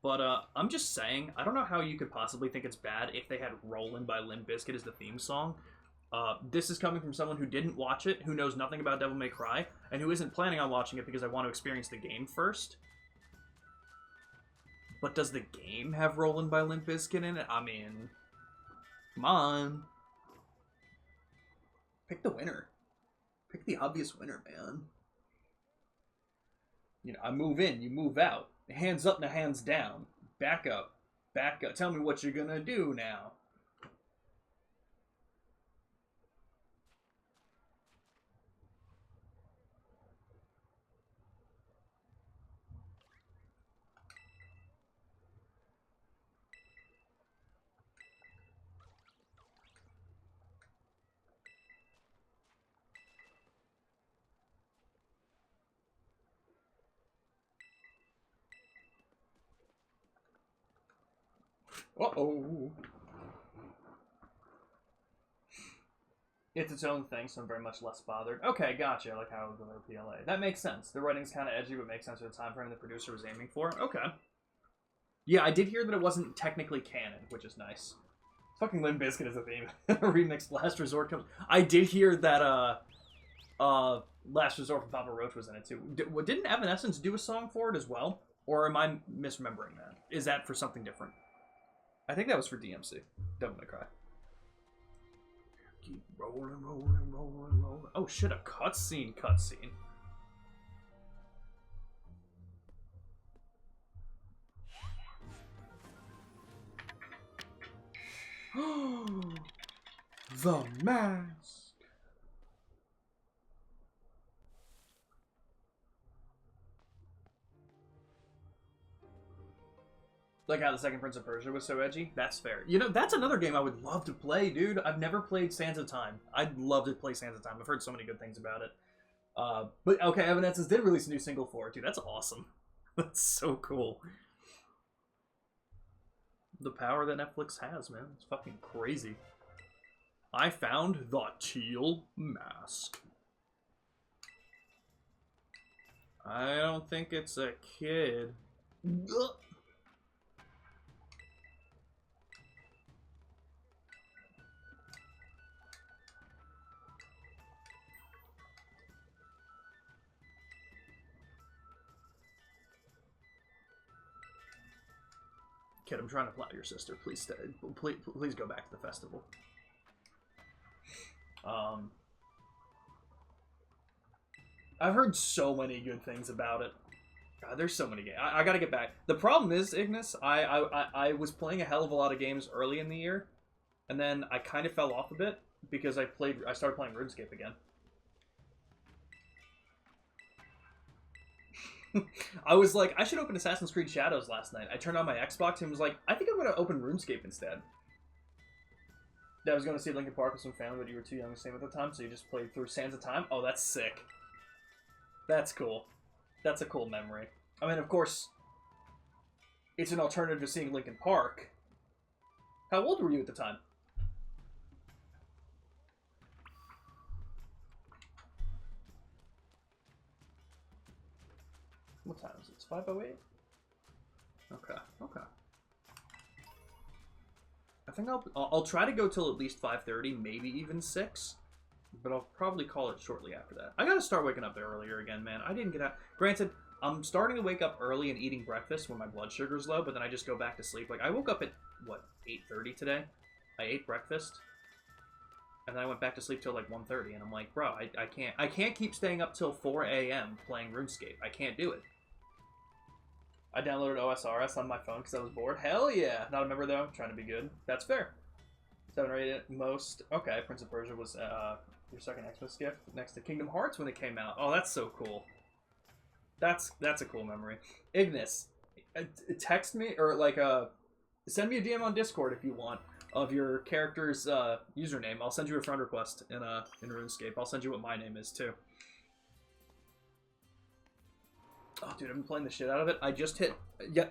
But I'm just saying, I don't know how you could possibly think it's bad if they had Rollin' by Limp Bizkit as the theme song. This is coming from someone who didn't watch it, who knows nothing about Devil May Cry, and who isn't planning on watching it because I want to experience the game first. But does the game have Rollin' by Limp Bizkit in it? I mean, come on. Pick the winner. Pick the obvious winner, man. You know, I move in, you move out. Hands up, no hands down. Back up. Back up. Tell me what you're gonna do now. Uh-oh. It's its own thing, so I'm very much less bothered. Okay, gotcha, like how it was with our PLA. That makes sense. The writing's kind of edgy, but makes sense for the time frame the producer was aiming for. Okay. Yeah, I did hear that it wasn't technically canon, which is nice. Fucking Limp Bizkit is a theme. Remixed Last Resort comes... I did hear that, Last Resort from Papa Roach was in it, too. Didn't Evanescence do a song for it as well? Or am I misremembering that? Is that for something different? I think that was for DMC. Devil May Cry. Keep rolling, rolling, rolling, rolling. Oh shit, a cutscene. The mask. Like how the second Prince of Persia was so edgy? That's fair. You know, that's another game I would love to play, dude. I've never played Sands of Time. I'd love to play Sands of Time. I've heard so many good things about it. But, okay, Evanescence did release a new single for it, dude. That's awesome. That's so cool. The power that Netflix has, man. It's fucking crazy. I found the teal mask. I don't think it's a kid. Ugh. Kid, I'm trying to plot your sister. Please stay. Please go back to the festival. I've heard so many good things about it. God, there's so many games. I gotta get back. The problem is, Ignis, I was playing a hell of a lot of games early in the year, and then I kind of fell off a bit because I started playing RuneScape again. I was like, I should open Assassin's Creed Shadows last night. I turned on my Xbox and was like, I think I'm going to open RuneScape instead. Yeah, I was going to see Linkin Park with some family, but you were too young to see them at the time, so you just played through Sands of Time? Oh, that's sick. That's cool. That's a cool memory. I mean, of course, it's an alternative to seeing Linkin Park. How old were you at the time? What time is it? It's 5:08? Okay, okay. I think I'll try to go till at least 5:30, maybe even 6. But I'll probably call it shortly after that. I gotta start waking up earlier again, man. I didn't get out. Granted, I'm starting to wake up early and eating breakfast when my blood sugar's low, but then I just go back to sleep. Like, I woke up at, what, 8:30 today? I ate breakfast, and then I went back to sleep till like 1:30, and I'm like, bro, I can't keep staying up till 4 a.m. playing RuneScape. I can't do it. I downloaded OSRS on my phone because I was bored. Hell yeah! Not a member though, trying to be good. That's fair. 7 or 8 at most. Okay, Prince of Persia was your second Xmas gift next to Kingdom Hearts when it came out. Oh, that's so cool. That's a cool memory. Ignis, text me or like send me a DM on Discord if you want of your character's username. I'll send you a friend request in RuneScape. I'll send you what my name is too. Oh, dude, I've been playing the shit out of it. I just hit,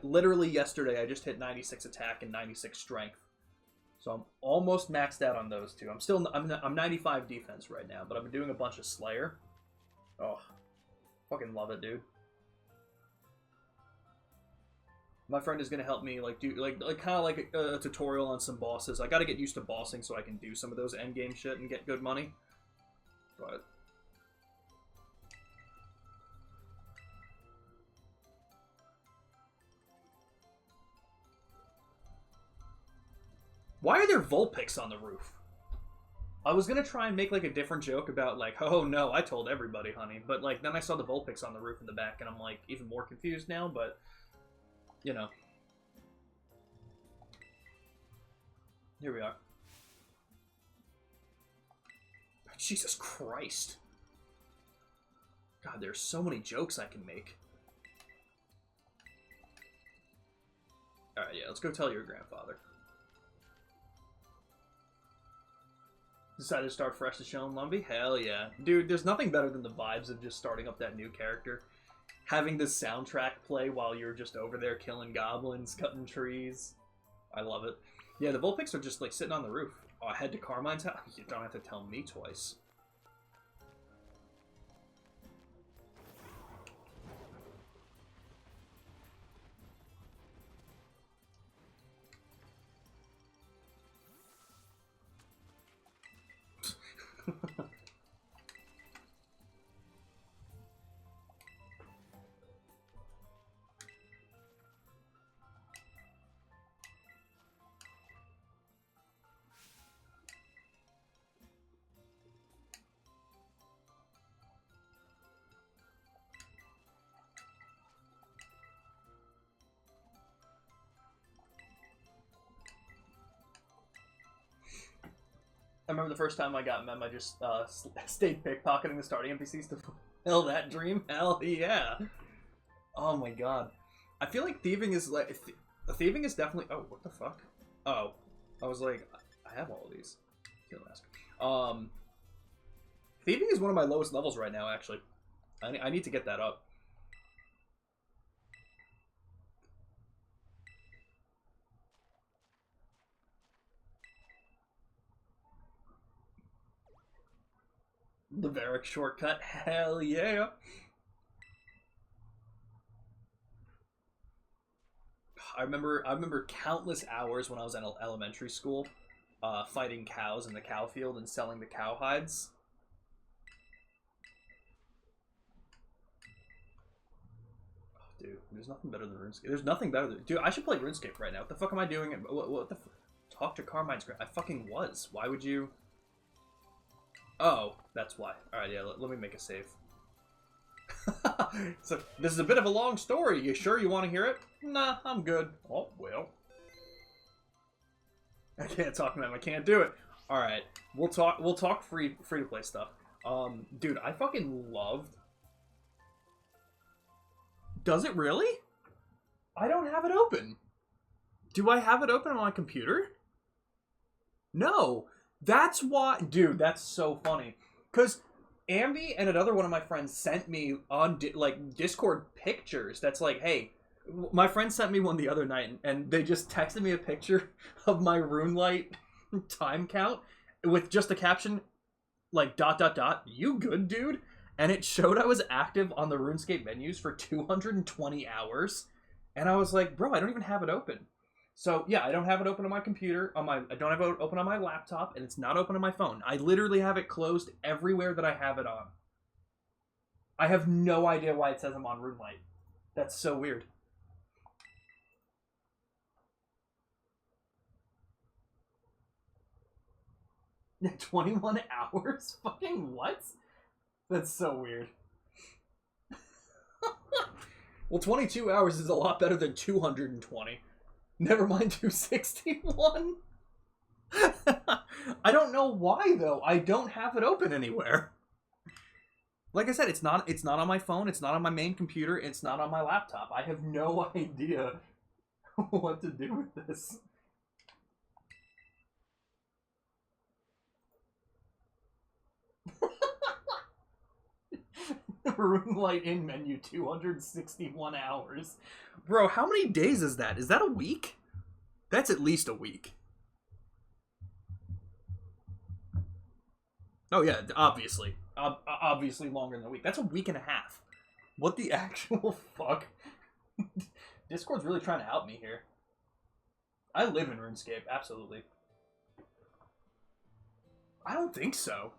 literally yesterday, I just hit 96 attack and 96 strength. So I'm almost maxed out on those two. I'm 95 defense right now, but I've been doing a bunch of Slayer. Oh, fucking love it, dude. My friend is gonna help me like do like kind of like a tutorial on some bosses. I got to get used to bossing so I can do some of those end game shit and get good money. But why are there Vulpix on the roof? I was gonna try and make like a different joke about like, oh no, I told everybody, honey. But like then I saw the Vulpix on the roof in the back, and I'm like even more confused now. But you know, here we are. Jesus Christ! God, there's so many jokes I can make. All right, yeah, let's go tell your grandfather. Decided to start fresh to Shell and Lumbee? Hell yeah. Dude, there's nothing better than the vibes of just starting up that new character. Having this soundtrack play while you're just over there killing goblins, cutting trees. I love it. Yeah, the Vulpix are just like sitting on the roof. Oh, I head to Carmine's house? You don't have to tell me twice. I remember the first time I got Mem, I just stayed pickpocketing the starting NPCs to fulfill that dream. Hell yeah! Oh my god. I feel like thieving is like... thieving is definitely... Oh, what the fuck? Oh. I was like, I have all of these. Kill mask. Thieving is one of my lowest levels right now, actually. I need to get that up. The Varric shortcut. Hell yeah! I remember countless hours when I was in elementary school, fighting cows in the cow field and selling the cow hides. Oh, dude, there's nothing better than RuneScape. There's nothing better than... Dude, I should play RuneScape right now. What the fuck am I doing? What the... Talk to Carmine's... I fucking was. Why would you... Oh, that's why. Alright, yeah, let me make a save. So, this is a bit of a long story. You sure you want to hear it? Nah, I'm good. Oh, well. I can't talk, man. I can't do it. Alright, we'll talk free to play stuff. Dude, I fucking loved... Does it really? I don't have it open. Do I have it open on my computer? No. That's why, dude. That's so funny. Cause Ambi and another one of my friends sent me on like Discord pictures. That's like, hey, my friend sent me one the other night, and they just texted me a picture of my RuneLite time count with just a caption like dot dot dot. You good, dude? And it showed I was active on the RuneScape menus for 220 hours, and I was like, bro, I don't even have it open. So yeah, I don't have it open on my computer. I don't have it open on my laptop, and it's not open on my phone. I literally have it closed everywhere that I have it on. I have no idea why it says I'm on RuneLite. That's so weird. 21 hours? Fucking what? That's so weird. Well, 22 hours is a lot better than 220. Never mind 261. I don't know why though. I don't have it open anywhere. Like I said, it's not on my phone, it's not on my main computer, it's not on my laptop. I have no idea what to do with this. RuneLite in menu 261 hours. Bro, how many days is that? Is that a week? That's at least a week. Oh yeah, obviously. Obviously longer than a week. That's a week and a half. What the actual fuck? Discord's really trying to help me here. I live in RuneScape, absolutely. I don't think so.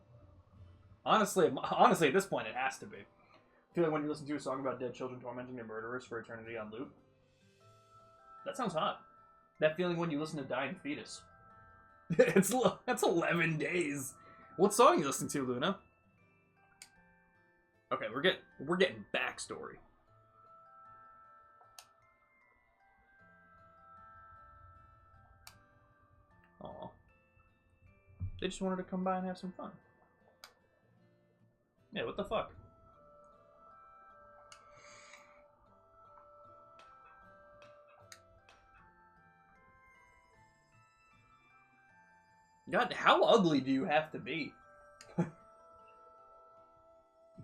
Honestly, at this point, it has to be. I feel like when you listen to a song about dead children tormenting their murderers for eternity on loop, that sounds hot. That feeling when you listen to Dying Fetus. That's 11 days. What song are you listening to, Luna? Okay, we're getting backstory. Aw. They just wanted to come by and have some fun. Yeah, what the fuck? God, how ugly do you have to be?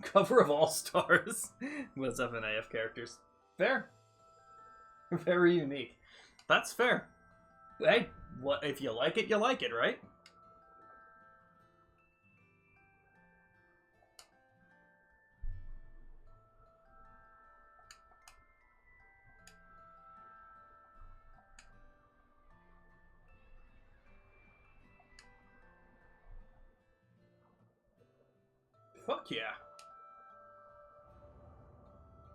Cover of All Stars. What's up in AF characters? Fair. Very unique. That's fair. Hey, what if you like it, right? Fuck yeah.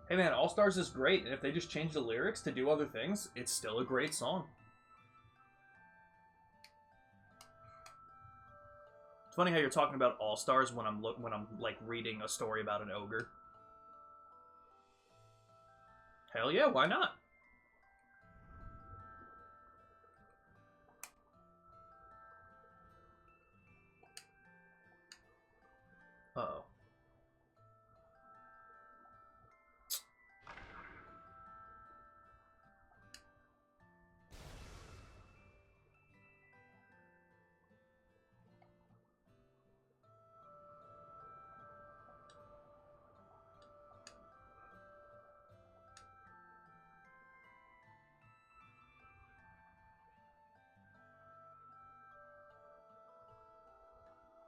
Hey man, All Stars is great, and if they just change the lyrics to do other things, it's still a great song. It's funny how you're talking about All Stars when I'm like reading a story about an ogre. Hell yeah, why not? Uh-oh.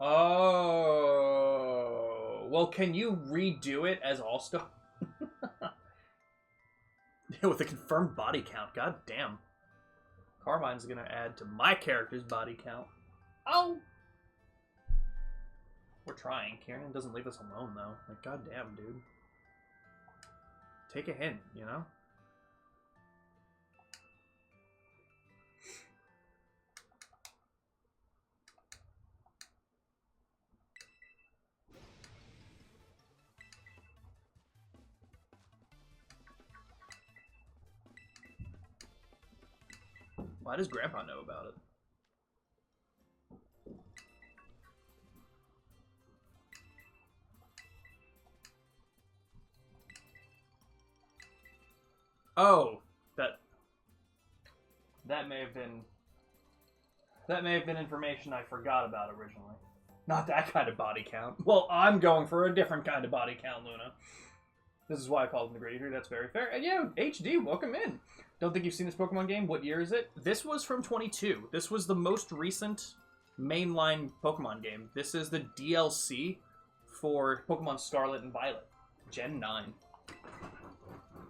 Oh. Well, can you redo it as All Star? With a confirmed body count. God damn. Carmine's gonna add to my character's body count. Oh! We're trying. Kieran doesn't leave us alone, though. Like, goddamn, dude. Take a hint, you know? Why does Grandpa know about it? Oh, that may have been That may have been information I forgot about originally. Not that kind of body count. Well, I'm going for a different kind of body count, Luna. This is why I called him the Great Eater. That's very fair. And yeah, HD, welcome in. Don't think you've seen this Pokemon game. What year is it? This was from 22. This was the most recent mainline Pokemon game. This is the DLC for Pokemon Scarlet and Violet. Gen 9.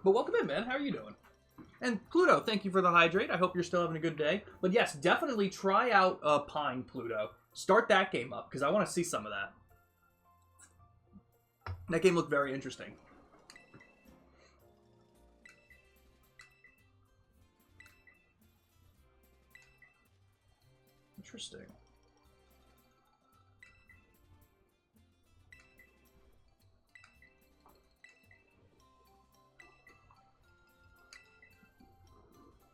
But welcome in, man. How are you doing? And Pluto, thank you for the hydrate. I hope you're still having a good day. But yes, definitely try out Pine, Pluto. Start that game up, because I want to see some of that. That game looked very interesting. Interesting.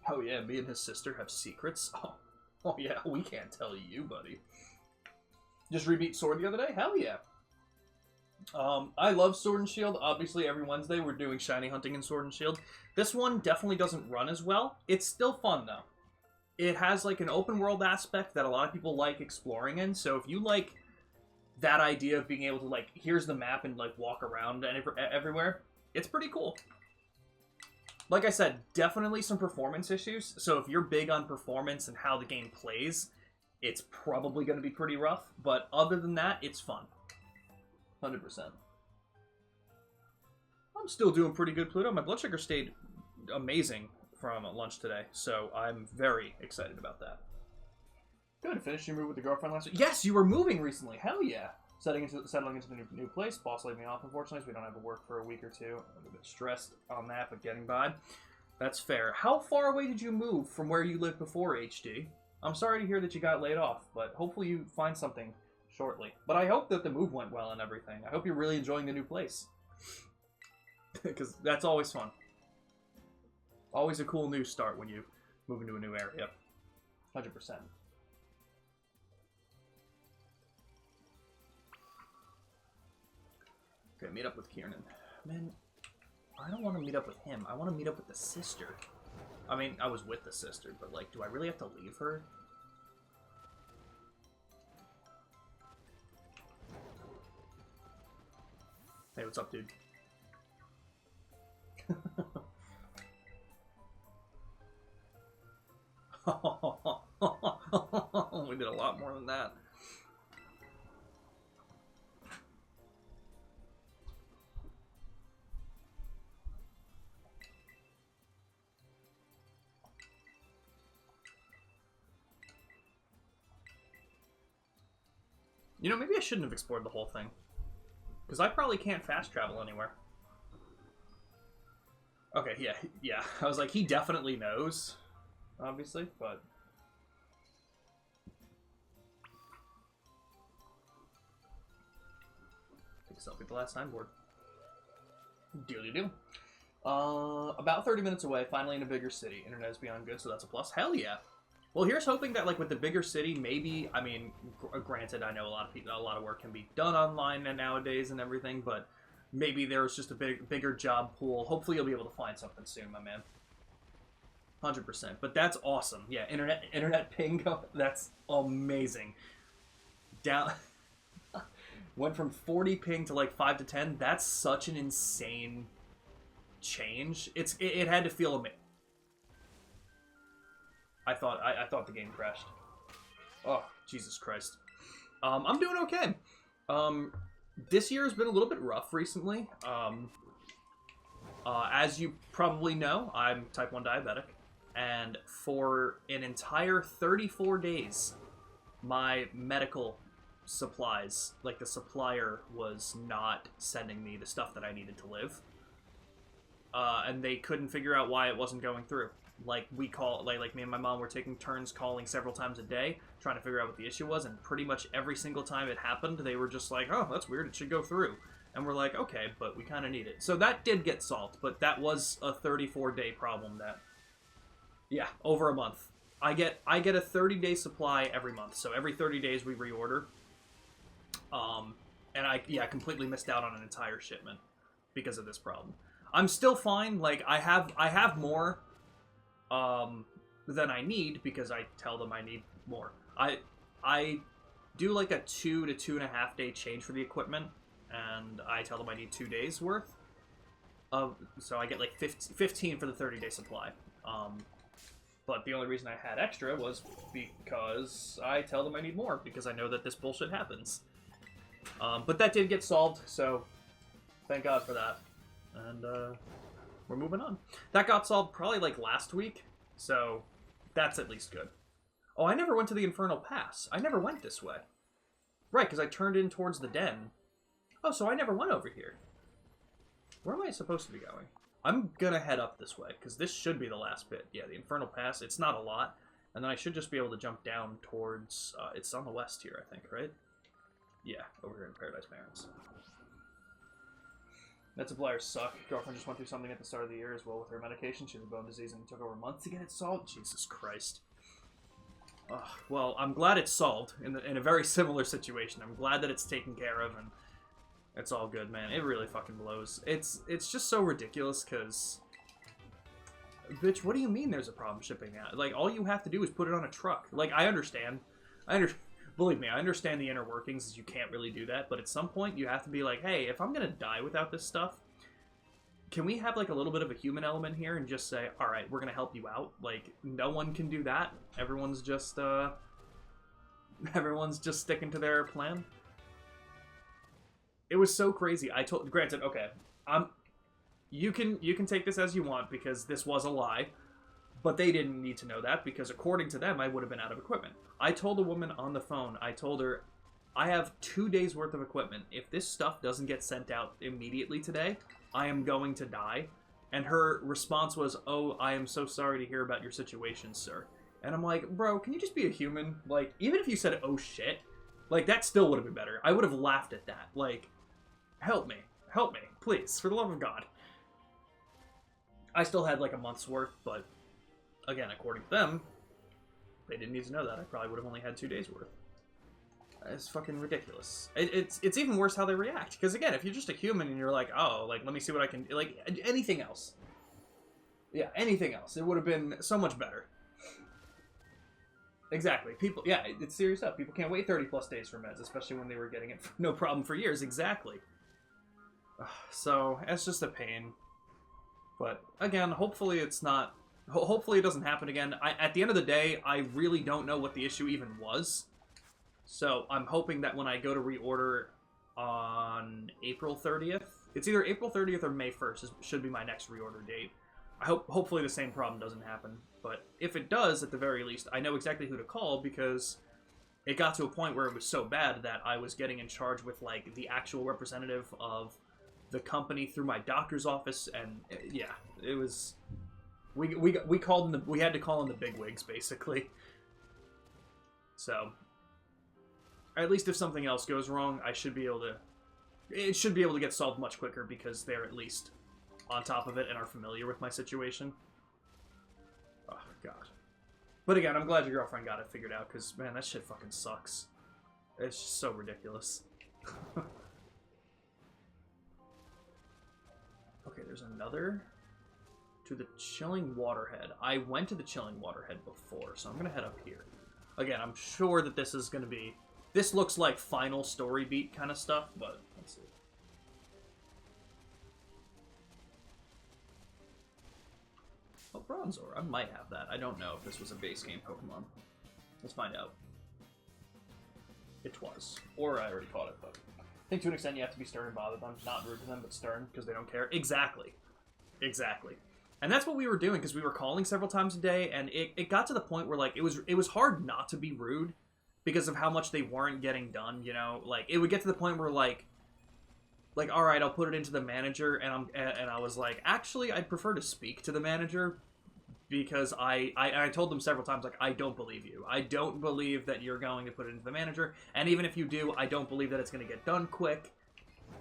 Oh yeah, me and his sister have secrets? Oh yeah, we can't tell you, buddy. Just rebeat Sword the other day? Hell yeah. I love Sword and Shield. Obviously, every Wednesday we're doing shiny hunting in Sword and Shield. This one definitely doesn't run as well. It's still fun, though. It has, like, an open world aspect that a lot of people like exploring in. So if you like that idea of being able to, like, here's the map and, like, walk around everywhere, it's pretty cool. Like I said, definitely some performance issues. So if you're big on performance and how the game plays, it's probably going to be pretty rough. But other than that, it's fun. 100%. I'm still doing pretty good, Pluto. My blood sugar stayed amazing from lunch today, so I'm very excited about that. Good. Finished your move with the girlfriend last week? Yes, you were moving recently. Hell yeah. Settling into the new place. Boss laid me off, unfortunately, so we don't have to work for a week or two. I'm a bit stressed on that, but getting by. That's fair. How far away did you move from where you lived before, HD? I'm sorry to hear that you got laid off, but hopefully you find something shortly. But I hope that the move went well and everything. I hope you're really enjoying the new place. Because that's always fun. Always a cool new start when you move into a new area. 100%. Okay, meet up with Kiernan. Man, I don't want to meet up with him. I want to meet up with the sister. I mean, I was with the sister, but, like, do I really have to leave her? Hey, what's up, dude? We did a lot more than that. You know, maybe I shouldn't have explored the whole thing. Because I probably can't fast travel anywhere. Okay, yeah. I was like, he definitely knows, obviously, but... Take a selfie at the last signboard. Deal. About 30 minutes away, finally in a bigger city. Internet is beyond good, so that's a plus. Hell yeah. Well, here's hoping that, like, with the bigger city, maybe, I mean, granted, I know a lot of work can be done online nowadays and everything, but maybe there's just a bigger job pool. Hopefully you'll be able to find something soon, my man. 100%. But that's awesome. Yeah, internet ping, that's amazing. Down, went from 40 ping to, like, 5 to 10. That's such an insane change. It had to feel amazing. I thought the game crashed. Oh, Jesus Christ. I'm doing okay. This year has been a little bit rough recently. As you probably know, I'm type 1 diabetic. And for an entire 34 days, my medical supplies, like the supplier, was not sending me the stuff that I needed to live. And they couldn't figure out why it wasn't going through. Like, like me and my mom were taking turns calling several times a day, trying to figure out what the issue was, and pretty much every single time it happened, they were just like, oh, that's weird, it should go through. And we're like, okay, but we kind of need it. So that did get solved, but that was a 34-day problem that, yeah, over a month. I get a 30-day supply every month, so every 30 days we reorder. And I completely missed out on an entire shipment because of this problem. I'm still fine, like, I have more than I need, because I tell them I need more. I do like a 2 to 2.5 day change for the equipment, and I tell them I need 2 days worth of, so I get like 15 for the 30-day supply. But the only reason I had extra was because I tell them I need more, because I know that this bullshit happens. But that did get solved, so thank God for that. And we're moving on. That got solved probably like last week, so that's at least good. Oh, I never went to the Infernal Pass. I never went this way. Right, because I turned in towards the den. Oh, so I never went over here. Where am I supposed to be going? I'm gonna head up this way, because this should be the last bit. Yeah, the Infernal Pass, it's not a lot. And then I should just be able to jump down towards... it's on the west here, I think, right? Yeah, over here in Paradise Barrens. Multipliers suck. Girlfriend just went through something at the start of the year as well with her medication. She has a bone disease and it took over months to get it solved. Jesus Christ. Well, I'm glad it's solved in a very similar situation. I'm glad that it's taken care of and it's all good, man. It really fucking blows. It's just so ridiculous because... Bitch, what do you mean there's a problem shipping that? Like, all you have to do is put it on a truck. Like, I understand. Believe me, I understand the inner workings is you can't really do that, but at some point you have to be like, hey, if I'm gonna die without this stuff, can we have like a little bit of a human element here and just say, all right, we're gonna help you out? Like, no one can do that. Everyone's just sticking to their plan. It was so crazy. Granted, okay, you can take this as you want because this was a lie. But they didn't need to know that because according to them, I would have been out of equipment. I told a woman on the phone, I told her, I have 2 days worth of equipment. If this stuff doesn't get sent out immediately today, I am going to die. And her response was, oh, I am so sorry to hear about your situation, sir. And I'm like, bro, can you just be a human? Like, even if you said, oh shit, like, that still would have been better. I would have laughed at that. Like, help me, please, for the love of God. I still had like a month's worth, but... Again, according to them, they didn't need to know that. I probably would have only had 2 days worth. It's fucking ridiculous. It's even worse how they react. Because again, if you're just a human and you're like, oh, like, let me see what I can... Like, anything else. Yeah, anything else. It would have been so much better. Exactly. People... Yeah, it's serious stuff. People can't wait 30 plus days for meds, especially when they were getting it for no problem for years. Exactly. So, it's just a pain. But, again, hopefully it's not... Hopefully it doesn't happen again. At the end of the day, I really don't know what the issue even was. So I'm hoping that when I go to reorder on April 30th, it's either April 30th or May 1st should be my next reorder date. Hopefully the same problem doesn't happen. But if it does, at the very least, I know exactly who to call because it got to a point where it was so bad that I was getting in charge with like the actual representative of the company through my doctor's office, and yeah, it was... We called in we had to call in the bigwigs, basically. So, at least if something else goes wrong, it should be able to get solved much quicker because they're at least on top of it and are familiar with my situation. Oh, God. But again, I'm glad your girlfriend got it figured out because, man, that shit fucking sucks. It's just so ridiculous. Okay, there's another... To the Chilling Waterhead. I went to the Chilling Waterhead before, so I'm going to head up here. Again, I'm sure that this is going to be... This looks like final story beat kind of stuff, but let's see. Oh, Bronzor. I might have that. I don't know if this was a base game Pokemon. Let's find out. It was. Or I already caught it, but... I think to an extent you have to be stern and bother them. Not rude to them, but stern, because they don't care. Exactly. Exactly. And that's what we were doing, because we were calling several times a day, and it got to the point where, like, it was hard not to be rude because of how much they weren't getting done, you know? Like, it would get to the point where, like all right, I'll put it into the manager, and I was like, actually, I'd prefer to speak to the manager, because I told them several times, like, I don't believe you. I don't believe that you're going to put it into the manager, and even if you do, I don't believe that it's going to get done quick.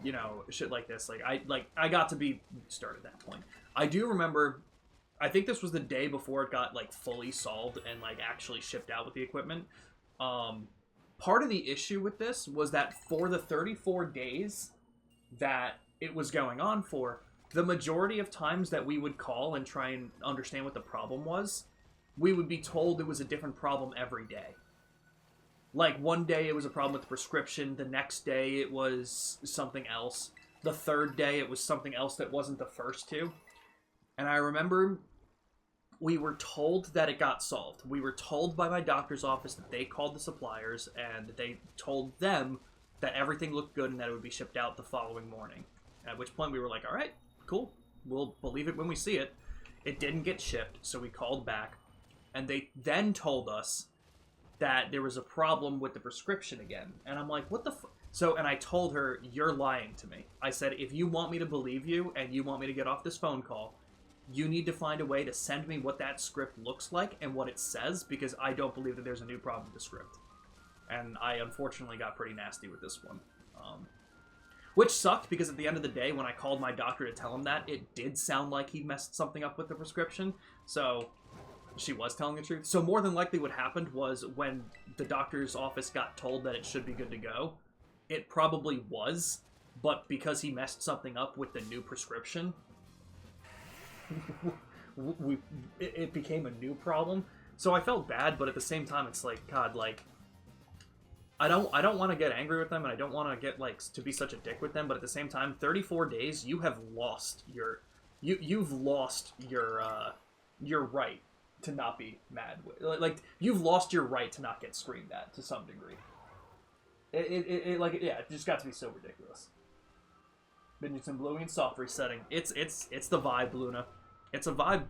You know, shit like this. I got to be stern at that point. I do remember, I think this was the day before it got, like, fully solved and, like, actually shipped out with the equipment. Part of the issue with this was that for the 34 days that it was going on for, the majority of times that we would call and try and understand what the problem was, we would be told it was a different problem every day. Like, one day it was a problem with the prescription, the next day it was something else, the third day it was something else that wasn't the first two. And I remember we were told that it got solved. We were told by my doctor's office that they called the suppliers and they told them that everything looked good and that it would be shipped out the following morning. At which point we were like, all right, cool. We'll believe it when we see it. It didn't get shipped, so we called back. And they then told us that there was a problem with the prescription again. And I'm like, what the So, and I told her, you're lying to me. I said, if you want me to believe you and you want me to get off this phone call, you need to find a way to send me what that script looks like and what it says, because I don't believe that there's a new problem with the script. And I unfortunately got pretty nasty with this one. Which sucked, because at the end of the day, when I called my doctor to tell him that, it did sound like he messed something up with the prescription. So she was telling the truth. So more than likely what happened was, when the doctor's office got told that it should be good to go, it probably was, but because he messed something up with the new prescription, it became a new problem. So I felt bad, but at the same time, it's like, God, like, I don't want to get angry with them, and I don't want to get, like, to be such a dick with them, but at the same time, 34 days, you have lost your, you've lost your right to not be mad with, like, you've lost your right to not get screamed at to some degree. It just got to be so ridiculous. Vengeance and Bluey and soft resetting. It's the vibe, Luna. It's a vibe.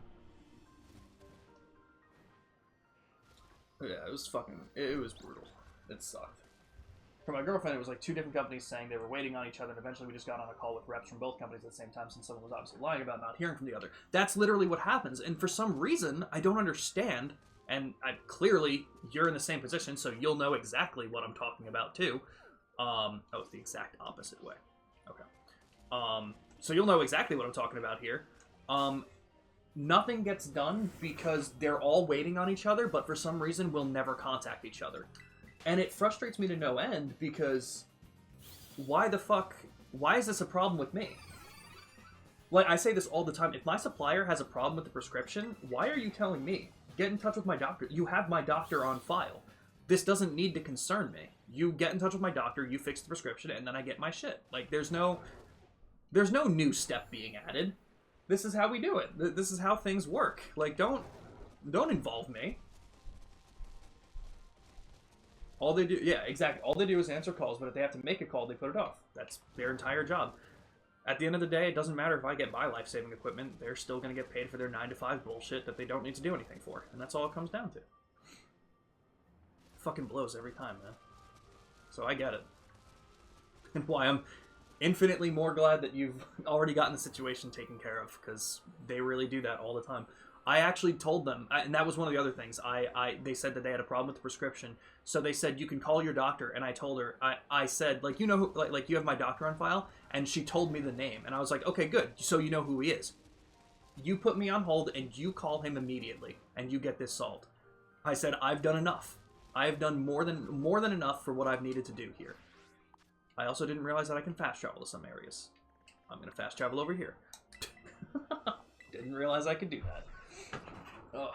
Yeah, it was brutal. It sucked. For my girlfriend, it was like 2 different companies saying they were waiting on each other, and eventually we just got on a call with reps from both companies at the same time, since someone was obviously lying about not hearing from the other. That's literally what happens, and for some reason, I don't understand, and clearly, you're in the same position, so you'll know exactly what I'm talking about, too. It's the exact opposite way. Okay. So you'll know exactly what I'm talking about here. Nothing gets done because they're all waiting on each other, but for some reason we'll never contact each other. And it frustrates me to no end, because why is this a problem with me? Like, I say this all the time, if my supplier has a problem with the prescription, why are you telling me? Get in touch with my doctor. You have my doctor on file. This doesn't need to concern me. You get in touch with my doctor, you fix the prescription, and then I get my shit. Like, there's no new step being added. This is how we do it. This is how things work. Like, don't involve me. All they do, yeah, exactly. All they do is answer calls, but if they have to make a call, they put it off. That's their entire job. At the end of the day, it doesn't matter if I get my life-saving equipment. They're still going to get paid for their 9-to-5 bullshit that they don't need to do anything for. And that's all it comes down to. Fucking blows every time, man. So I get it. And why I'm infinitely more glad that you've already gotten the situation taken care of, because they really do that all the time. I actually told them, and that was one of the other things. They said that they had a problem with the prescription, so they said you can call your doctor. And I told her, I said, like, you know who, like you have my doctor on file, and she told me the name, and I was like, okay, good, so you know who he is. You put me on hold, and you call him immediately, and you get this solved. I said, I've done enough. I have done more than enough for what I've needed to do here. I also didn't realize that I can fast travel to some areas. I'm gonna fast travel over here. Didn't realize I could do that. Ugh.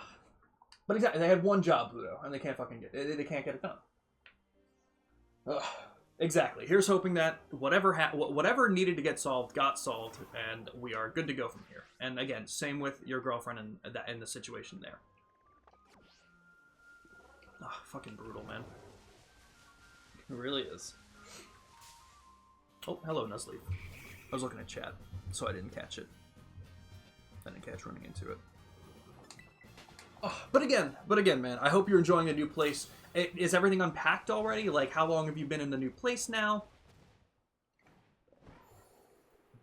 But exactly, they had one job, Pluto, and they can't fucking they can't get it done. Ugh. Exactly. Here's hoping that whatever needed to get solved got solved, and we are good to go from here. And again, same with your girlfriend and the situation there. Ugh, fucking brutal, man. It really is. Oh, hello, Nuzleaf. I was looking at chat, so I didn't catch it. I didn't catch running into it. Oh, but again, man, I hope you're enjoying the new place. Is everything unpacked already? Like, how long have you been in the new place now?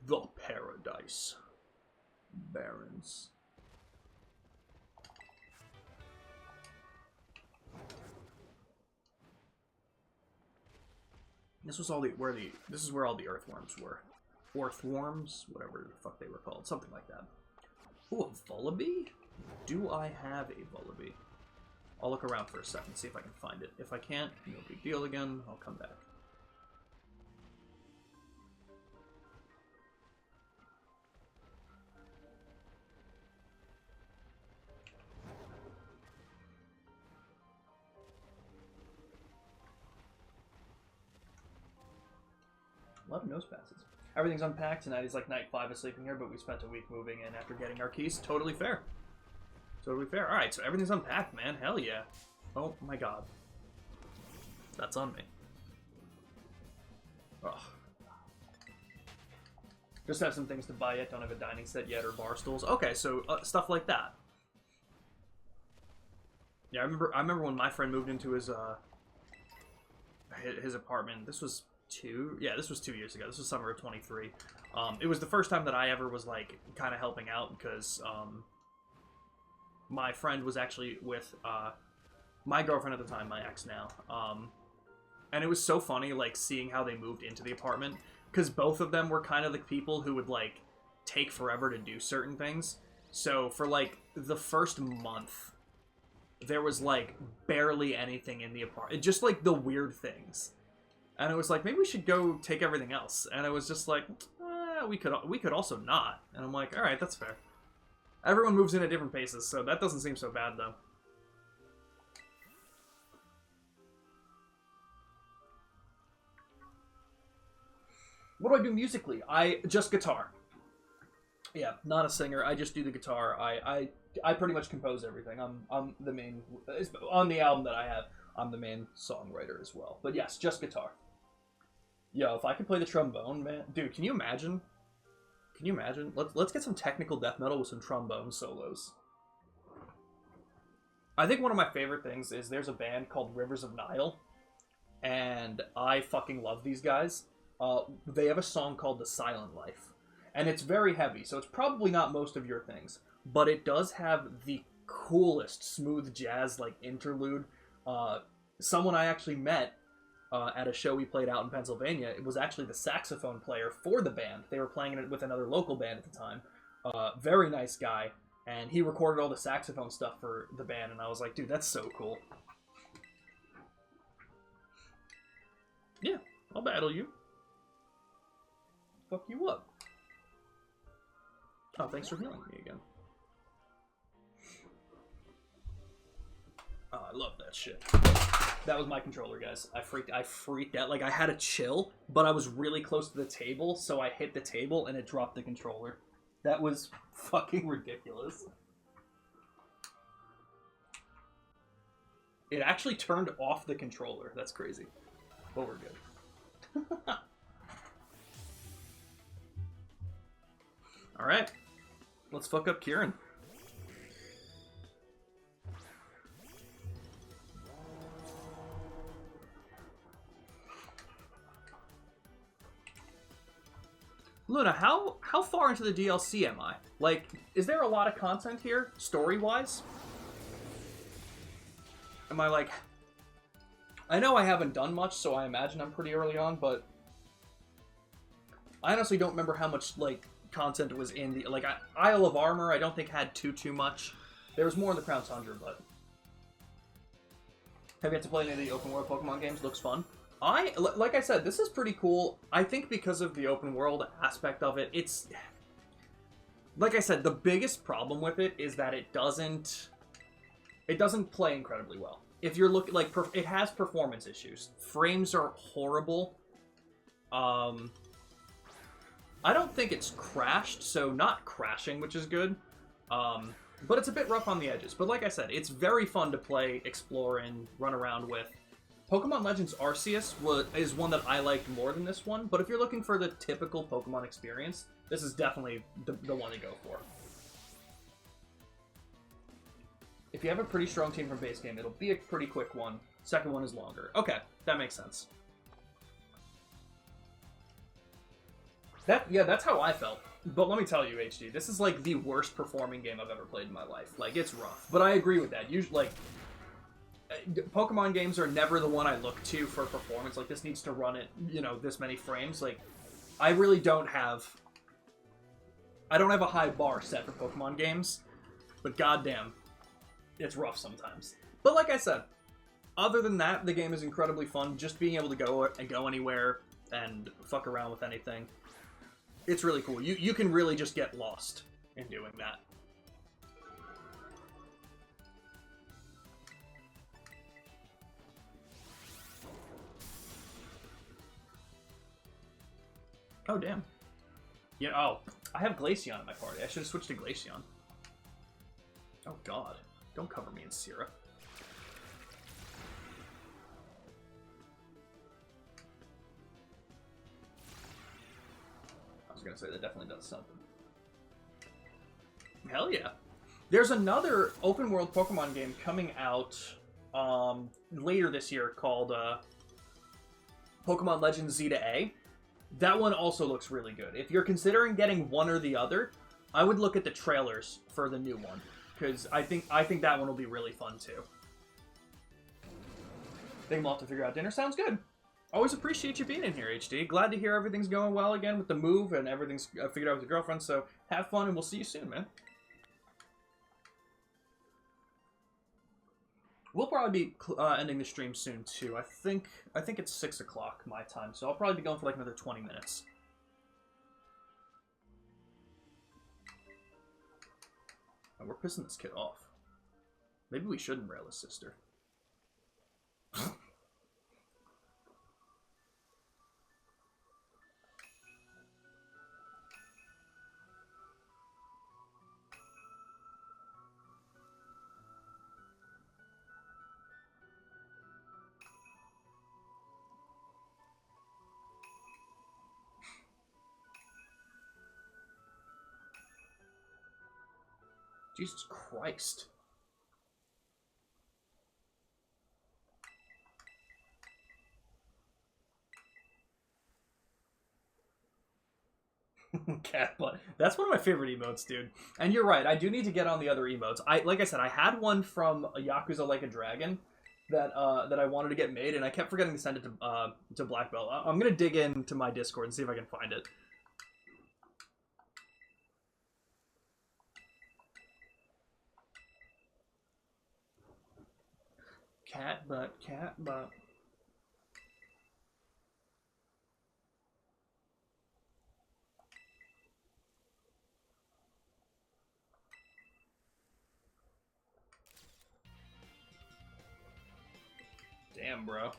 The Paradise Barrens. This was this is where all the earthworms were. Orthworms, whatever the fuck they were called, something like that. Ooh, a Vullaby? Do I have a Vullaby? I'll look around for a second, see if I can find it. If I can't, no big deal again, I'll come back. A lot of nose passes. Everything's unpacked. Tonight is like night 5 of sleeping here, but we spent a week moving in after getting our keys. Totally fair. Totally fair. Alright, so everything's unpacked, man. Hell yeah. Oh my god. That's on me. Ugh. Just have some things to buy yet. Don't have a dining set yet or bar stools. Okay, so stuff like that. Yeah, I remember when my friend moved into his apartment. This was 2 years ago. This was summer of 23. It was the first time that I ever was like kind of helping out because my friend was actually with my girlfriend at the time, my ex now. And it was so funny like seeing how they moved into the apartment because both of them were kind of the people who would like take forever to do certain things. So for like the first month there was like barely anything in the apartment, just like the weird things, and it was like maybe we should go take everything else, and it was just like we could also not, and I'm like, all right, that's fair. Everyone moves in at different paces, so that doesn't seem so bad though. What do I do musically? I just guitar. Yeah, not a singer. I just do the guitar. I pretty much compose everything. I'm the main on the album that I have. I'm the main songwriter as well. But yes, just guitar. Yo, if I could play the trombone, man, dude, can you imagine? Can you imagine? Let's get some technical death metal with some trombone solos. I think one of my favorite things is there's a band called Rivers of Nile, and I fucking love these guys. They have a song called The Silent Life. And it's very heavy, so it's probably not most of your things. But it does have the coolest smooth jazz like interlude. Someone I actually met at a show we played out in Pennsylvania, it was actually the saxophone player for the band. They were playing it with another local band at the time. Very nice guy. And he recorded all the saxophone stuff for the band, and I was like, dude, that's so cool. Yeah, I'll battle you. Fuck you up. Oh, thanks for healing me again. Oh, I love that shit. That was my controller, guys. I freaked out. Like, I had a chill, but I was really close to the table, so I hit the table and it dropped the controller. That was fucking ridiculous. It actually turned off the controller. That's crazy. But we're good. Alright. Let's fuck up Kieran. Luna, how far into the DLC am I? Like, is there a lot of content here, story-wise? Am I like... I know I haven't done much, so I imagine I'm pretty early on, but... I honestly don't remember how much, like, content was in the... Like, Isle of Armor, I don't think had too much. There was more in the Crown Tundra, but... Have you had to play any of the open world Pokemon games? Looks fun. Like I said, this is pretty cool. I think because of the open world aspect of it, it's... Like I said, the biggest problem with it is that it doesn't play incredibly well. If you're looking... Like, it has performance issues. Frames are horrible. I don't think it's crashed, so not crashing, which is good. But it's a bit rough on the edges. But like I said, it's very fun to play, explore, and run around with. Pokemon Legends Arceus is one that I liked more than this one, but if you're looking for the typical Pokemon experience, this is definitely the one to go for. If you have a pretty strong team from base game, it'll be a pretty quick one. Second one is longer. Okay, that makes sense. That's how I felt. But let me tell you, HD, this is like the worst performing game I've ever played in my life. Like, it's rough. But I agree with that. Usually, like, Pokemon games are never the one I look to for performance. Like, this needs to run at, this many frames. Like, I really don't have... I don't have a high bar set for Pokemon games. But goddamn, it's rough sometimes. But like I said, other than that, the game is incredibly fun. Just being able to go anywhere and fuck around with anything. It's really cool. You can really just get lost in doing that. Oh, damn. Yeah, oh, I have Glaceon in my party. I should have switched to Glaceon. Oh, God. Don't cover me in syrup. I was going to say, that definitely does something. Hell yeah. There's another open world Pokemon game coming out later this year called Pokemon Legends Z to A. That one also looks really good. If you're considering getting one or the other, I would look at the trailers for the new one, because I think that one will be really fun too. Think we'll have to figure out dinner. Sounds good. Always appreciate you being in here, HD. Glad to hear everything's going well again with the move and everything's figured out with your girlfriend. So have fun, and we'll see you soon, man. We'll probably be ending the stream soon too. I think it's 6 o'clock my time, so I'll probably be going for like another 20 minutes. And we're pissing this kid off. Maybe we shouldn't rail his sister. Jesus Christ. Cat butt. That's one of my favorite emotes, dude. And you're right, I do need to get on the other emotes. Like I said, I had one from Yakuza Like a Dragon that I wanted to get made, and I kept forgetting to send it to Black Belt. I'm gonna dig into my Discord and see if I can find it. Cat butt, cat butt. Damn, bro.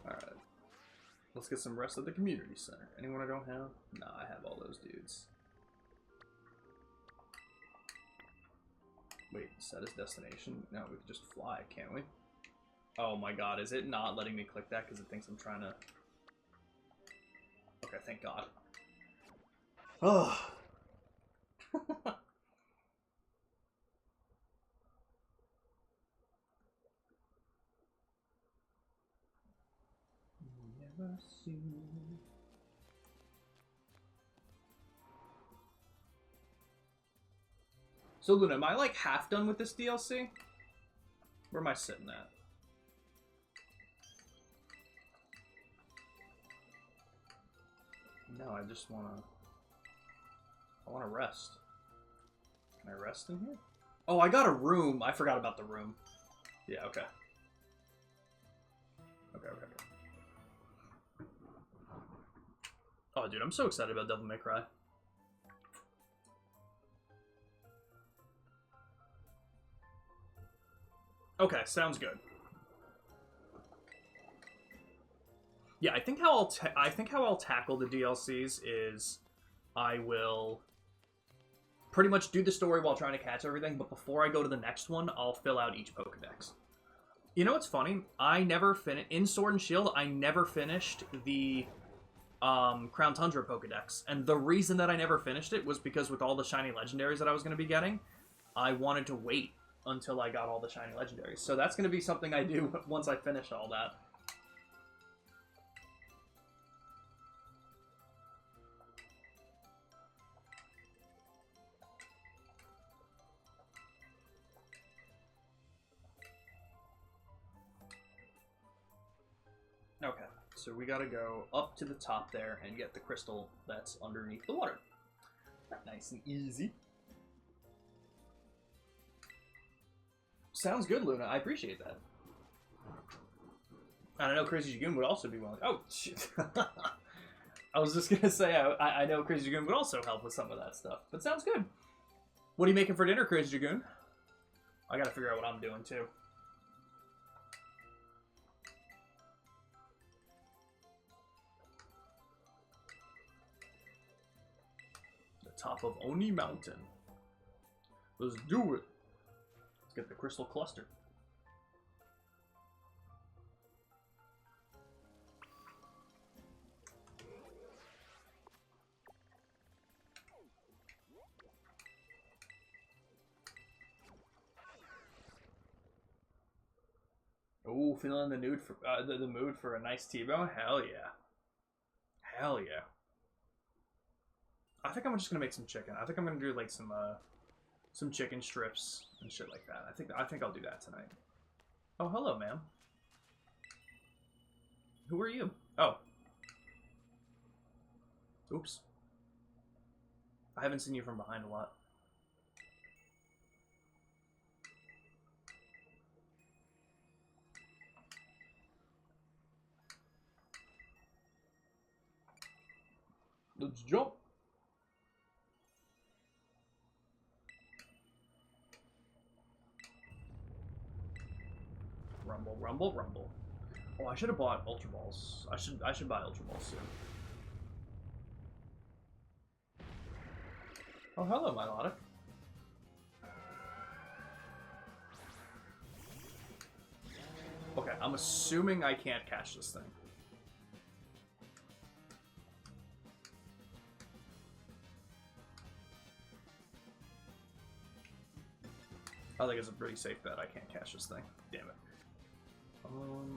Alright. Let's get some rest at the community center. Anyone I don't have? Nah, I have all those dudes. Wait, set as destination? No, we can just fly, can't we? Oh my god, is it not letting me click that because it thinks I'm trying to... Okay, thank god. Oh. Never seen... So Luna, am I like half done with this DLC? Where am I sitting at? No, I just wanna... I wanna rest. Can I rest in here? Oh, I got a room. I forgot about the room. Yeah, okay. Okay. Oh, dude, I'm so excited about Devil May Cry. Okay, sounds good. Yeah, I think how I'll tackle the DLCs is I will pretty much do the story while trying to catch everything, but before I go to the next one, I'll fill out each Pokedex. You know what's funny? I never finished in Sword and Shield. I never finished the Crown Tundra Pokedex, and the reason that I never finished it was because with all the shiny legendaries that I was going to be getting, I wanted to wait until I got all the shiny legendaries. So that's going to be something I do once I finish all that. Okay, so we gotta go up to the top there and get the crystal that's underneath the water. Nice and easy. Sounds good, Luna. I appreciate that. And I know Crazy Jagoon would also be willing. Oh, shit. I was just gonna say, I know Crazy Dragoon would also help with some of that stuff, but sounds good. What are you making for dinner, Crazy Dragoon? I gotta figure out what I'm doing, too. The top of Oni Mountain. Let's do it. Let's get the crystal cluster. Ooh, feeling the mood for the mood for a nice T-bone? Hell yeah. Hell yeah. I think I'm just gonna make some chicken. I think I'm gonna do like some chicken strips and shit like that. I think I'll do that tonight. Oh, hello, ma'am. Who are you? Oh. Oops. I haven't seen you from behind a lot. Let's jump. Rumble, rumble, rumble. Oh, I should have bought Ultra Balls. I should buy Ultra Balls soon. Oh, hello, Milotic. Okay, I'm assuming I can't catch this thing. I think it's a pretty safe bet I can't catch this thing. Damn it.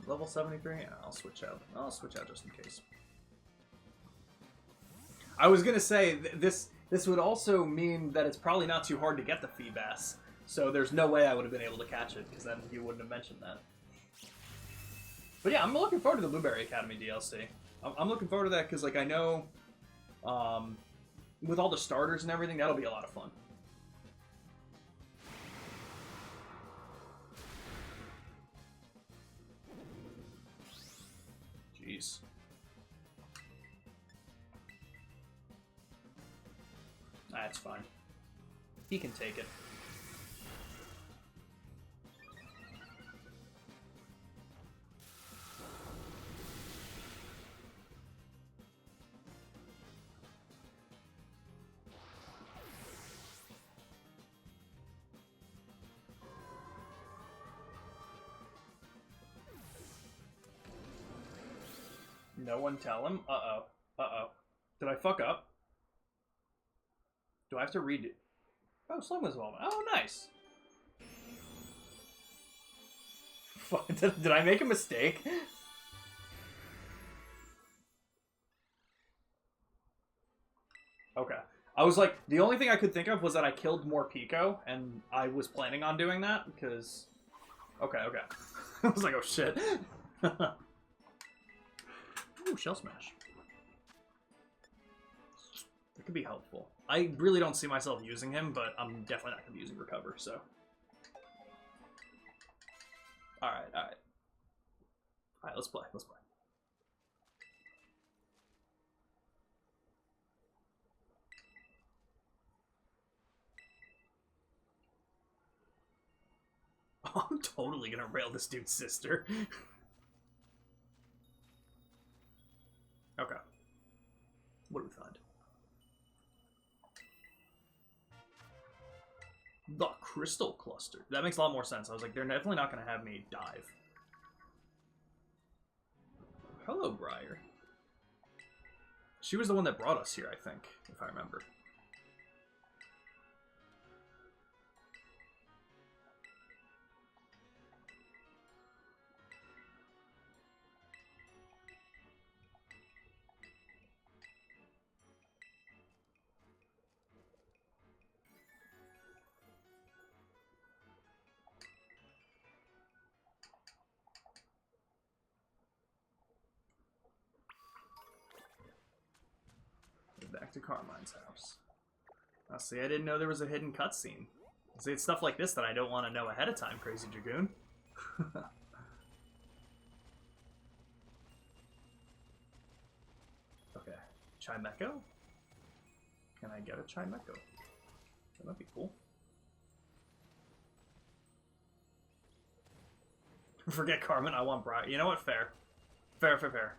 Level 73? Yeah, I'll switch out. I'll switch out just in case. I was gonna say, this would also mean that it's probably not too hard to get the Feebass. So there's no way I would have been able to catch it, because then you wouldn't have mentioned that. But yeah, I'm looking forward to the Blueberry Academy DLC. I'm looking forward to that, because like I know, with all the starters and everything, that'll be a lot of fun. Jeez. That's fine. He can take it. No one tell him? Uh-oh. Uh-oh. Did I fuck up? Do I have to read it? Oh, Slim was involved. Oh, nice. Did I make a mistake? Okay. I was like, the only thing I could think of was that I killed more Pico, and I was planning on doing that, because... Okay, okay. I was like, oh shit. Ooh, Shell Smash. That could be helpful. I really don't see myself using him, but I'm definitely not going to be using Recover, so... Alright, alright. Alright, let's play, let's play. I'm totally gonna rail this dude's sister. Okay. What do we find? The Crystal Cluster. That makes a lot more sense. I was like, they're definitely not gonna have me dive. Hello, Briar. She was the one that brought us here, I think, if I remember. Back to Carmine's house. Oh, see, I didn't know there was a hidden cutscene. See, it's stuff like this that I don't want to know ahead of time, Crazy Dragoon. Okay. Chimecho? Can I get a Chimecho? That might be cool. Forget Carmen, I want Briar. You know what? Fair. Fair, fair, fair.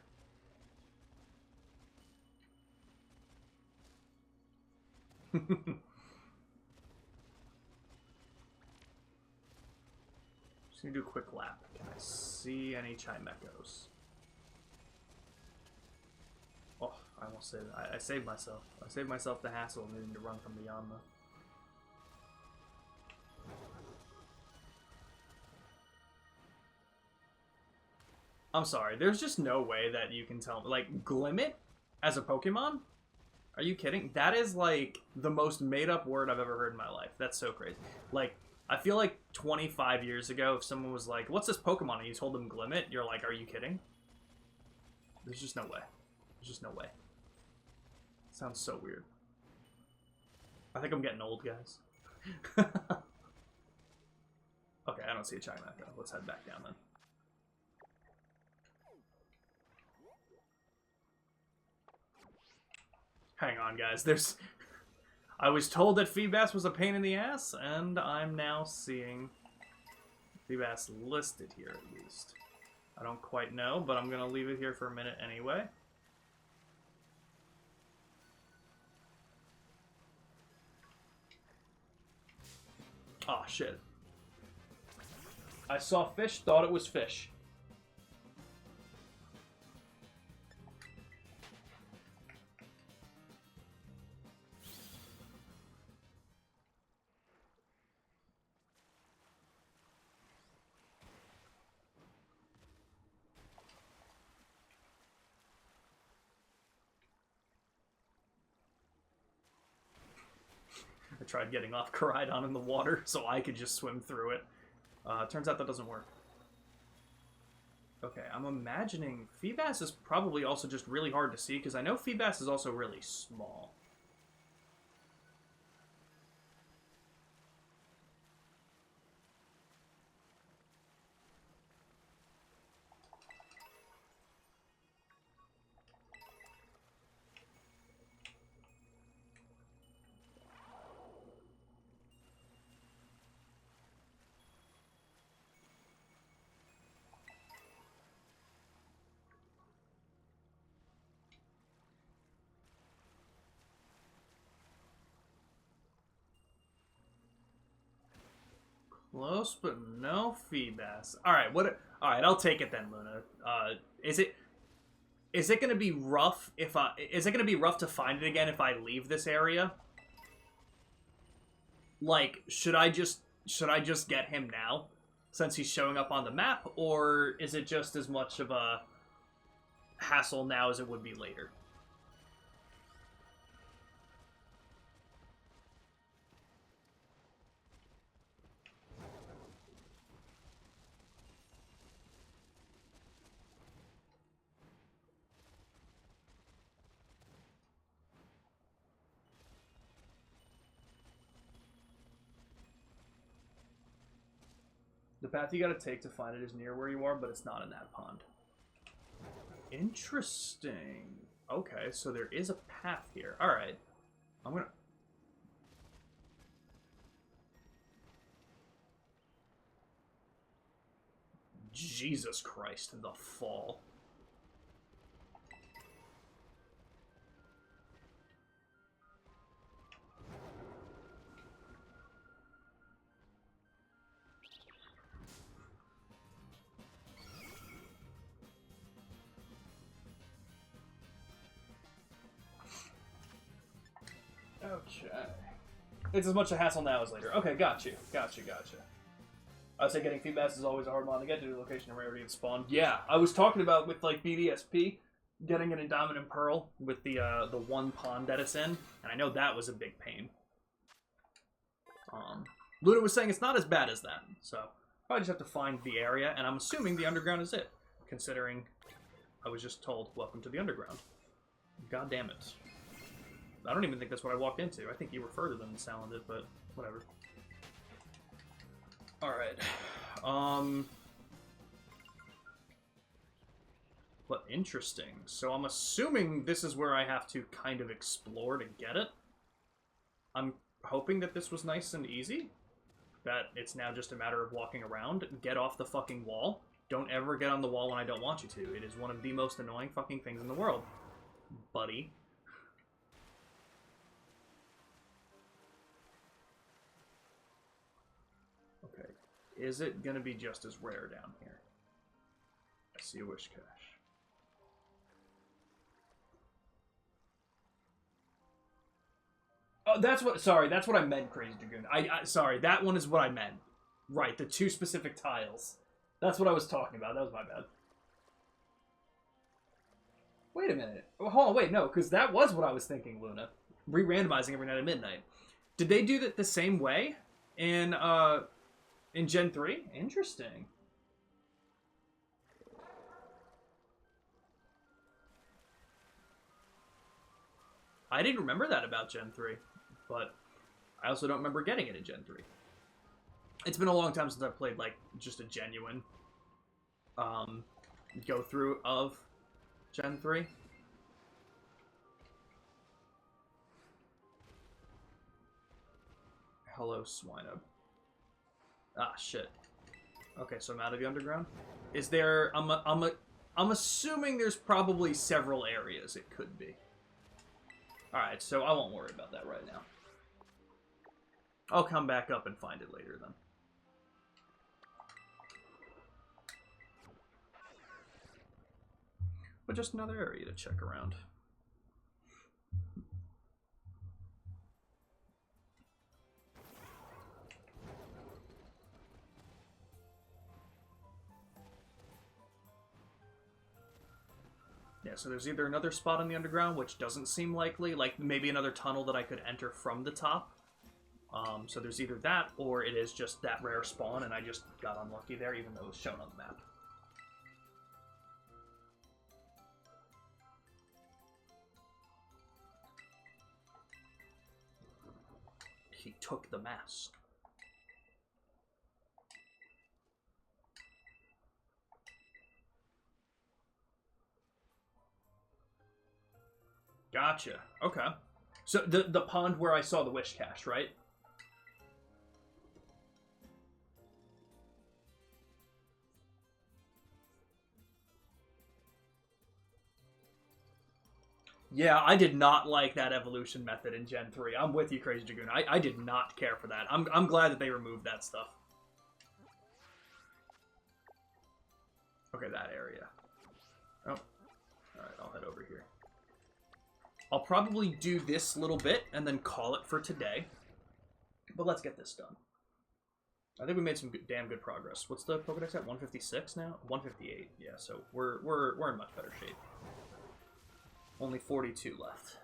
Just gonna do a quick lap. Can I see any Chimechos? Oh, I almost saved. I saved myself. I saved myself the hassle of needing to run from beyond though. I'm sorry. There's just no way that you can tell me. Like, Glimmet as a Pokemon? Are you kidding? That is, like, the most made-up word I've ever heard in my life. That's so crazy. Like, I feel like 25 years ago, if someone was like, what's this Pokemon? And you told them Glimmet, you're like, are you kidding? There's just no way. There's just no way. It sounds so weird. I think I'm getting old, guys. Okay, I don't see a Chimecho. Let's head back down then. Hang on, guys. There's... I was told that Feebas was a pain in the ass, and I'm now seeing Feebas listed here, at least. I don't quite know, but I'm going to leave it here for a minute anyway. Aw, oh, shit. I saw fish, thought it was fish. I tried getting off Koraidon in the water so I could just swim through it. Turns out that doesn't work. Okay, I'm imagining Feebas is probably also just really hard to see because I know Feebas is also really small. Close, but no Feebas. All right, what? All right, I'll take it then, Luna. Is it gonna be rough if I? Is it gonna be rough to find it again if I leave this area? Like, should I just get him now, since he's showing up on the map, or is it just as much of a hassle now as it would be later? The path you gotta take to find it is near where you are, but it's not in that pond. Interesting. Okay, so there is a path here. Alright. I'm gonna... Jesus Christ, the fall. Okay. It's as much a hassle now as later. Okay, got you. Got you. I would say getting Feebas is always a hard one to get to the location and rarity of spawn. Yeah, I was talking about with like BDSP, getting it in Diamond and Pearl with the one pond that it's in, and I know that was a big pain. Luna was saying it's not as bad as that, so probably just have to find the area, and I'm assuming the underground is it, considering I was just told, welcome to the underground. God damn it. I don't even think that's what I walked into. I think you were further than the sound did, but whatever. Alright. But Interesting. So I'm assuming this is where I have to kind of explore to get it. I'm hoping that this was nice and easy. That it's now just a matter of walking around. Get off the fucking wall. Don't ever get on the wall when I don't want you to. It is one of the most annoying fucking things in the world, buddy. Okay. Is it gonna be just as rare down here? I see a wish cache. Oh, that's what. Sorry, that's what I meant, Crazy Dragoon. Sorry, that one is what I meant. Right, the two specific tiles. That's what I was talking about. That was my bad. Wait a minute. Oh, hold on, wait, no, because that was what I was thinking, Luna. Re-randomizing every night at midnight. Did they do that the same way in Gen 3? Interesting. I didn't remember that about Gen 3, but I also don't remember getting it in Gen 3. It's been a long time since I've played, like, just a genuine go-through of Gen 3. Hello, Swinub. Ah, shit. Okay, so I'm out of the underground. Is there... I'm assuming there's probably several areas it could be. Alright, so I won't worry about that right now. I'll come back up and find it later, then. But just another area to check around. Yeah, so there's either another spot in the underground, which doesn't seem likely, like maybe another tunnel that I could enter from the top. So there's either that, or it is just that rare spawn, and I just got unlucky there, even though it was shown on the map. He took the mask. Gotcha. Okay. So the pond where I saw the wish cache, right? Yeah, I did not like that evolution method in Gen 3. I'm with you, Crazy Dragoon. I did not care for that. I'm glad that they removed that stuff. Okay, that area. Oh. Alright, I'll head over here. I'll probably do this little bit and then call it for today. But let's get this done. I think we made some damn good progress. What's the Pokedex at? 156 now? 158. Yeah, so we're in much better shape. Only 42 left.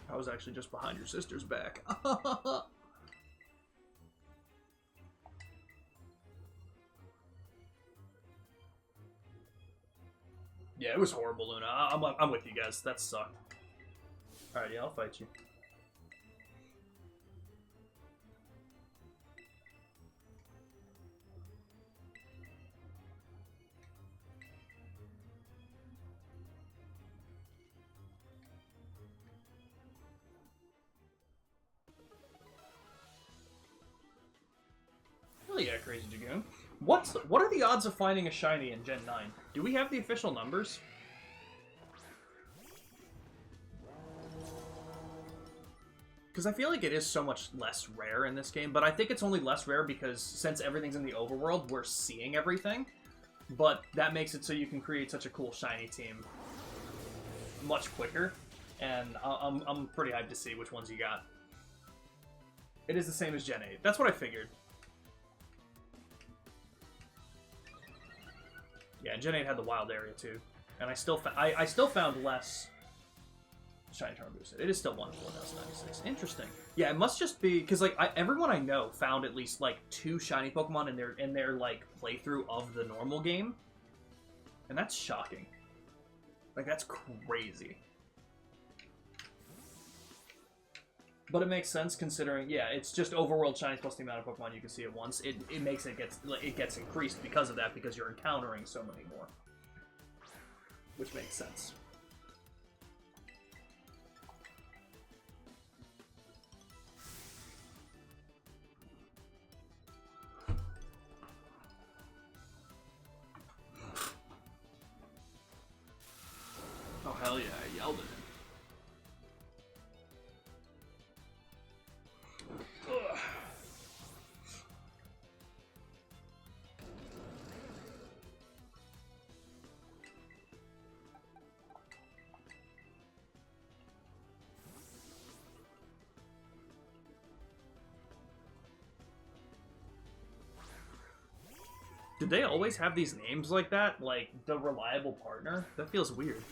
I was actually just behind your sister's back. Yeah, it was horrible, Luna. I'm with you guys. That sucked. Alright, yeah, I'll fight you. Hell yeah, Crazy Dragoon. What are the odds of finding a shiny in Gen 9? Do we have the official numbers? Because I feel like it is so much less rare in this game, but I think it's only less rare because since everything's in the overworld, we're seeing everything. But that makes it so you can create such a cool shiny team much quicker, and I'm pretty hyped to see which ones you got. It is the same as Gen 8. That's what I figured. Yeah, Gen 8 had the wild area too, and I still I still found less shiny charm boosted. It is still 1 in 4096. Interesting. Yeah, it must just be because like everyone I know found at least like 2 shiny Pokemon in their like playthrough of the normal game, and that's shocking. Like that's crazy. But it makes sense considering, yeah, it's just overworld shinies plus the amount of Pokemon you can see at once. It makes it gets increased because of that, because you're encountering so many more, which makes sense. Oh hell yeah! I yelled at him. Ugh. Did they always have these names like that? Like, the reliable partner? That feels weird.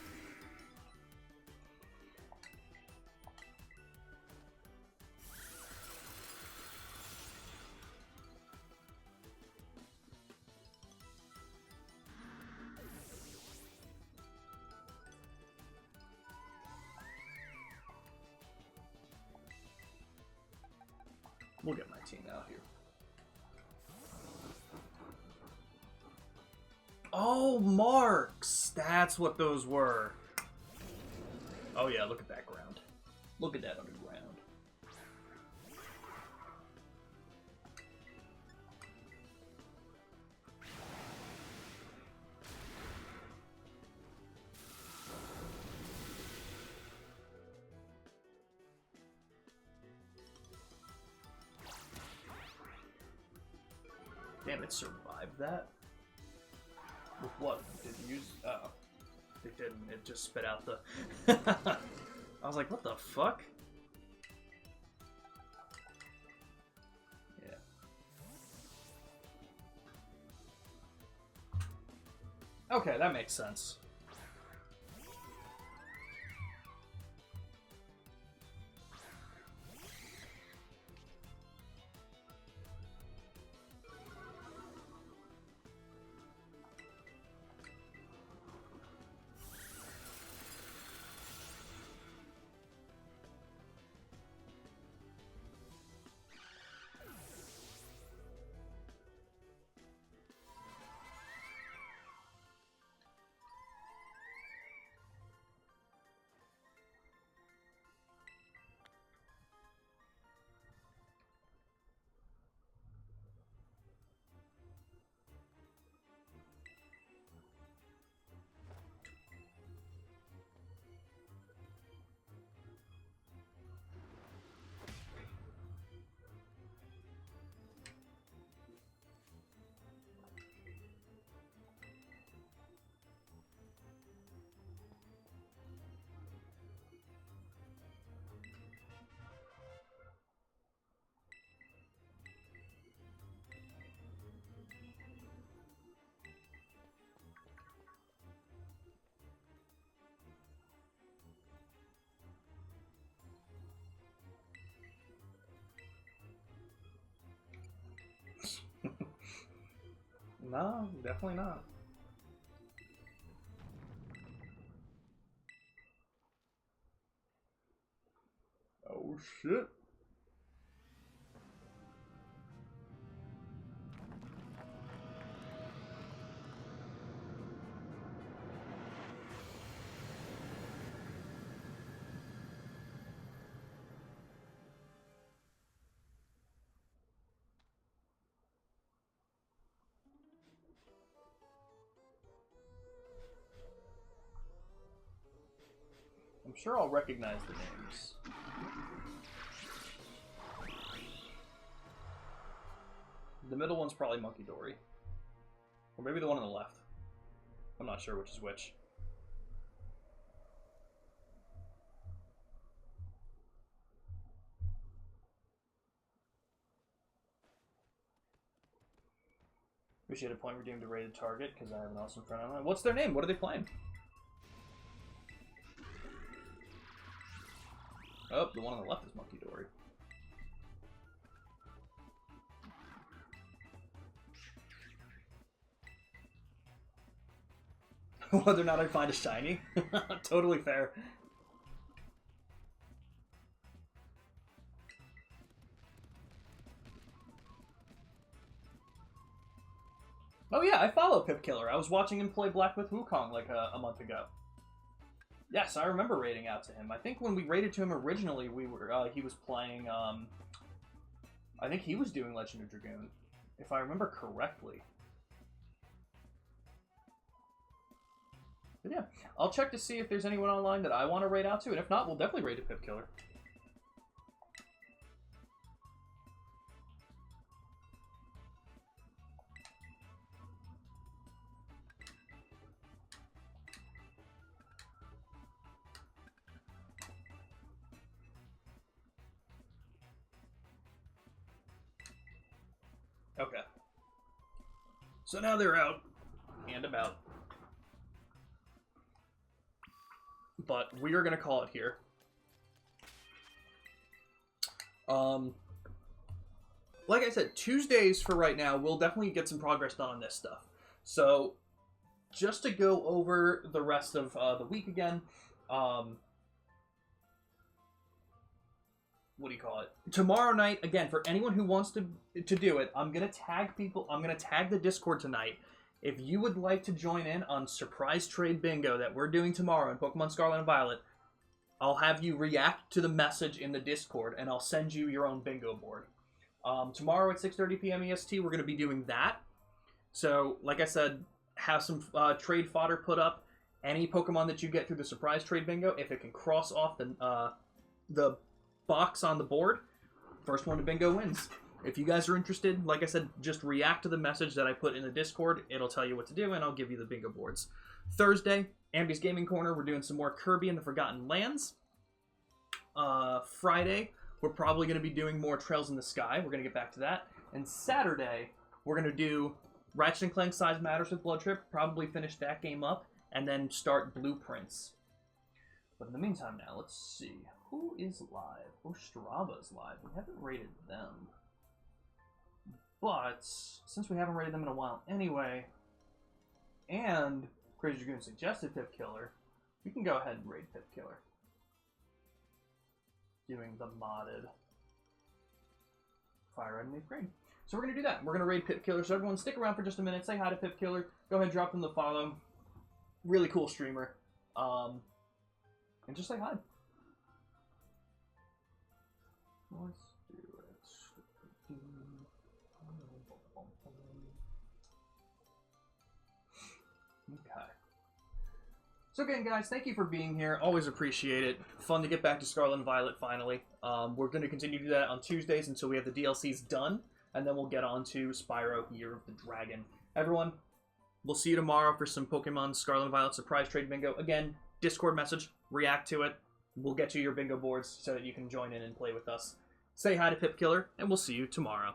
We'll get my team out here. Oh, marks! That's what those were. Oh yeah, look at that ground. Look at that underground. Damn, it survived that? With what? Did it use... Oh. It didn't. It just spit out the... I was like, what the fuck? Yeah. Okay, that makes sense. No, definitely not. Oh shit. I'm sure I'll recognize the names. The middle one's probably Monkey Dory. Or maybe the one on the left. I'm not sure which is which. Appreciate a point redeemed to rated target because I have an awesome friend online. What's their name? What are they playing? Oh, the one on the left is Monkey Dory. Whether or not I find a shiny. Totally fair. Oh yeah, I follow Pip Killer. I was watching him play Black with Wukong like a month ago. Yes, I remember raiding out to him. I think when we raided to him originally, we were he was playing. I think he was doing Legend of Dragoon, if I remember correctly. But yeah, I'll check to see if there's anyone online that I want to raid out to, and if not, we'll definitely raid a Pip Killer. Okay. So now they're out and about. But we are going to call it here. Like I said, Tuesdays for right now, we'll definitely get some progress done on this stuff. So, just to go over the rest of the week again, what do you call it? Tomorrow night, again, for anyone who wants to do it, I'm going to tag people, I'm going to tag the Discord tonight. If you would like to join in on Surprise Trade Bingo that we're doing tomorrow in Pokemon Scarlet and Violet, I'll have you react to the message in the Discord, and I'll send you your own bingo board. Tomorrow at 6:30 p.m. EST, we're going to be doing that. So, like I said, have some trade fodder put up. Any Pokemon that you get through the Surprise Trade Bingo, if it can cross off the box on the board, first one to bingo wins. If you guys are interested, like I said, just react to the message that I put in the Discord. It'll tell you what to do, and I'll give you the bingo boards. Thursday, Ambi's Gaming Corner, we're doing some more Kirby and the Forgotten Lands. Friday, we're probably going to be doing more Trails in the Sky. We're going to get back to that. And Saturday, we're going to do Ratchet & Clank Size Matters with Blood Trip, probably finish that game up, and then start Blueprints. But in the meantime now, let's see. Who is live? Oh, Strava's live. We haven't rated them. But, since we haven't rated them in a while anyway, and Crazy Dragoon suggested Pip Killer, we can go ahead and raid Pip Killer. Doing the modded Fire Red Leaf Green. So we're going to do that. We're going to raid Pip Killer. So everyone stick around for just a minute. Say hi to Pip Killer. Go ahead and drop him the follow. Really cool streamer. And just say hi. Let's do it. Okay. So again, guys, thank you for being here. Always appreciate it. Fun to get back to Scarlet and Violet finally. We're going to continue to do that on Tuesdays until we have the DLCs done, and then we'll get on to Spyro Year of the Dragon. Everyone, we'll see you tomorrow for some Pokemon Scarlet and Violet Surprise Trade Bingo. Again, Discord message, react to it. We'll get you your bingo boards so that you can join in and play with us. Say hi to Pip Killer, and we'll see you tomorrow.